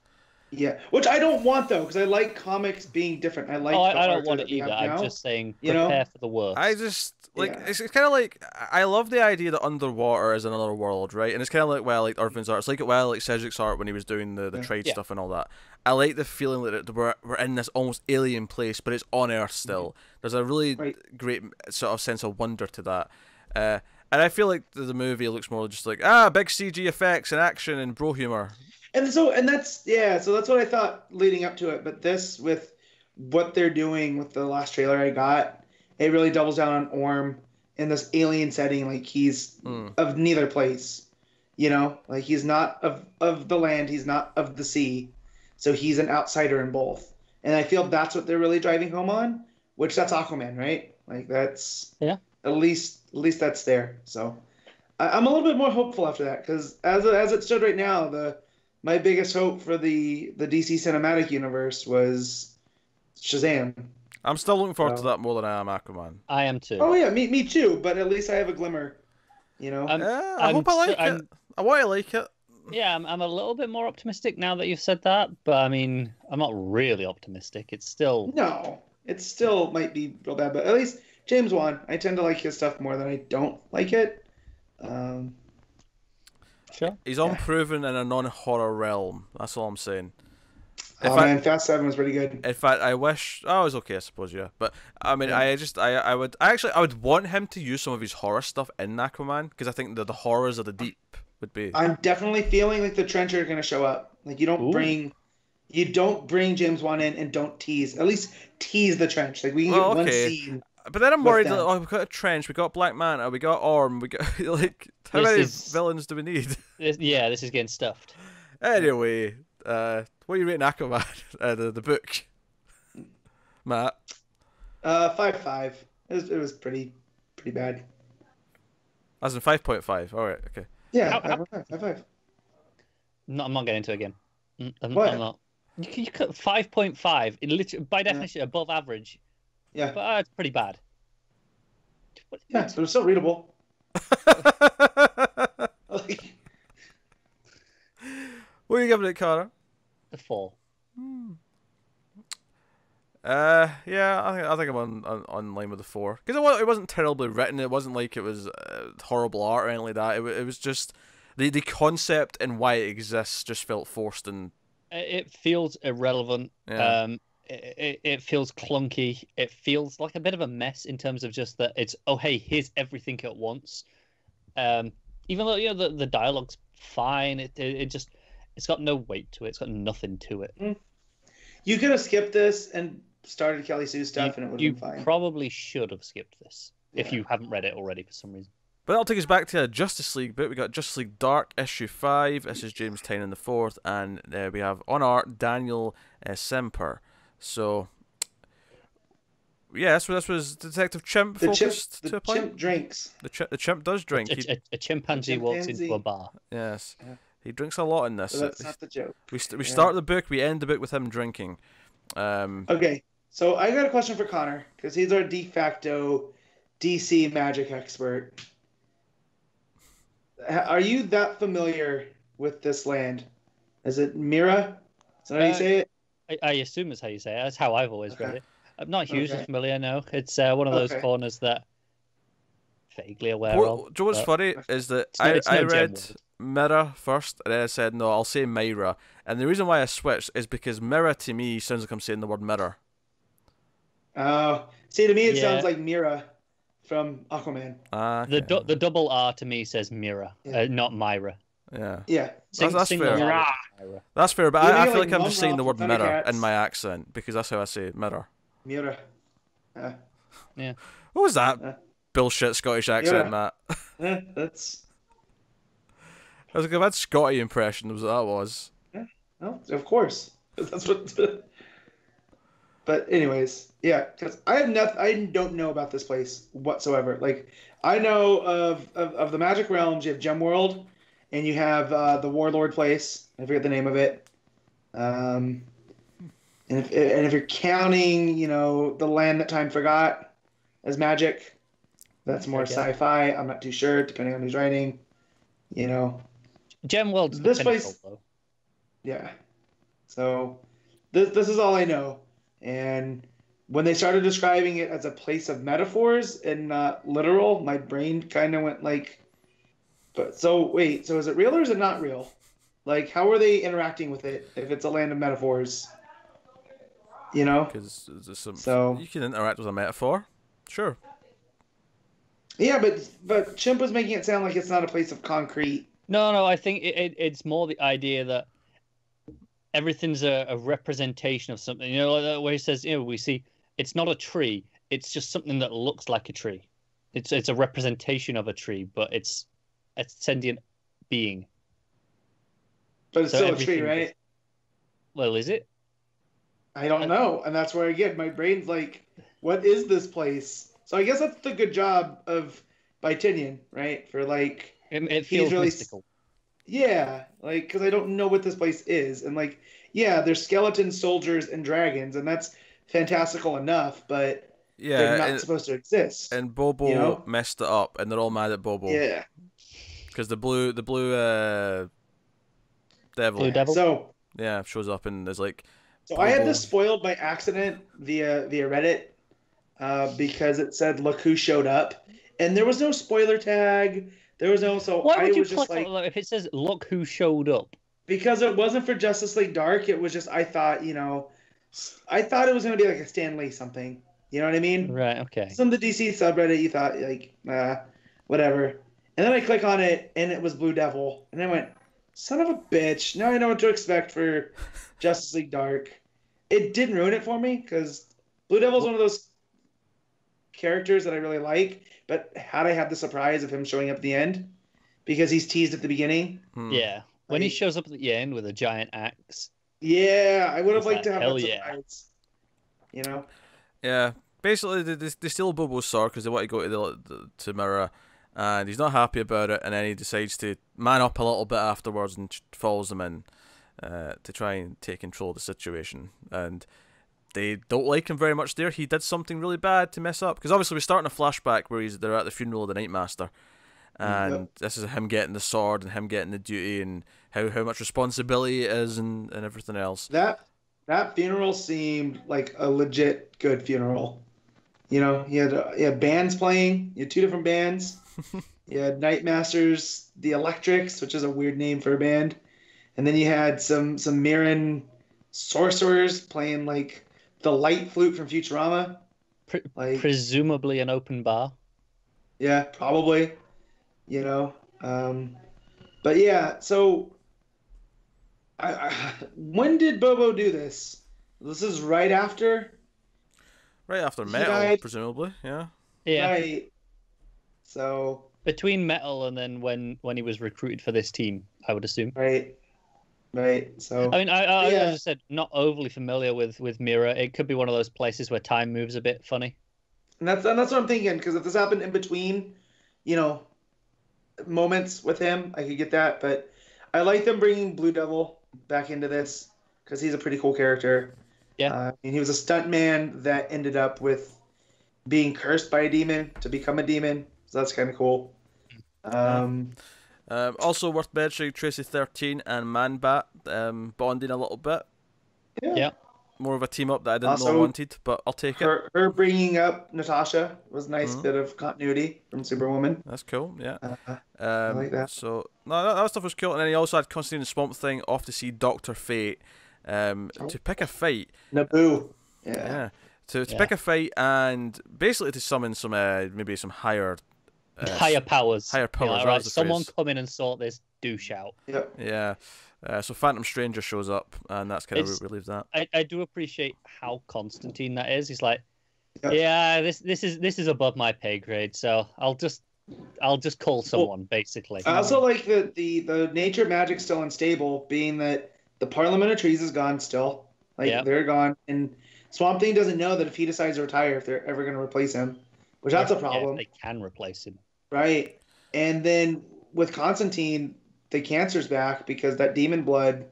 Yeah, which I don't want, though, because I like comics being different. I don't want it either. I'm just saying, prepare for the worst. I just, it's kind of like, I love the idea that underwater is another world, right? And it's kind of like Irving's art. It's like Cedric's art when he was doing the trade stuff and all that. I like the feeling that we're in this almost alien place, but it's on Earth still. There's a really great sort of sense of wonder to that. And I feel like the movie looks more just like, big CG effects and action and bro humor. So that's what I thought leading up to it. But this, with what they're doing with the last trailer I got, it really doubles down on Orm in this alien setting. Like, he's of neither place, he's not of the land, he's not of the sea, so he's an outsider in both. And I feel that's what they're really driving home on, which that's Aquaman, right? Like, that's at least that's there. So I'm a little bit more hopeful after that because as it stood right now, my biggest hope for the DC cinematic universe was Shazam. I'm still looking forward to that more than I am Aquaman. I am too. Oh yeah, me too. But at least I have a glimmer, you know. I hope I like it. I want to like it. Yeah, I'm a little bit more optimistic now that you've said that, but I mean, I'm not really optimistic. It still might be real bad, but at least James Wan. I tend to like his stuff more than I don't like it. Sure. He's unproven in a non-horror realm. That's all I'm saying. Man, Fast 7 was pretty good. In fact, I wish... Oh, it was okay, I suppose, yeah. But, I mean, I would want him to use some of his horror stuff in Aquaman, because I think the horrors of the deep would be... I'm definitely feeling like the Trencher are going to show up. Like, you don't bring James Wan in and don't tease. At least tease the Trench. Like, we can get one scene. But then I'm worried that, we've got a Trench, we got Black Manta, we got Orm, we got, like, how many villains do we need? This is getting stuffed. Anyway... what are you rating Aquaman? The book, Matt? 5.5. It was pretty bad. As in 5.5. All right, okay. Yeah, 5.5. No, I'm not getting into it again. I'm not. You cut 5.5. It literally, by definition, above average. Yeah, but it's pretty bad. Yeah, but it's still readable. What are you giving it, Cara? A 4. Yeah, I think I'm on line with the 4 because it wasn't terribly written. It wasn't like it was horrible art or anything like that. It was just the concept and why it exists just felt forced and it feels irrelevant. Yeah. It feels clunky. It feels like a bit of a mess in terms of just that it's here's everything at once. Even though the dialogue's fine, it's got no weight to it. It's got nothing to it. You could have skipped this and started Kelly Sue stuff, and it would have been fine. You probably should have skipped this if you haven't read it already for some reason. But that'll take us back to a Justice League bit. We got Justice League Dark issue 5. This is James Tynion the 4th, and we have on art Daniel Sampere. So yeah, this was Detective Chimp focused to a point. The chimp drinks. The chimp does drink. A chimpanzee walks into a bar. Yes. Yeah. He drinks a lot in this. But that's not the joke. We start the book, we end the book with him drinking. Okay, so I got a question for Connor, because he's our de facto DC magic expert. Are you that familiar with this land? Is it Mira? Is that how you say it? I assume it's how you say it. That's how I've always read it. I'm not hugely familiar, no. It's one of those corners that vaguely aware of. Do you know what's funny is that I read Mira first, and then I said, no, I'll say Myra. And the reason why I switched is because Mira to me sounds like I'm saying the word mirror. See, to me it sounds like Mira from Aquaman. Okay. The double R to me says Mira, not Myra. Yeah. Yeah. That's fair. That's fair, but I feel like I'm just saying the word mirror in my accent, because that's how I say mirror. Mira. Yeah. What was that bullshit Scottish accent, Matt? That's... I was like, a bad Scotty impression was what that was. Yeah, no, of course. That's what... But anyways, yeah, because I don't know about this place whatsoever. Like, I know of the Magic Realms. You have Gemworld, and you have the Warlord place. I forget the name of it. And if you're counting, the land that time forgot as magic, that's more sci-fi. I'm not too sure, depending on who's writing. Gemworld's this place, though. Yeah. So this is all I know. And when they started describing it as a place of metaphors and not literal, my brain kind of went like, wait, so is it real or is it not real? Like, how are they interacting with it if it's a land of metaphors? Because you can interact with a metaphor. Sure. Yeah, but Chimp was making it sound like it's not a place of concrete. No, I think it's more the idea that everything's a representation of something. Like where he says, we see it's not a tree, it's just something that looks like a tree. It's a representation of a tree, but it's a sentient being. But it's still a tree, right? Well, is it? I don't know, and that's where again my brain's like, what is this place? So I guess that's the good job by Tynion, right? For like, it feels really mystical. Yeah, like, because I don't know what this place is, and like, yeah, there's skeletons, soldiers, and dragons, and that's fantastical enough, but they're not supposed to exist. And Bobo messed it up, and they're all mad at Bobo. Yeah, because the blue devil. Blue devil. So yeah, shows up and is like. So I had this spoiled by accident via Reddit, because it said "Look who showed up," and there was no spoiler tag. There was no, so why would you was just like, if it says "Look who showed up"? Because it wasn't for Justice League Dark. It was just, I thought it was going to be like a Stan Lee something. You know what I mean? Right. Okay. Some of the DC subreddit, you thought like, whatever. And then I click on it, and it was Blue Devil, and I went, son of a bitch. Now I know what to expect for Justice League Dark. It didn't ruin it for me because Blue Devil's one of those characters that I really like. But had I had the surprise of him showing up at the end, because he's teased at the beginning. Yeah. When he shows up at the end with a giant axe. Yeah, I would have liked to have that surprise. You know? Yeah. Basically, they steal Bobo's sword because they want to go to Mirror, and he's not happy about it, and then he decides to man up a little bit afterwards and follows them in to try and take control of the situation. And they don't like him very much there. He did something really bad to mess up. Because obviously we're starting a flashback where they're at the funeral of the Nightmaster. And this is him getting the sword and him getting the duty and how much responsibility it is and everything else. That funeral seemed like a legit good funeral. You know, you had bands playing. You had 2 different bands. You had Nightmasters, the Electrics, which is a weird name for a band. And then you had some Mirren sorcerers playing like the light flute from Futurama. Presumably an open bar. Yeah, probably. You know. But yeah, so when did Bobo do this? This is right after? Right after Metal, presumably, yeah. Yeah. Right. So between Metal and then when he was recruited for this team, I would assume. Right. So I mean, I as I said, not overly familiar with Mirror. It could be one of those places where time moves a bit funny. And that's what I'm thinking, because if this happened in between, moments with him, I could get that. But I like them bringing Blue Devil back into this because he's a pretty cool character. Yeah. And he was a stuntman that ended up with being cursed by a demon to become a demon. So that's kind of cool. Also worth mentioning, Tracy 13 and Man-Bat bonding a little bit. Yeah. More of a team up that I didn't know I wanted, but I'll take it. Her bringing up Natasha was a nice bit of continuity from Superwoman. That's cool, yeah. I like that. So, no, that stuff was cool. And then he also had Constantine and Swamp Thing off to see Dr. Fate to pick a fight. Naboo. Yeah. To pick a fight and basically to summon some maybe some higher powers. Higher powers. Like, right, someone come in and sort this douche out. Yep. Yeah. So Phantom Stranger shows up, and that's kind of what relieves that. I do appreciate how Constantine that is. He's like, yeah, this is above my pay grade, so I'll just call someone, basically. I also like that the nature magic's still unstable, being that the Parliament of Trees is gone still. They're gone, and Swamp Thing doesn't know that if he decides to retire, if they're ever going to replace him, which that's a problem. They can replace him. Right. And then with Constantine, the cancer's back because that demon blood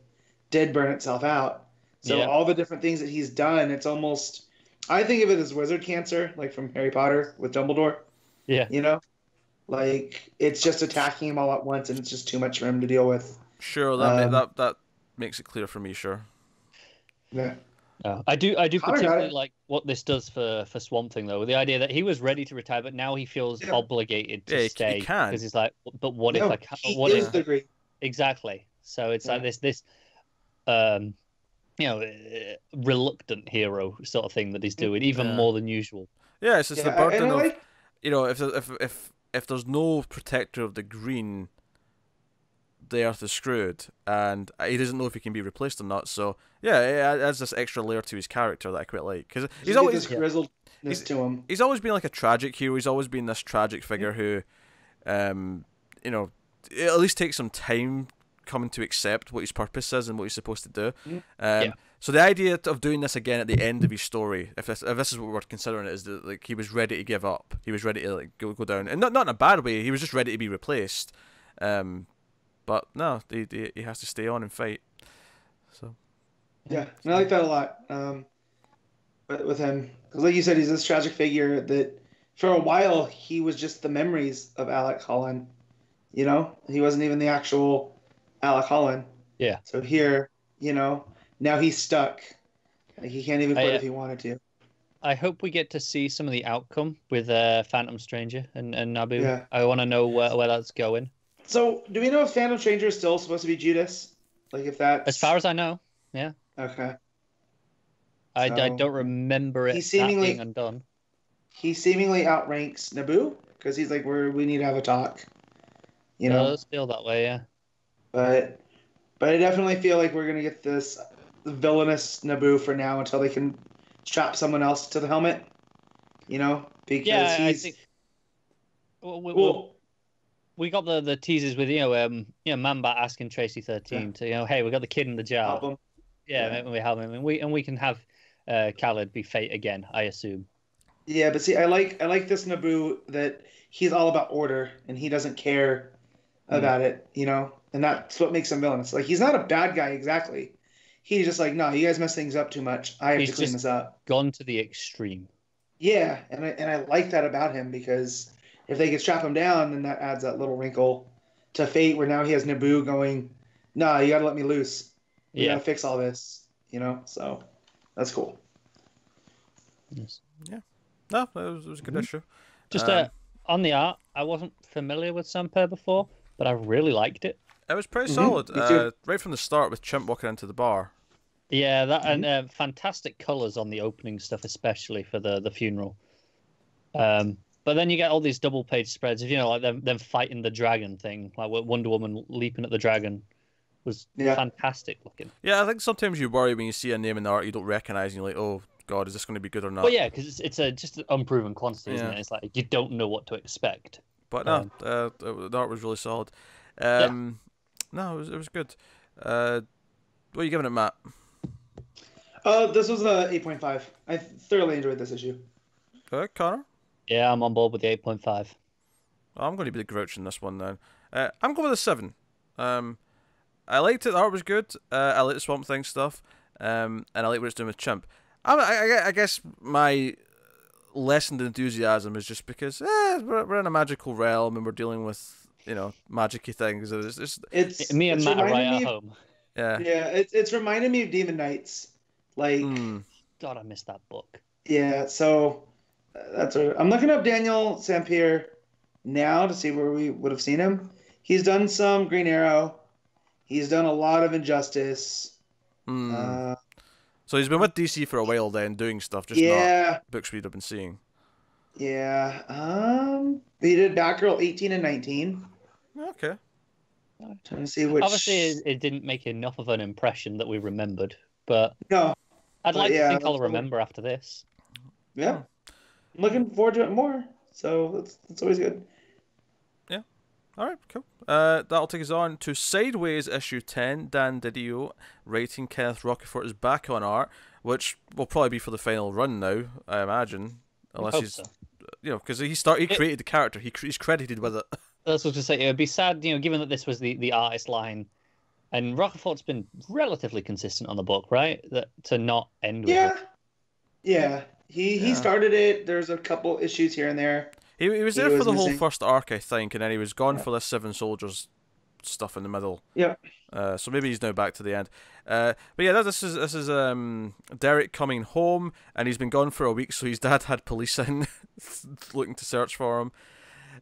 did burn itself out. So all the different things that he's done, it's almost, I think of it as wizard cancer, like from Harry Potter with Dumbledore. Yeah. It's just attacking him all at once, and it's just too much for him to deal with. Sure, that makes it clear for me, sure. Yeah. I do particularly like what this does for Swamp Thing, though. The idea that he was ready to retire, but now he feels obligated to stay because he's like, but what if I can't? What if the great? Exactly. So it's like this reluctant hero sort of thing that he's doing, even more than usual. Yeah, it's just the burden of if there's no protector of the green, the Earth is screwed, and he doesn't know if he can be replaced or not. So it adds this extra layer to his character that I quite like, because he's always grizzledness to him. He's always been like a tragic hero. He's always been this tragic figure who, at least takes some time coming to accept what his purpose is and what he's supposed to do. Yeah. So the idea of doing this again at the end of his story, if this is what we're considering it, is that like he was ready to give up. He was ready to like go down, and not in a bad way. He was just ready to be replaced. But no, he has to stay on and fight. So. Yeah, and I like that a lot. With him, because like you said, he's this tragic figure that for a while he was just the memories of Alec Holland. You know, he wasn't even the actual Alec Holland. Yeah. So here, you know, now he's stuck. Like he can't even quit if he wanted to. I hope we get to see some of the outcome with Phantom Stranger and Nabu. Yeah. I want to know where that's going. So, do we know if Phantom Stranger is still supposed to be Judas? Like, if that's... As far as I know, yeah. Okay. I don't remember it being undone. He seemingly outranks Naboo, because he's like, we need to have a talk. You know? It does feel that way, yeah. But I definitely feel like we're going to get this villainous Naboo for now until they can strap someone else to the helmet. You know? Because I think... We got the teasers with Man-Bat asking Tracy 13 to hey, we got the kid in the jar. Help him. Yeah, we help him, and we can have Khaled be Fate again, I assume. Yeah, but see, I like this Naboo that he's all about order and he doesn't care about it, you know, and that's what makes him villainous. Like he's not a bad guy exactly. He's just like, no, you guys mess things up too much. I have to clean this up. Gone to the extreme. Yeah, and I like that about him because if they could strap him down, then that adds that little wrinkle to Fate where now he has Naboo going, nah, you got to let me loose. You got to fix all this, you know? So that's cool. Yes. Yeah. No, it was a good issue. Just on the art, I wasn't familiar with Sampere before, but I really liked it. It was pretty solid. Right from the start with Chimp walking into the bar. Yeah, that and fantastic colours on the opening stuff, especially for the funeral. But then you get all these double-page spreads of, like them fighting the dragon thing, like Wonder Woman leaping at the dragon was fantastic looking. Yeah, I think sometimes you worry when you see a name in the art you don't recognise and you're like, oh, God, is this going to be good or not? Well, yeah, because it's just an unproven quantity, isn't it? It's like you don't know what to expect. But no, the art was really solid. No, it was good. What are you giving it, Matt? This was a 8.5. I thoroughly enjoyed this issue. Okay, Connor? Yeah, I'm on board with the 8.5. I'm going to be the grouch in this one then. I'm going with a 7. I liked it. The art was good. I like the Swamp Thing stuff. And I like what it's doing with Chimp. I guess my lessened enthusiasm is just because we're in a magical realm and we're dealing with magic-y things. It's me and Matt are right at home. Yeah. Yeah, it's reminding me of Demon Knights. Like, God, I missed that book. Yeah, so that's what I'm looking up Daniel Sampere now to see where we would have seen him. He's done some Green Arrow. He's done a lot of Injustice. So he's been with DC for a while then, doing stuff, just not books we'd have been seeing. Yeah. He did Batgirl 18 and 19. Okay. Trying to see which. Obviously, it didn't make enough of an impression that we remembered, but no. I'd like to think I'll remember after this. Yeah. I'm looking forward to it more. So that's always good. Yeah. All right, cool. That'll take us on to Sideways issue 10. Dan Didio writing. Kenneth Rocafort is back on art, which will probably be for the final run now, I imagine. Unless he's, because he created the character. He's credited with it. That's what I was say. It would be sad, given that this was the artist line, and Rocafort's been relatively consistent on the book, right? To not end with it. Yeah. He started it. There's a couple issues here and there. He was there for the whole first arc, I think, and then he was gone for this Seven Soldiers stuff in the middle. Yeah. So maybe he's now back to the end. But yeah, this is Derek coming home, and he's been gone for a week, so his dad had police in looking to search for him.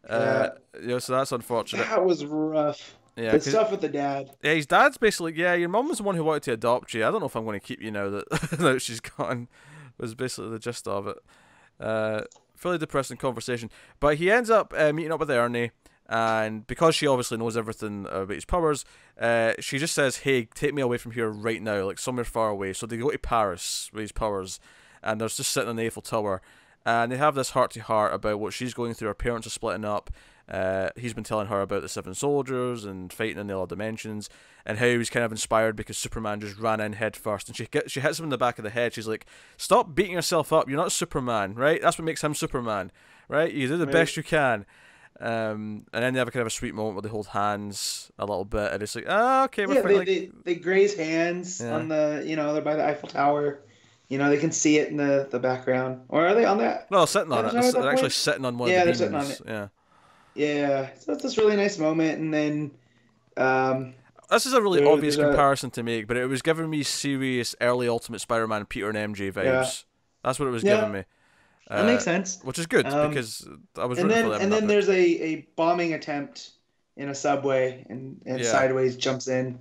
So that's unfortunate. That was rough. Yeah, the stuff with the dad. Yeah, his dad's basically your mum was the one who wanted to adopt you. I don't know if I'm going to keep you now that now she's gone. Was basically the gist of it. Fairly depressing conversation, but he ends up meeting up with Ernie, and because she obviously knows everything about his powers, she just says, "Hey, take me away from here right now, like somewhere far away." So they go to Paris with his powers, and they're just sitting on the Eiffel Tower, and they have this heart-to-heart about what she's going through. Her parents are splitting up, He's been telling her about the Seven Soldiers and fighting in the other dimensions, and how he was kind of inspired because Superman just ran in head first, and she hits him in the back of the head. She's like, "Stop beating yourself up. You're not Superman, right? That's what makes him Superman, right? You do the best you can." And then they have a kind of a sweet moment where they hold hands a little bit, and it's like, okay, we're they graze hands on the, they're by the Eiffel Tower. They can see it in the background. Or are they on that? No, sitting on it. They're actually sitting on one of the demons. They're sitting on it. Yeah. Yeah. So it's this really nice moment, and then this is a really obvious comparison to make, but it was giving me serious early Ultimate Spider-Man Peter and MJ vibes. Yeah. That's what it was giving me. That makes sense. Which is good, because I was rooting for them. And then there's a bombing attempt in a subway, and Sideways jumps in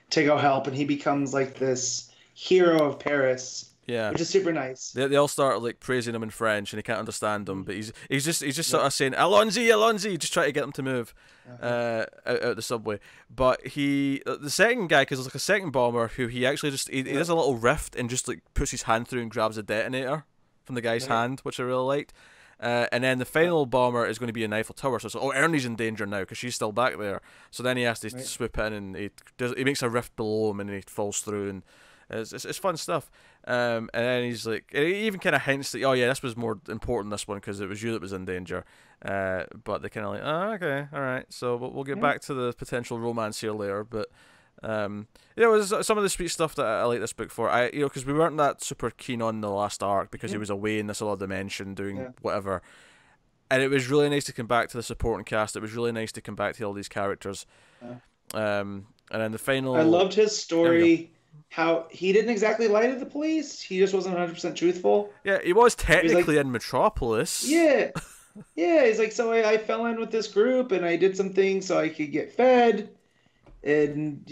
to go help, and he becomes like this hero of Paris. Yeah, which is super nice. They all start like praising him in French, and he can't understand them, but he's just sort of saying Allons-y, just try to get them to move out the subway. But the second guy, because there's like a second bomber who he actually he does a little rift and just like puts his hand through and grabs a detonator from the guy's hand, which I really liked. And then the final bomber is going to be in Eiffel Tower, so it's like, Ernie's in danger now because she's still back there. So then he has to swoop in, and he makes a rift below him, and he falls through, and it's fun stuff. And then he's like, he even kind of hints that, this was more important, this one, because it was you that was in danger. But they're kind of like, okay, all right. So we'll get back to the potential romance here later. But it was some of the sweet stuff that I like this book for. Because we weren't that super keen on the last arc because he was away in this other dimension doing whatever. And it was really nice to come back to the supporting cast. It was really nice to come back to all these characters. And then the final. I loved his story. How he didn't exactly lie to the police. He just wasn't 100% truthful. Yeah, he was technically in Metropolis. Yeah. Yeah, he's like, so I fell in with this group, and I did some things so I could get fed. And,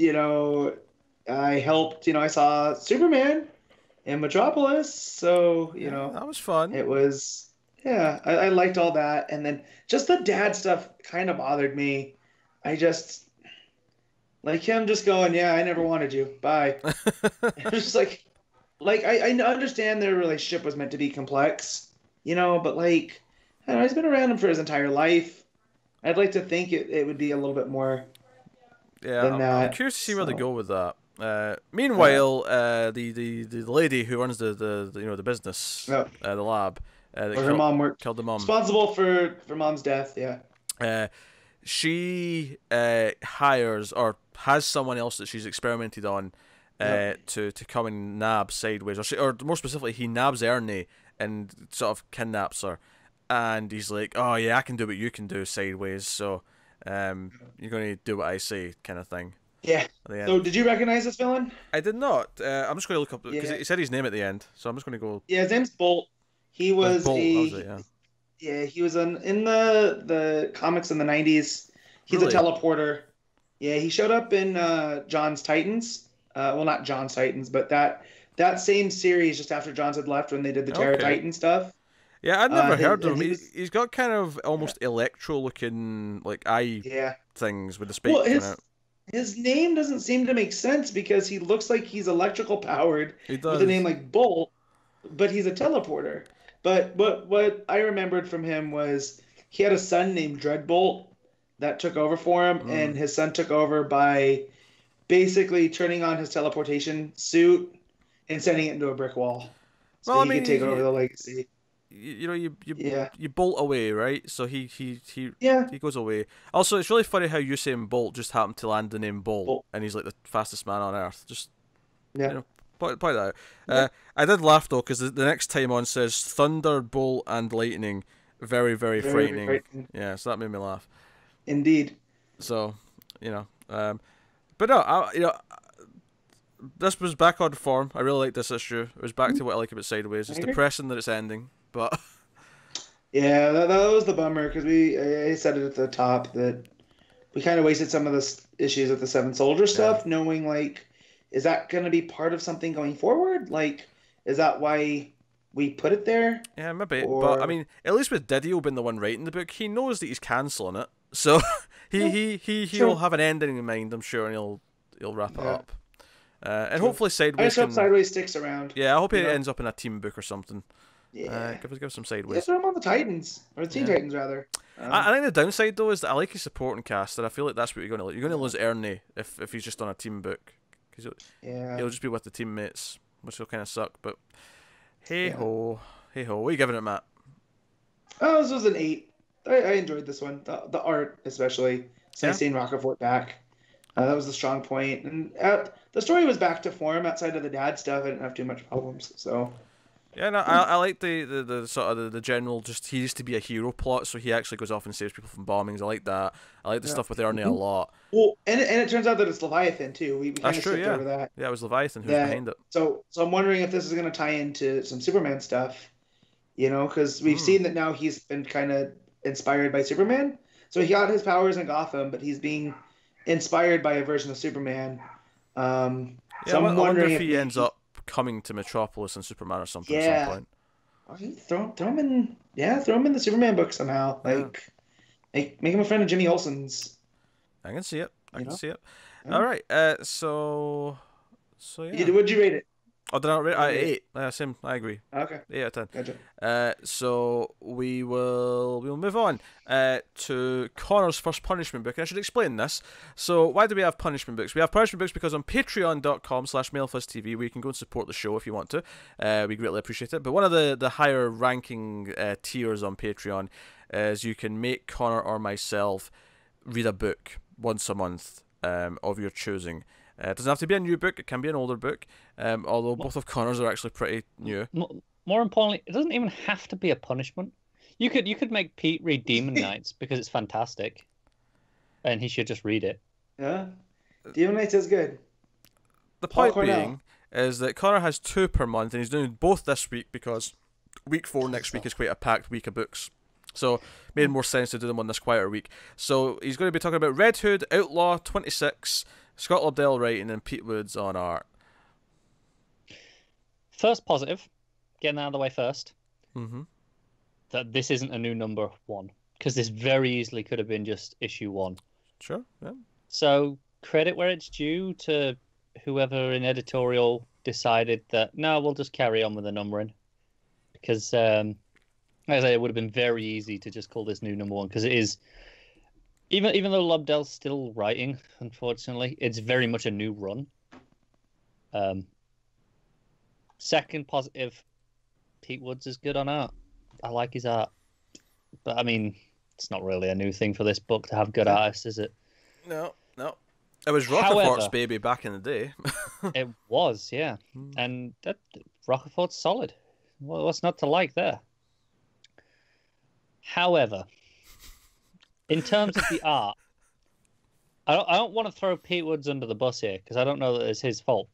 I helped, I saw Superman in Metropolis. So, that was fun. It was, I liked all that. And then just the dad stuff kind of bothered me. I just... Like him just going, I never wanted you. Bye. It was just like I understand their relationship was meant to be complex, but like, I don't know, he's been around him for his entire life. I'd like to think it would be a little bit more than that. I'm curious to see where they go with that. Meanwhile, the lady who runs the business, the lab, her mom killed the mom. Responsible for mom's death, she hires or has someone else that she's experimented on to come and nab Sideways, or more specifically, he nabs Ernie and sort of kidnaps her, and he's like, I can do what you can do, Sideways, so you're going to do what I say, kind of thing. Yeah. So did you recognize this villain? I did not. I'm just going to look up, because he said his name at the end, so I'm just going to go. Yeah, his name's Bolt. He was he was in the comics in the 90s. He's a teleporter. Yeah, he showed up in John's Titans. Well, not John's Titans, but that same series just after John's had left when they did the Terra Titan stuff. Yeah, I'd never heard of him. He's got kind of almost electro-looking like eye things with the spikes in it. His name doesn't seem to make sense because he looks like he's electrical powered with a name like Bolt, but he's a teleporter. But what I remembered from him was he had a son named Dreadbolt that took over for him, and his son took over by basically turning on his teleportation suit and sending it into a brick wall. So he could take over the legacy. You bolt away, right? So he goes away. Also, it's really funny how Usain Bolt just happened to land the name Bolt, and he's like the fastest man on earth. Just point that out. I did laugh though, because the next time on says thunder, bolt, and lightning. Very, very frightening. Yeah, so that made me laugh. Indeed. So, but no, this was back on form. I really like this issue. It was back to what I like about Sideways. It's depressing that it's ending, but yeah, that was the bummer, because I said it at the top that we kind of wasted some of the issues with the Seven Soldier stuff, knowing like, is that going to be part of something going forward? Like, is that why we put it there? Yeah, maybe. But I mean, at least with Didio being the one writing the book, he knows that he's cancelling it. So he'll have an ending in mind, I'm sure, and he'll wrap it up. And hopefully Sideways. I just hope Sideways sticks around. Yeah, I hope it ends up in a team book or something. Yeah. Give some Sideways. Yeah, throw him on the Titans, or the Teen Titans rather. I think the downside though is that I like his supporting cast, and I feel like that's what you're going to lose. You're going to lose Ernie if he's just on a team book, because he'll just be with the teammates, which will kind of suck. But hey ho, what are you giving it, Matt? Oh, this was an 8. I enjoyed this one. The art, especially. It's nice seeing Rocafort back. That was the strong point. And the story was back to form outside of the dad stuff. I didn't have too much problems. So. Yeah, no, I like the sort of the general, just he used to be a hero plot, so he actually goes off and saves people from bombings. I like that. I like the stuff with Ernie a lot. Well, and it turns out that it's Leviathan too. We kind of skipped over that. Yeah, it was Leviathan who was behind it. So I'm wondering if this is going to tie into some Superman stuff, because we've seen that now he's been kind of inspired by Superman. So he got his powers in Gotham, but he's being inspired by a version of Superman. So I'm wondering if he ends up coming to Metropolis and Superman or something at some point. Throw him in. Yeah, throw him in the Superman book somehow. Like, make him a friend of Jimmy Olsen's. I can see it. I can see it. All right. So yeah. What'd you rate it? Oh, did I not rate it? 8. Yeah, same. I agree. Okay. 8 out of 10. Gotcha. So we'll move on to Connor's first punishment book. And I should explain this. So why do we have punishment books? We have punishment books because on patreon.com/MailFuzzTV, where you can go and support the show if you want to. We greatly appreciate it. But one of the higher ranking tiers on Patreon is you can make Connor or myself read a book once a month of your choosing. It doesn't have to be a new book. It can be an older book. Although both of Connor's are actually pretty new. More importantly, it doesn't even have to be a punishment. You could make Pete read Demon Knights because it's fantastic, and he should just read it. Yeah, Demon Knights is good. The point being is that Connor has 2 per month, and he's doing both this week because week 4 next week is quite a packed week of books. So it made more sense to do them on this quieter week. So he's going to be talking about Red Hood, Outlaw 26. Scott Lobdell writing and Pete Woods on art. First positive, getting out of the way first, that this isn't a new number 1, because this very easily could have been just issue 1. Sure, yeah. So credit where it's due to whoever in editorial decided that, no, we'll just carry on with the numbering. Because, as I say, it would have been very easy to just call this new number 1, because it is... Even though Lobdell's still writing, unfortunately, it's very much a new run. Second positive, Pete Woods is good on art. I like his art. But, I mean, it's not really a new thing for this book to have good artists, is it? No. It was Rocafort's baby back in the day. It was, yeah. And Rocafort's solid. Well, what's not to like there? However... in terms of the art, I don't want to throw Pete Woods under the bus here because I don't know that it's his fault.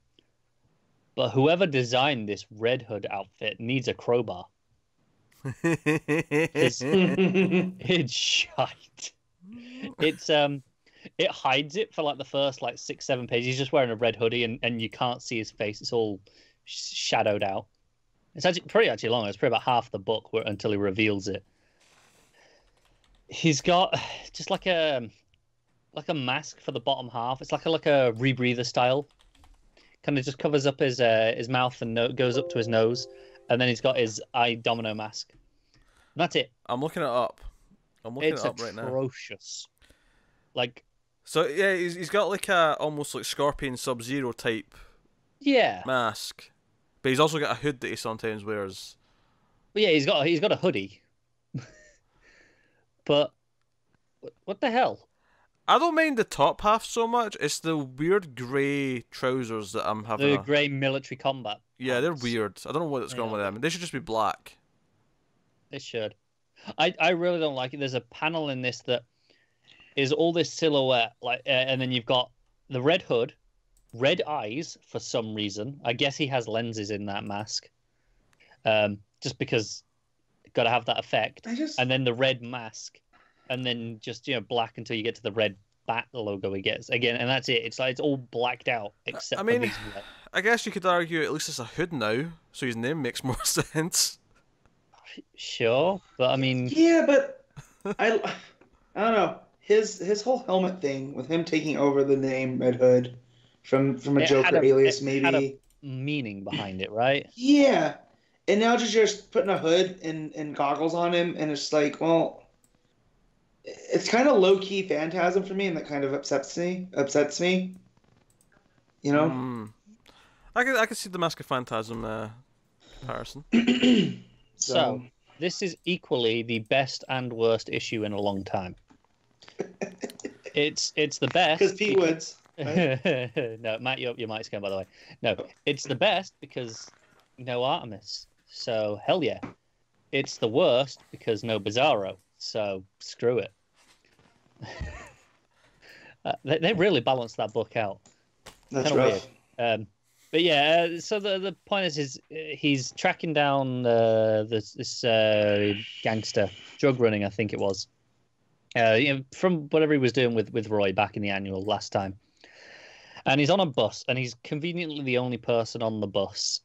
But whoever designed this Red Hood outfit needs a crowbar. It's shite. It hides it for like the first 6-7 pages. He's just wearing a red hoodie and you can't see his face. It's all shadowed out. It's pretty long. It's probably about half the book until he reveals it. He's got just like a mask for the bottom half. It's like a rebreather style. Kind of just covers up his mouth and goes up to his nose, and then he's got his eye domino mask. And that's it. I'm looking it up. Right now. It's atrocious. So yeah, he's got almost like Scorpion Sub-Zero type mask, but he's also got a hood that he sometimes wears. But yeah, he's got a hoodie. But what the hell? I don't mind the top half so much. It's the weird grey trousers that I'm having. The grey military combat. Yeah, they're weird. I don't know what's going on with them. They should just be black. They should. I really don't like it. There's a panel in this that is all this silhouette, and then you've got the red hood, red eyes for some reason. I guess he has lenses in that mask. Just because. Got to have that effect, and then the red mask, and then just black until you get to the red bat logo he gets again, and that's it. It's all blacked out except. I mean, I guess you could argue at least it's a hood now, so his name makes more sense. Sure, but I mean, yeah, but I don't know his whole helmet thing with him taking over the name Red Hood from a Joker alias, maybe had a meaning behind it, right? Yeah. And now just putting a hood and goggles on him, and it's like, well, It's kind of low key Phantasm for me, and that kind of upsets me. You know. I can see the Mask of Phantasm comparison. So this is equally the best and worst issue in a long time. It's the best because Pete Woods. Right? No, Matt, your mic's going, by the way. No, it's the best because no Artemis. So hell yeah. It's the worst because no Bizarro. So screw it. They really balanced that book out. That's kind of rough. Weird. But yeah, so the point is he's tracking down this gangster drug running, I think it was. From whatever he was doing with Roy back in the annual last time. And he's on a bus, and he's conveniently the only person on the bus.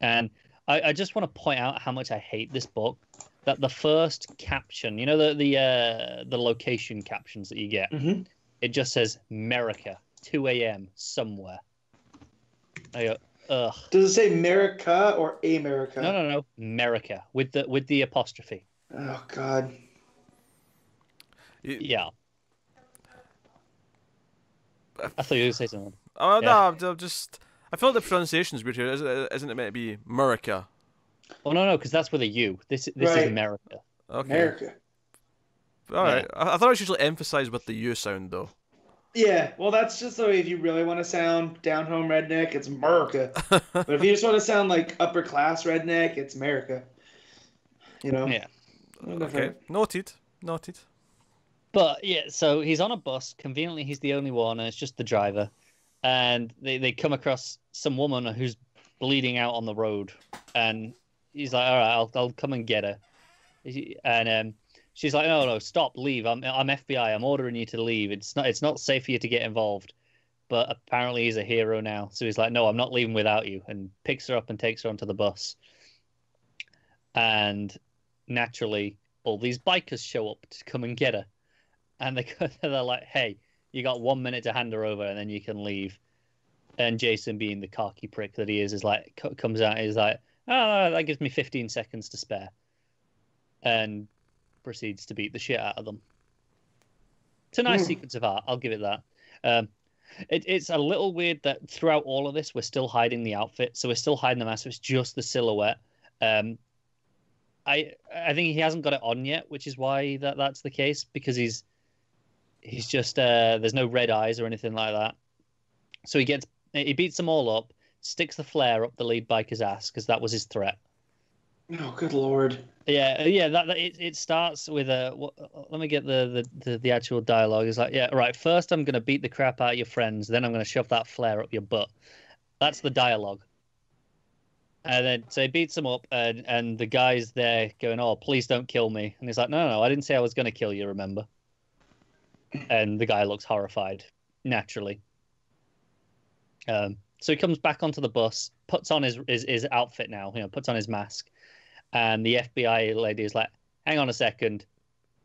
And I just want to point out how much I hate this book. That the first caption, you know, the location captions that you get, it just says America, 2 a.m. somewhere. I go, ugh. Does it say America or America? No, America with the apostrophe. Oh God. Yeah. I thought you were going to say something. Oh yeah. No, I feel like the pronunciation is weird here. Isn't it meant to be America? Oh no, because that's with a U. This right. is America. Okay. America. All right. I thought I should usually emphasize with the U sound though. Yeah, well, that's just the way if you really want to sound down home redneck, it's America. But if you just want to sound like upper class redneck, it's America. You know? Yeah. Okay. Noted. But yeah, so he's on a bus. Conveniently, he's the only one, and it's just the driver. And they come across some woman who's bleeding out on the road, and he's like, "All right, I'll come and get her." And she's like, "No, stop, leave. I'm FBI. I'm ordering you to leave. It's not safe for you to get involved." But apparently, he's a hero now, so he's like, "No, I'm not leaving without you," and picks her up and takes her onto the bus. And naturally, all these bikers show up to come and get her. And they're like, "Hey, you got 1 minute to hand her over, and then you can leave." And Jason, being the cocky prick that he is like, comes out and is like, "Oh, that gives me 15 seconds to spare," and proceeds to beat the shit out of them. It's a nice sequence of art, I'll give it that. It's a little weird that throughout all of this, we're still hiding the outfit, so we're still hiding the mask. It's just the silhouette. I think he hasn't got it on yet, which is why that's the case, because he's just there's no red eyes or anything like that. So he beats them all up, sticks the flare up the lead biker's ass because that was his threat. Oh, good lord! Yeah. It starts with let me get the actual dialogue. It's like, yeah, right. First, I'm gonna beat the crap out of your friends. Then I'm gonna shove that flare up your butt. That's the dialogue. And then so he beats them up, and the guy's there going, "Oh, please don't kill me." And he's like, No, I didn't say I was gonna kill you. Remember? And the guy looks horrified, naturally. So he comes back onto the bus, puts on his outfit now, puts on his mask. And the FBI lady is like, "Hang on a second.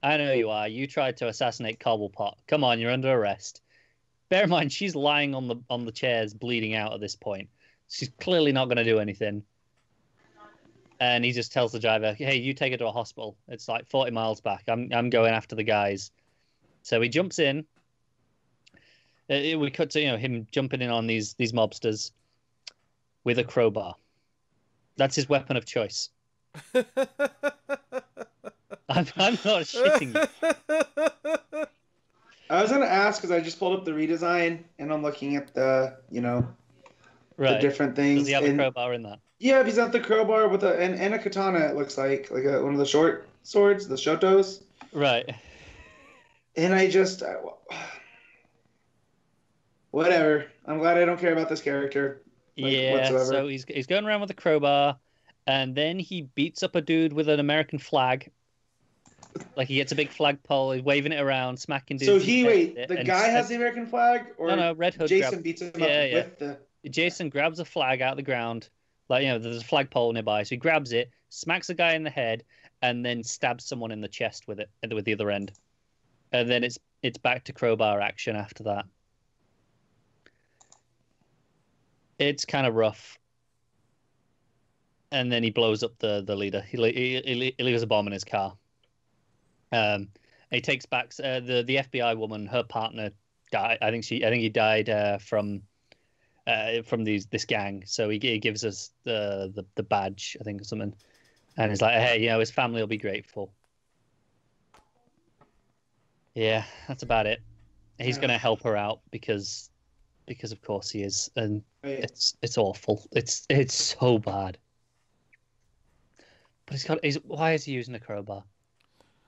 I know who you are. You tried to assassinate Cobblepot. Come on, you're under arrest." Bear in mind, she's lying on the chairs, bleeding out at this point. She's clearly not going to do anything. And he just tells the driver, "Hey, you take her to a hospital. It's like 40 miles back. I'm going after the guys." So he jumps in. We cut to him jumping in on these mobsters with a crowbar. That's his weapon of choice. I'm not shitting you. I was gonna ask because I just pulled up the redesign and I'm looking at the the different things. Does he have a crowbar in that? Yeah, he's got the crowbar with and a katana. It looks like one of the short swords, the shotos. Right. And whatever. I'm glad I don't care about this character. Whatsoever. So he's going around with a crowbar, and then he beats up a dude with an American flag. Like he gets a big flagpole, he's waving it around, smacking dudes. So the guy has the American flag, or no, Red Hood. Jason beats him up with the. Jason grabs a flag out of the ground, there's a flagpole nearby, so he grabs it, smacks the guy in the head, and then stabs someone in the chest with it, with the other end, and then it's back to crowbar action after that. It's kind of rough. And then he blows up the leader. He leaves a bomb in his car. And He takes back the FBI woman. Her partner died. I think he died from this gang. So he gives us the badge, I think, or something, and he's like, hey, his family will be grateful. Yeah, that's about it. He's gonna help her out because of course he is, and it's awful. It's so bad. But why is he using a crowbar?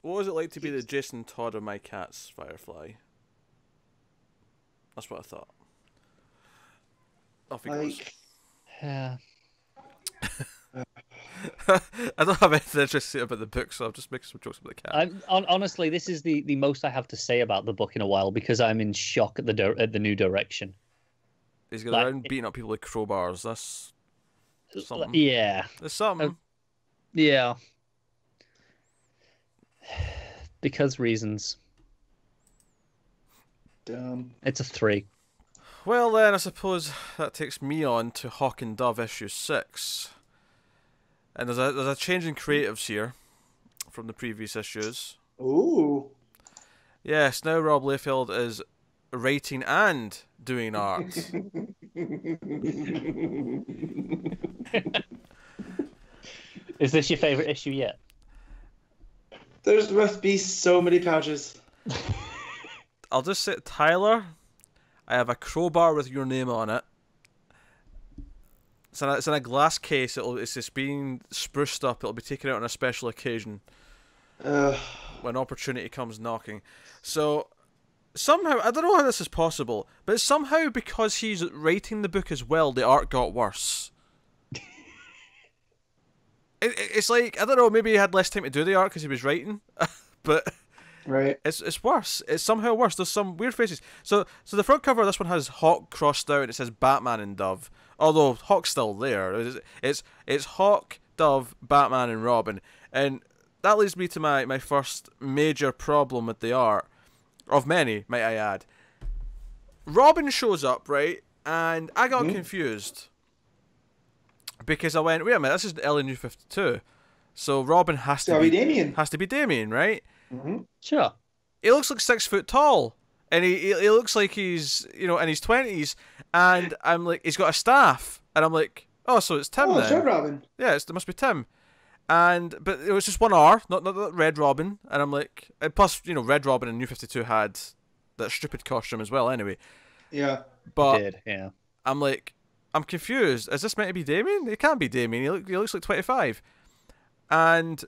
What was it like to be the Jason Todd of My Cat's Firefly? That's what I thought. Off he goes. Yeah. I don't have anything interesting about the book, so I'm just making some jokes about the cat. Honestly, this is the most I have to say about the book in a while because I'm in shock at the new direction. He's going around beating up people with crowbars. That's something. Yeah. There's something. Yeah. Because reasons. Dumb. It's a 3. Well then, I suppose that takes me on to Hawk and Dove issue 6. And there's a change in creatives here from the previous issues. Ooh. Yes, now Rob Liefeld is writing and doing art. Is this your favorite issue yet? There must be so many pouches. I'll just say, Tyler, I have a crowbar with your name on it. It's in a glass case. It's just being spruced up. It'll be taken out on a special occasion when opportunity comes knocking. So somehow, I don't know how this is possible, but somehow because he's writing the book as well, the art got worse. It's like, I don't know, maybe he had less time to do the art because he was writing, but right, it's worse. It's somehow worse. There's some weird faces. So the front cover of this one has Hawk crossed out. It says Batman and Dove, although Hawk's still there. It's Hawk, Dove, Batman, and Robin, and that leads me to my first major problem with the art, of many, might I add. Robin shows up, right, and I got confused. Because I went, wait a minute, this is the New 52. So Robin has to be Damien. Has to be Damien, right? Mm-hmm. Sure. He looks like 6 foot tall. And he looks like he's, in his 20s. And I'm like, he's got a staff. And I'm like, oh, so it's Tim then. It's Red Robin. Yeah, it must be Tim. But it was just one R, not Red Robin. And I'm like, and plus, Red Robin and New 52 had that stupid costume as well anyway. Yeah. But Did, yeah. I'm like, I'm confused. Is this meant to be Damien? It can't be Damien. He looks like 25. And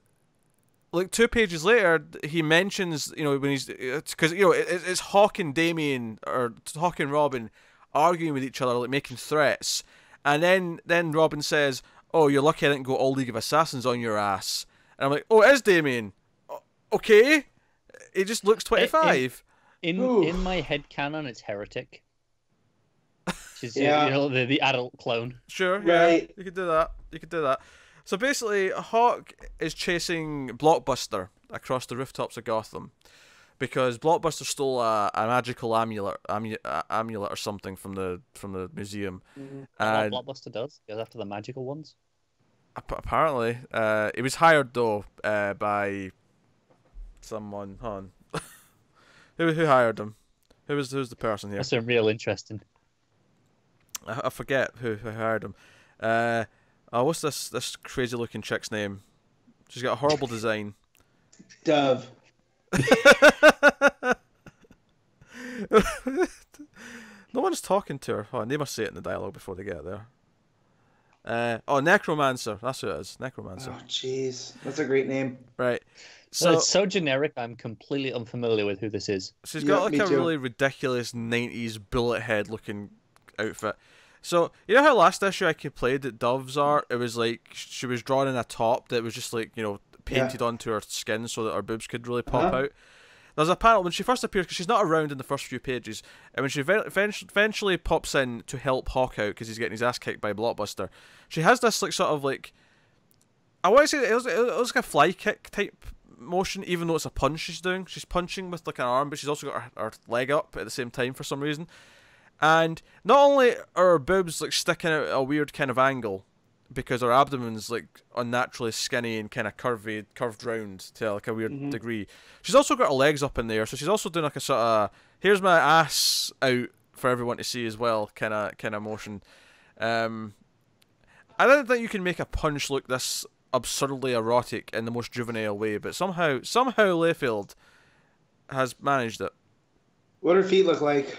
like 2 pages later, he mentions, when he's, because it's Hawk and Damien, or Hawk and Robin arguing with each other, like making threats. And then Robin says, "Oh, you're lucky I didn't go all League of Assassins on your ass." And I'm like, "Oh, it is Damien. Okay." He just looks 25. In my headcanon, it's Heretic. Which is, the adult clone. Sure, yeah, right. You could do that. So basically, Hawk is chasing Blockbuster across the rooftops of Gotham because Blockbuster stole a magical amulet or something from the museum. Mm-hmm. And what Blockbuster does? Goes after the magical ones. Apparently, he was hired though by someone. Hold on. Who hired him? Who's the person here? That's real interesting. I forget who hired him. What's this crazy looking chick's name? She's got a horrible design. Dove. No one's talking to her. Oh, they must say it in the dialogue before they get there. Necromancer. That's who it is. Necromancer. Oh, jeez. That's a great name. Right. So it's so generic, I'm completely unfamiliar with who this is. She's got like a really ridiculous 90s bullet head looking outfit. So, you know how last issue I complained that Dove's art, it was like she was drawn in a top that was just like, painted onto her skin so that her boobs could really pop out. There's a panel when she first appears, because she's not around in the first few pages, and when she eventually pops in to help Hawk out because he's getting his ass kicked by Blockbuster, she has this like sort of like, I want to say it was like a fly kick type motion, even though it's a punch she's doing. She's punching with like an arm, but she's also got her leg up at the same time for some reason. And not only are her boobs like sticking out at a weird kind of angle, because her abdomen's like unnaturally skinny and kind of curved round to like a weird degree. She's also got her legs up in there, so she's also doing like a sort of here's my ass out for everyone to see as well kind of motion. I don't think you can make a punch look this absurdly erotic in the most juvenile way, but somehow Liefeld has managed it. What do her feet look like?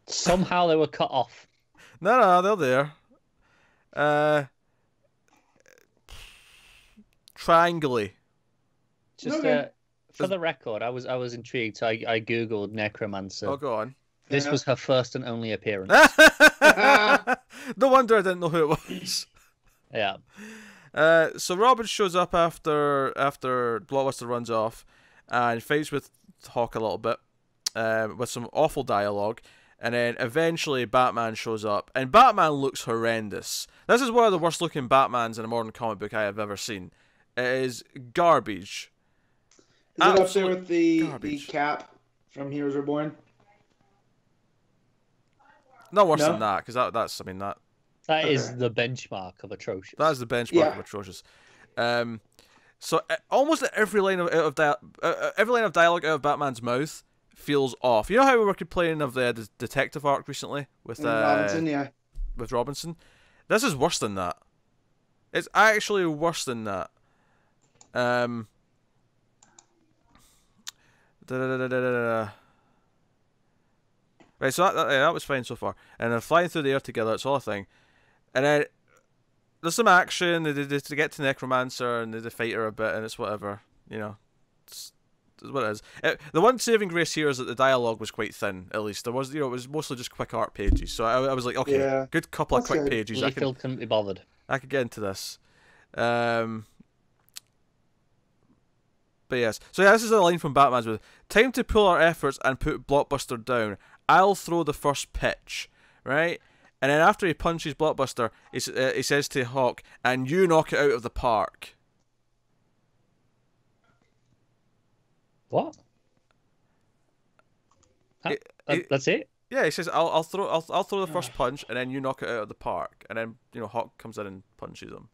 Somehow they were cut off. No, they're there. Triangly. Just Okay. For the record, I was intrigued, so I googled necromancer. Oh, go on. This was her first and only appearance. No wonder I didn't know who it was. Yeah. So Robin shows up after Blockbuster runs off and fights with Hawk a little bit with some awful dialogue. And then eventually Batman shows up, and Batman looks horrendous. This is one of the worst looking Batmans in a modern comic book I have ever seen. It is garbage. Is it up there with the garbage. Cap from Heroes Reborn? Not worse than that, because that's That is the benchmark of atrocious. that is the benchmark of atrocious. So almost every line of dialogue out of Batman's mouth feels off. You know how we were complaining of the detective arc recently with Robinson, yeah. with Robinson? This is worse than that. It's actually worse than that. Right, so that was fine so far. And they're flying through the air together, it's all a thing. And then there's some action, they get to Necromancer, and they fight her a bit, and it's whatever. You know, it's what it is. The one saving grace here is that the dialogue was quite thin, at least. There was, it was mostly just quick art pages. So I was like, okay, good couple of quick pages. Liefeld couldn't be bothered. I could get into this. But yes. So yeah, this is a line from Batman's with, time to pull our efforts and put Blockbuster down. I'll throw the first pitch, right? And then after he punches Blockbuster, he says to Hawk, and you knock it out of the park. What? That's it? Yeah, he says, I'll throw the first punch, and then you knock it out of the park. And then, Hawk comes in and punches him.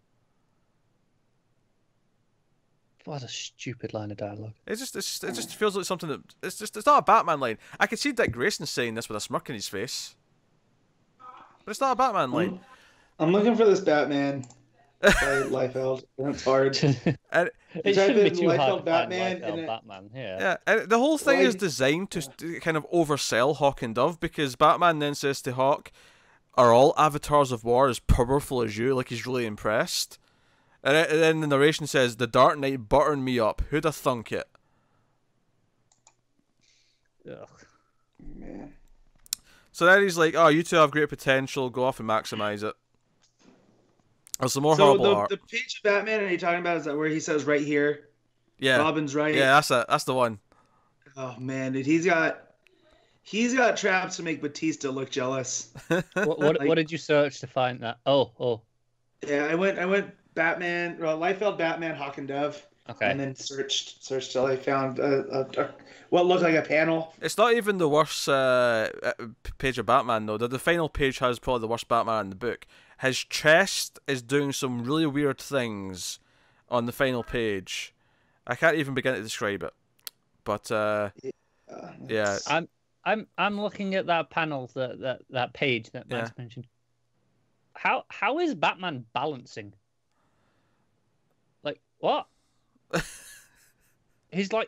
What a stupid line of dialogue. It just feels like something that it's not a Batman line. I could see Dick Grayson saying this with a smirk in his face, but it's not a Batman line. I'm looking for this Batman by Liefeld. It's hard. And it shouldn't be too hard to Batman, find Batman. Yeah, and the whole thing is designed to kind of oversell Hawk and Dove, because Batman then says to Hawk, "Are all avatars of war as powerful as you?" Like he's really impressed. And then the narration says, "The Dark Knight buttered me up. Who'd have thunk it?" Ugh. Man. So then he's like, "Oh, you two have great potential. Go off and maximize it." There's some more horrible art. The page of Batman are you talking about, is that where he says right here? Yeah. Robin's right. Yeah, that's it. That's the one. Oh man, dude, he's got traps to make Batista look jealous. What did you search to find that? Oh. Yeah, I went Batman, Liefeld, Batman, Hawk and Dove. Okay. And then searched till I found what looked like a panel. It's not even the worst page of Batman though. The final page has probably the worst Batman in the book. His chest is doing some really weird things on the final page. I can't even begin to describe it. But yeah. I'm looking at that panel, that page that Matt's mentioned. How is Batman balancing? Like what? He's on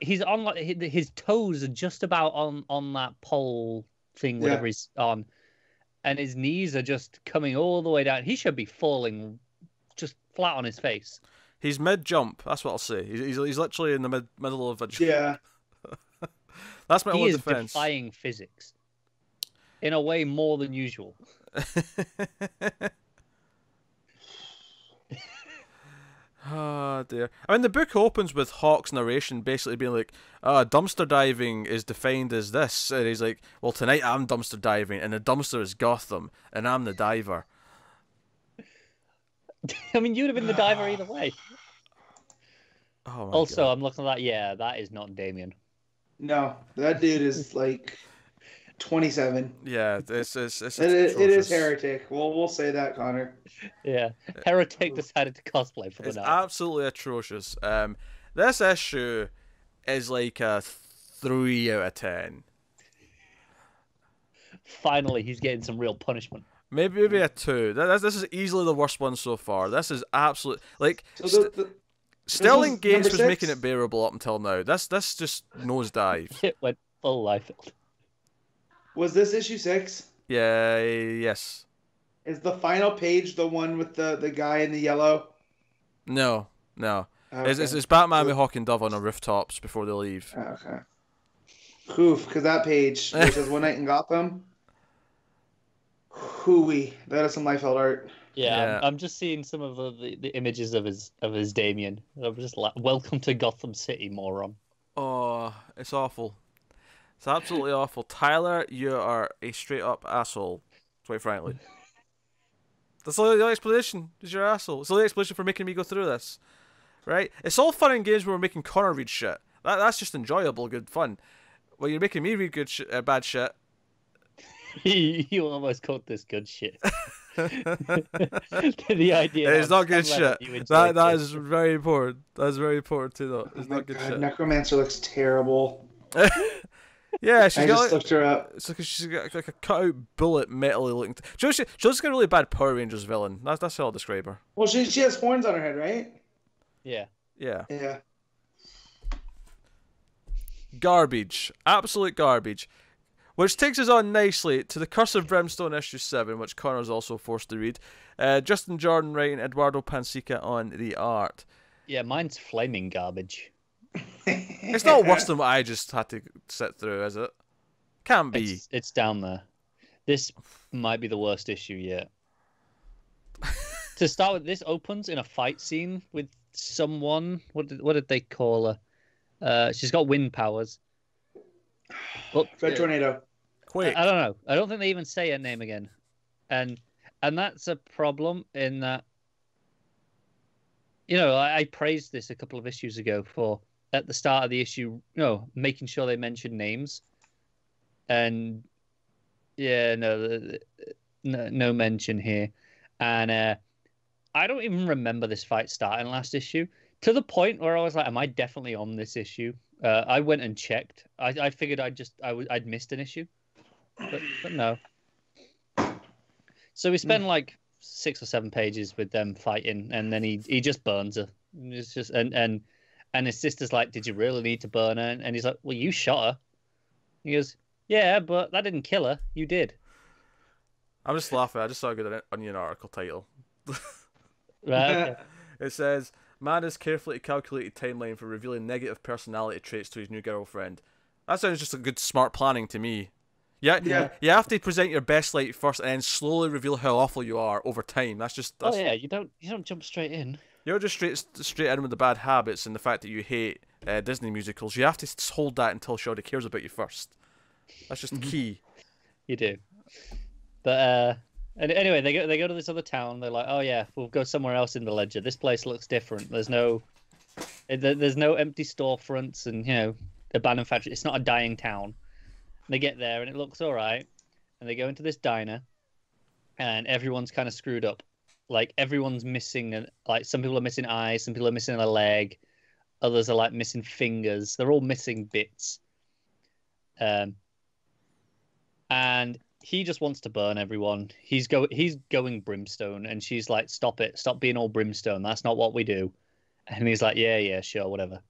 his toes are just about on that pole thing, whatever he's on, and his knees are just coming all the way down. He should be falling just flat on his face. He's mid jump. That's what I'll say. He's literally in the middle of a jump. Yeah. That's my only defense. He is defying physics in a way more than usual. Oh dear. I mean, the book opens with Hawk's narration basically being like, dumpster diving is defined as this. And he's like, well, tonight I'm dumpster diving, and the dumpster is Gotham, and I'm the diver. I mean, you'd have been the diver either way. Oh my also, God. I'm looking at that. Yeah, that is not Damien. No, that dude is like... 27. Yeah, it's It is heretic. We'll say that, Connor. Yeah, heretic decided to cosplay for the It's night. absolutely atrocious. This issue is like a 3 out of 10. Finally, he's getting some real punishment. Maybe a 2. This is easily the worst one so far. This is absolute like. Sterling Gates was making it bearable up until now. This just nosedive. It went full Liefeld. Was this issue 6? Yeah. Yes. Is the final page the one with the guy in the yellow? No. Okay. It's Batman with Hawk and Dove on the rooftops before they leave. Okay. Oof, because that page which says One Night in Gotham. Hooey, that is some Liefeld art. Yeah. I'm just seeing some of the images of his Damien. I'm just like, welcome to Gotham City, moron. Oh, it's awful. It's absolutely awful. Tyler, you are a straight up asshole, quite frankly. That's the only explanation, is your asshole. It's the only explanation for making me go through this. Right? It's all fun and games when we're making Connor read shit. That's just enjoyable, good fun. Well, you're making me read bad shit. You almost called this good shit. The idea it's not good shit. That is very important. That's very important too, though. It's not good shit. Necromancer looks terrible. Yeah, she's got. Just looked her up. It's like she's got like a cut-out bullet, metally looking. She looks like a really bad Power Rangers villain. That's how I'll describe her. Well, she has horns on her head, right? Yeah. Yeah. Garbage, absolute garbage. Which takes us on nicely to the Curse of Brimstone issue 7, which Connor's also forced to read. Justin Jordan writing, Eduardo Pansica on the art. Yeah, mine's flaming garbage. It's not worse than what I just had to sit through, is it? Can't be. It's down there. This might be the worst issue yet. To start with, this opens in a fight scene with someone. What did they call her? She's got wind powers. Red Tornado. Quake. I don't know. I don't think they even say her name again, and that's a problem in that. You know, I praised this a couple of issues ago for at the start of the issue, making sure they mention names, and yeah, no mention here, and I don't even remember this fight starting last issue to the point where I was like, am I definitely on this issue? I went and checked. I figured I'd missed an issue, but no. So we spend like 6 or 7 pages with them fighting, and then he just burns her. It's just and his sister's like, "Did you really need to burn her?" And he's like, "Well, you shot her." He goes, "Yeah, but that didn't kill her. You did." I'm just laughing. I just saw a good Onion article title. Right. Okay. It says, "Man has carefully calculated timeline for revealing negative personality traits to his new girlfriend." That sounds just a good smart planning to me. Yeah. You have to present your best light first, and then slowly reveal how awful you are over time. That's Oh yeah, you don't jump straight in. You're just straight in with the bad habits and the fact that you hate Disney musicals. You have to hold that until she already cares about you first. That's just key. You do. But and anyway, they go to this other town. They're like, "Oh yeah, we'll go somewhere else in the ledger. This place looks different. There's no empty storefronts and abandoned factory. It's not a dying town." They get there and it looks all right, and they go into this diner, and everyone's kind of screwed up. Like everyone's missing, like some people are missing eyes, some people are missing a leg, others are like missing fingers. They're all missing bits. And he just wants to burn everyone. He's going brimstone, and she's like, "Stop it! Stop being all brimstone. That's not what we do." And he's like, "Yeah, sure, whatever."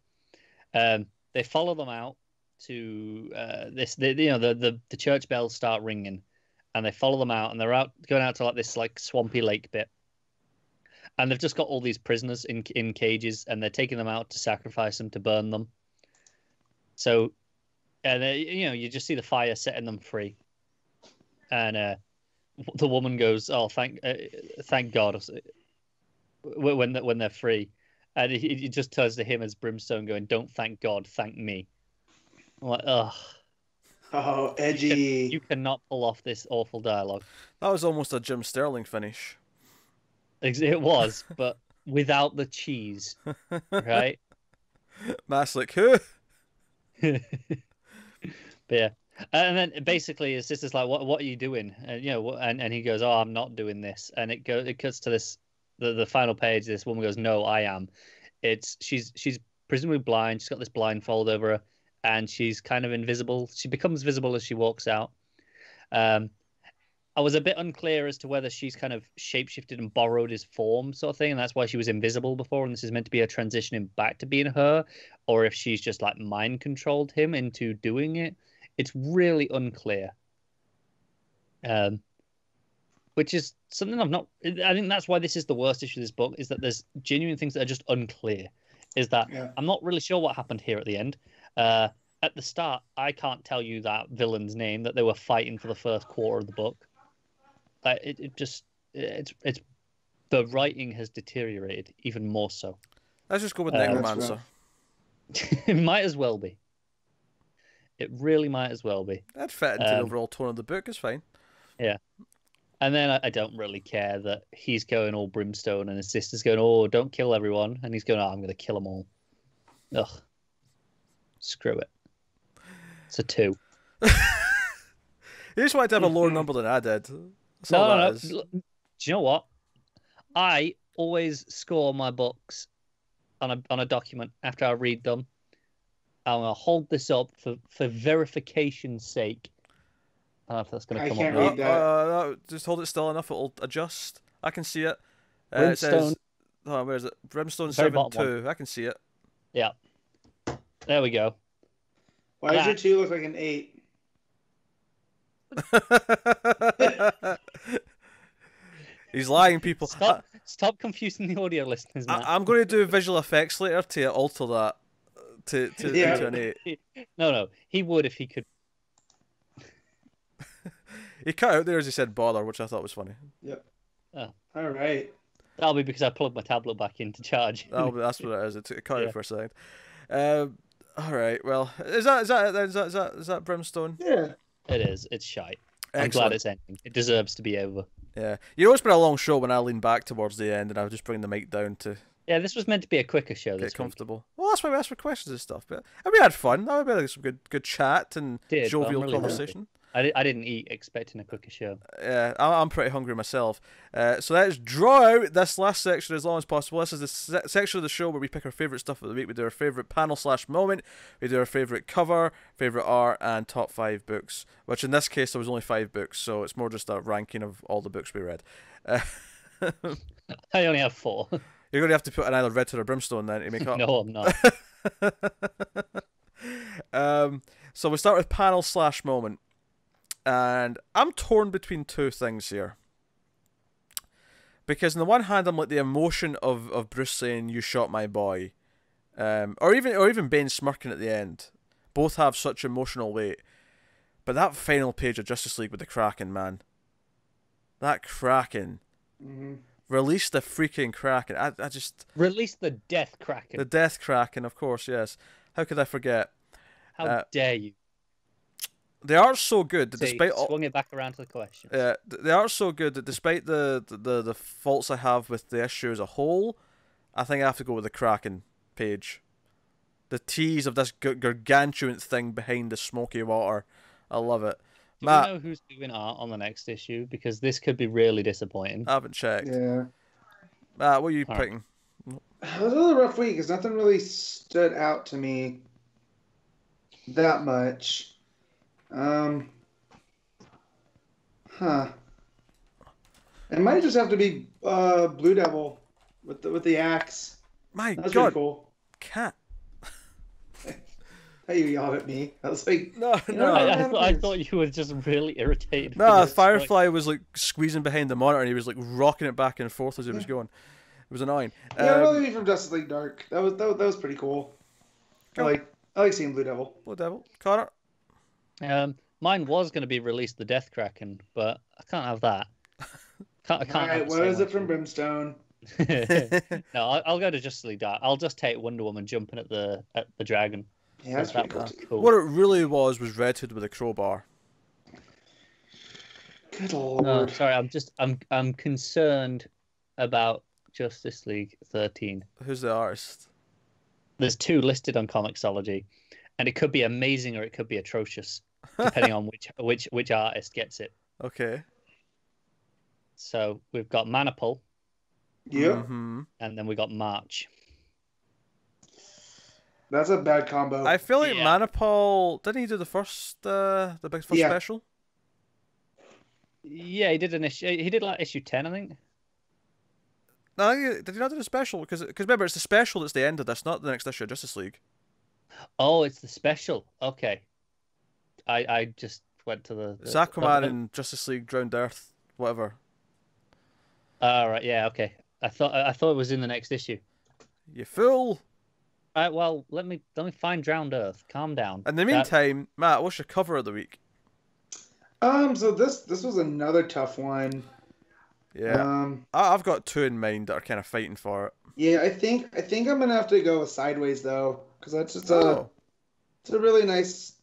They follow them out to the church bells start ringing, and they follow them out, and they're going out to like this like swampy lake bit, and they've just got all these prisoners in cages, and they're taking them out to sacrifice them, to burn them. So, and you just see the fire setting them free, and the woman goes, "Oh, thank God," when they're free, and he just turns to him as Brimstone, going, "Don't thank God, thank me." I'm like, ugh. Oh, edgy. You cannot pull off this awful dialogue. That was almost a Jim Sterling finish. It was, but without the cheese, right? Mass like, who? But yeah, And then basically his sister's like, what are you doing? And and he goes, oh, I'm not doing this. And it cuts to this the final page. This woman goes, no, I am. She's presumably blind. She's got this blindfold over her, and she's kind of invisible. She becomes visible as she walks out. I was a bit unclear as to whether she's kind of shapeshifted and borrowed his form, sort of thing, and that's why she was invisible before, and this is meant to be a transitioning back to being her, or if she's just like mind controlled him into doing it. It's really unclear. Which is something I think that's why this is the worst issue of this book, is that there's genuine things that are just unclear. Is that I'm not really sure what happened here at the end. At the start, I can't tell you that villain's name that they were fighting for the first quarter of the book. It's the writing has deteriorated even more so. Let's just go with Necromancer. It might as well be. It really might as well be. That'd fit into the overall tone of the book. It's fine. Yeah. And then I don't really care that he's going all brimstone and his sister's going, oh, don't kill everyone. And he's going, oh, I'm going to kill them all. Ugh. Screw it. It's a 2. You just wanted to have a lower number than I did. No. Do you know what? I always score my books on a document after I read them. I'm going to hold this up for verification's sake. I don't know if that's going to come up. Read that. Just hold it still enough, it'll adjust. I can see it. Brimstone. It says, where is it? Brimstone 7-2. I can see it. Yeah. There we go. Why does your 2 look like an 8? He's lying, people. Stop confusing the audio listeners, man. I'm going to do visual effects later to alter that into an 8. No, he would if he could. He cut out there as he said bother, which I thought was funny. Yep. Oh. All right. That'll be because I plugged my tablet back into charge. That's what it is. It cut out for a second. All right. Well, is that Brimstone? Yeah. It is. It's shite. Excellent. I'm glad it's ending. It deserves to be over. Yeah. You know, it's been a long show when I lean back towards the end and I just bring the mic down to. Yeah, this was meant to be a quicker show. Get comfortable. Well, that's why we asked for questions and stuff. But we had fun. We had some good chat and jovial really conversation. I didn't eat expecting a quicker show. Yeah, I'm pretty hungry myself. So let's draw out this last section as long as possible. This is the section of the show where we pick our favourite stuff of the week. We do our favourite panel/moment. We do our favourite cover, favourite art, and top 5 books. Which in this case there was only 5 books, so it's more just a ranking of all the books we read. I only have 4. You're going to have to put an either Red Hood or Brimstone then to make up. No, I'm not. So we start with panel/moment. And I'm torn between 2 things here. Because on the one hand, I'm like the emotion of Bruce saying, "You shot my boy," or even Bane smirking at the end. Both have such emotional weight. But that final page of Justice League with the Kraken, man. That Kraken. Mm-hmm. Release the freaking Kraken. I just... Release the Death Kraken. The Death Kraken, of course, yes. How could I forget? How dare you? The art's so good that despite all... Swung it back around to the question. Yeah, the art's so good that despite the faults I have with the issue as a whole, I think I have to go with the Kraken page. The tease of this gargantuan thing behind the smoky water. I love it. Do you know who's doing art on the next issue? Because this could be really disappointing. I haven't checked. Yeah. Matt, what are you picking? It was a really rough week because nothing really stood out to me that much. It might just have to be Blue Devil with the axe. My That's God, really cool. Cat. How you yelled at me? I was like, no. I thought you were just really irritated. No, Firefly was like squeezing behind the monitor and he was like rocking it back and forth as it was going. It was annoying. Yeah, really from Justice League Dark. That was pretty cool. I like seeing Blue Devil. Blue Devil, Connor. Mine was going to be Release the Death Kraken, but I can't have that. I can't. All right, what is it from Brimstone? No, I'll go to Justice League Dark. I'll just take Wonder Woman jumping at the dragon. Yeah, that's pretty cool. What it really was Red Hood with a crowbar. Good lord. No, sorry, I'm concerned about Justice League 13. Who's the artist? There's 2 listed on Comixology, and it could be amazing or it could be atrocious. depending on which artist gets it. Okay. So we've got Manipul. Yep. And then we got March. That's a bad combo. I feel like Manipul, didn't he do the first the big first special? Yeah, he did an issue. He did like issue 10, I think. No, did he not do the special? Because remember, it's the special that's the end of this, not the next issue of Justice League. Oh, it's the special. Okay. I just went to the it's Aquaman and Justice League, Drowned Earth, whatever. Right, yeah, okay. I thought it was in the next issue. You fool! Alright, well, let me find Drowned Earth. Calm down. In the meantime, Matt, what's your cover of the week? So this was another tough one. Yeah. I've got two in mind that are kind of fighting for it. Yeah, I think I'm gonna have to go with Sideways though, because that's just it's a really nice,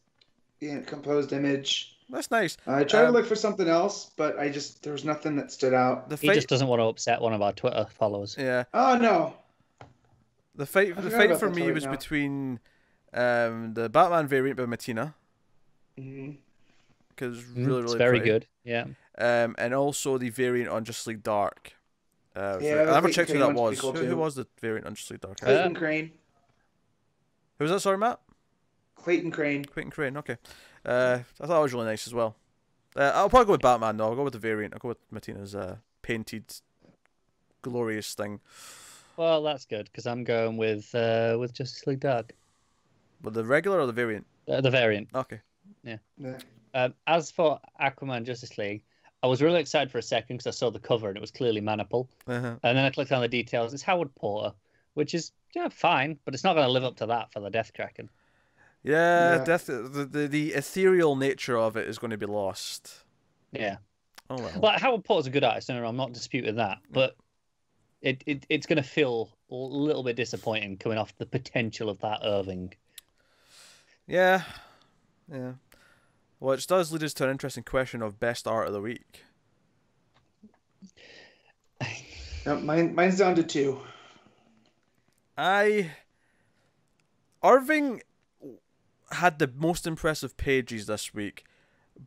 composed image. That's nice. I tried to look for something else, but there was nothing that stood out. He just doesn't want to upset one of our Twitter followers. Yeah. Oh no. The fight for me was between the Batman variant by Medina. Because really very pretty. Good. Yeah. And also the variant on Justice League Dark. I Yeah, never checked who that was. Cool who was the variant on Justice League Dark? Clayton Crane. Who was that? Sorry, Matt. Clayton Crane. Clayton Crane. Okay. I thought it was really nice as well. I'll probably go with Batman though. I'll go with the variant. I'll go with Medina's painted, glorious thing. Well, that's good because I'm going with Justice League Dark. But the regular or the variant? The variant. Okay. Yeah. As for Aquaman Justice League, I was really excited for a second because I saw the cover and it was clearly Manipul. And then I clicked on the details. It's Howard Porter, which is fine, but it's not going to live up to that for the Death Kraken. Yeah. The ethereal nature of it is going to be lost. Yeah. Oh well. But Howard Porter's a good artist. No, I'm not disputing that. But it's going to feel a little bit disappointing coming off the potential of that Irving. Yeah. Yeah. Which does lead us to an interesting question of best art of the week. Mine's down to 2. Irving had the most impressive pages this week,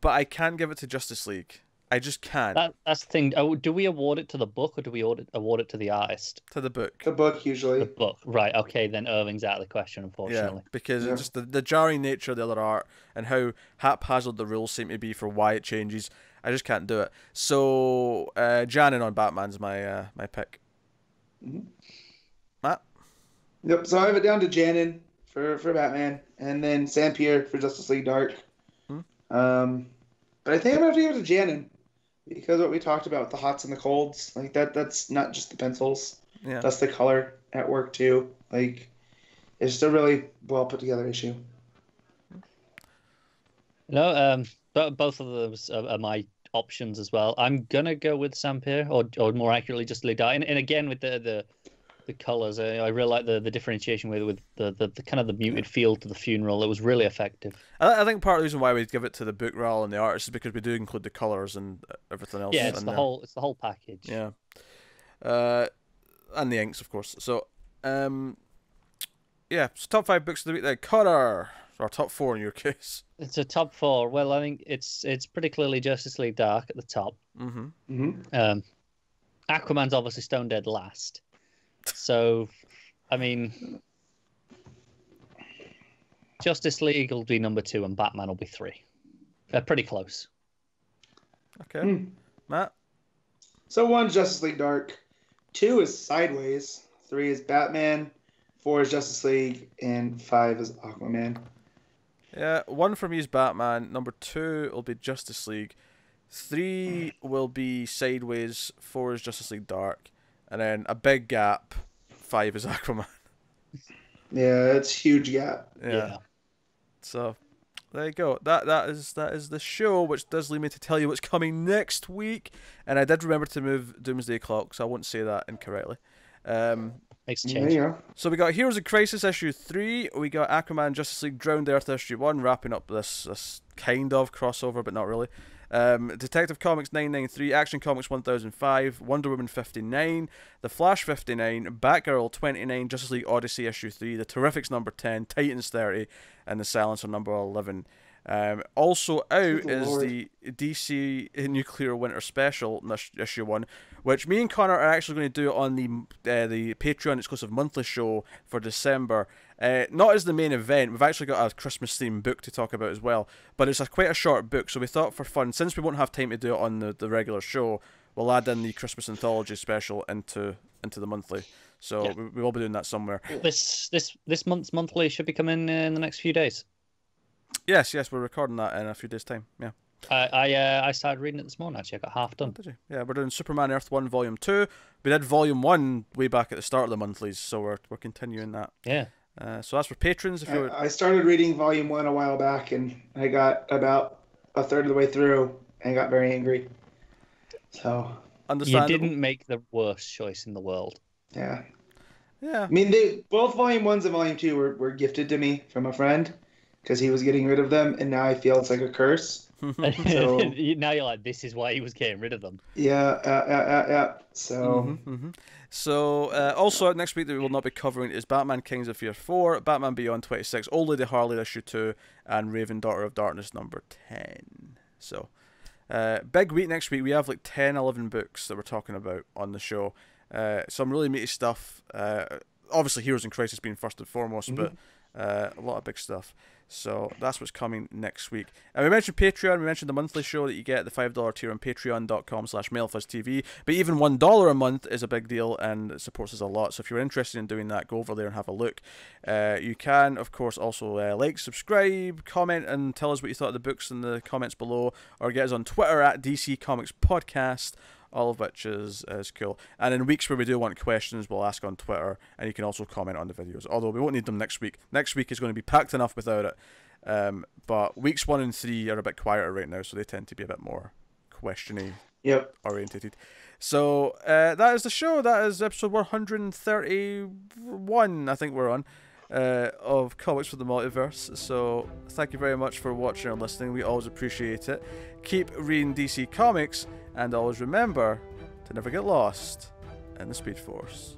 but I can't give it to Justice League. I just can't. That's the thing. Do we award it to the book or do we award it to the artist? To the book. The book, usually. The book. Right, okay, then Irving's out of the question, unfortunately. Yeah, because it's just the jarring nature of the other art and how haphazard the rules seem to be for why it changes. I just can't do it. So, Janin on Batman's my pick. Matt? Yep, so I have it down to Janin for Batman, and then Sampere for Justice League Dark. But I think I'm going to have to give it to Janin. Because what we talked about with the hots and the colds, like that's not just the pencils. Yeah. That's the color at work too. Like, it's just a really well put together issue. No, but both of those are my options as well. I'm gonna go with Sampere, or more accurately, just League Dark. And again with the colors, I really like the differentiation with the kind of the muted feel to the funeral. It was really effective. I think part of the reason why we give it to the book rather than the artist is because we do include the colors and everything else. Yeah, it's the whole package. Yeah, and the inks, of course. So, so top 5 books of the week. Then Connor, or top 4 in your case. It's a top 4. Well, I think it's pretty clearly Justice League Dark at the top. Aquaman's obviously stone dead last. So, I mean, Justice League will be number 2 and Batman will be 3. They're pretty close. Okay. Matt? So 1 Justice League Dark, 2 is Sideways, 3 is Batman, 4 is Justice League, and 5 is Aquaman. Yeah, 1 for me is Batman, number 2 will be Justice League, 3 will be Sideways, 4 is Justice League Dark, and then a big gap, 5 is Aquaman. Yeah, it's a huge gap. Yeah. So, there you go. That is the show, which does lead me to tell you what's coming next week. And I did remember to move Doomsday Clock, so I won't say that incorrectly. Makes change. Yeah. So we got Heroes of Crisis issue 3. We got Aquaman Justice League Drowned Earth issue 1, wrapping up this kind of crossover, but not really. Detective Comics 993, Action Comics 1005, Wonder Woman 59, The Flash 59, Batgirl 29, Justice League Odyssey issue 3, The Terrifics number 10, Titans 30, and The Silencer number 11. Also out Good is Lord. the DC Nuclear Winter Special, issue 1, which me and Connor are actually going to do on the Patreon exclusive monthly show for December. Not as the main event, we've actually got a Christmas themed book to talk about as well, but it's quite a short book, so we thought for fun, since we won't have time to do it on the regular show, we'll add in the Christmas anthology special into the monthly. So Yeah. we will be doing that somewhere. This month's monthly should be coming in the next few days. Yes, we're recording that in a few days' time. Yeah. I started reading it this morning. Actually, I got half done. Oh, did you? Yeah, we're doing Superman Earth 1 Volume 2. We did Volume 1 way back at the start of the monthlies, so we're continuing that. Yeah. So that's for patrons. If you're I started reading Volume 1 a while back, and I got about a third of the way through and got very angry. So You understandable. didn't make the worst choice in the world. yeah. Yeah. I mean, both Volume 1s and Volume 2 were gifted to me from a friend because he was getting rid of them, and now I feel it's like a curse. So Now you're like, this is why he was getting rid of them. yeah. So So also next week that we will not be covering is Batman Kings of Fear 4, Batman Beyond 26, Old Lady Harley issue 2, and Raven Daughter of Darkness number 10. So big week next week. We have like 10, 11 books that we're talking about on the show. Some really meaty stuff. Obviously Heroes in Crisis being first and foremost, but a lot of big stuff. So that's what's coming next week. And we mentioned Patreon. We mentioned the monthly show that you get, the $5 tier on patreon.com/MailFuzzTV. But even $1 a month is a big deal and it supports us a lot. So if you're interested in doing that, go over there and have a look. You can, of course, also like, subscribe, comment, and tell us what you thought of the books in the comments below. Or get us on Twitter at DC Comics Podcast. All of which is cool. And in weeks where we do want questions, we'll ask on Twitter, and you can also comment on the videos. Although we won't need them next week. Next week is going to be packed enough without it. But weeks 1 and 3 are a bit quieter right now, so they tend to be a bit more questiony orientated. So that is the show. That is episode 131, I think we're on, of Comics for the Multiverse. So thank you very much for watching and listening. We always appreciate it. Keep reading DC Comics, and always remember to never get lost in the Speed Force.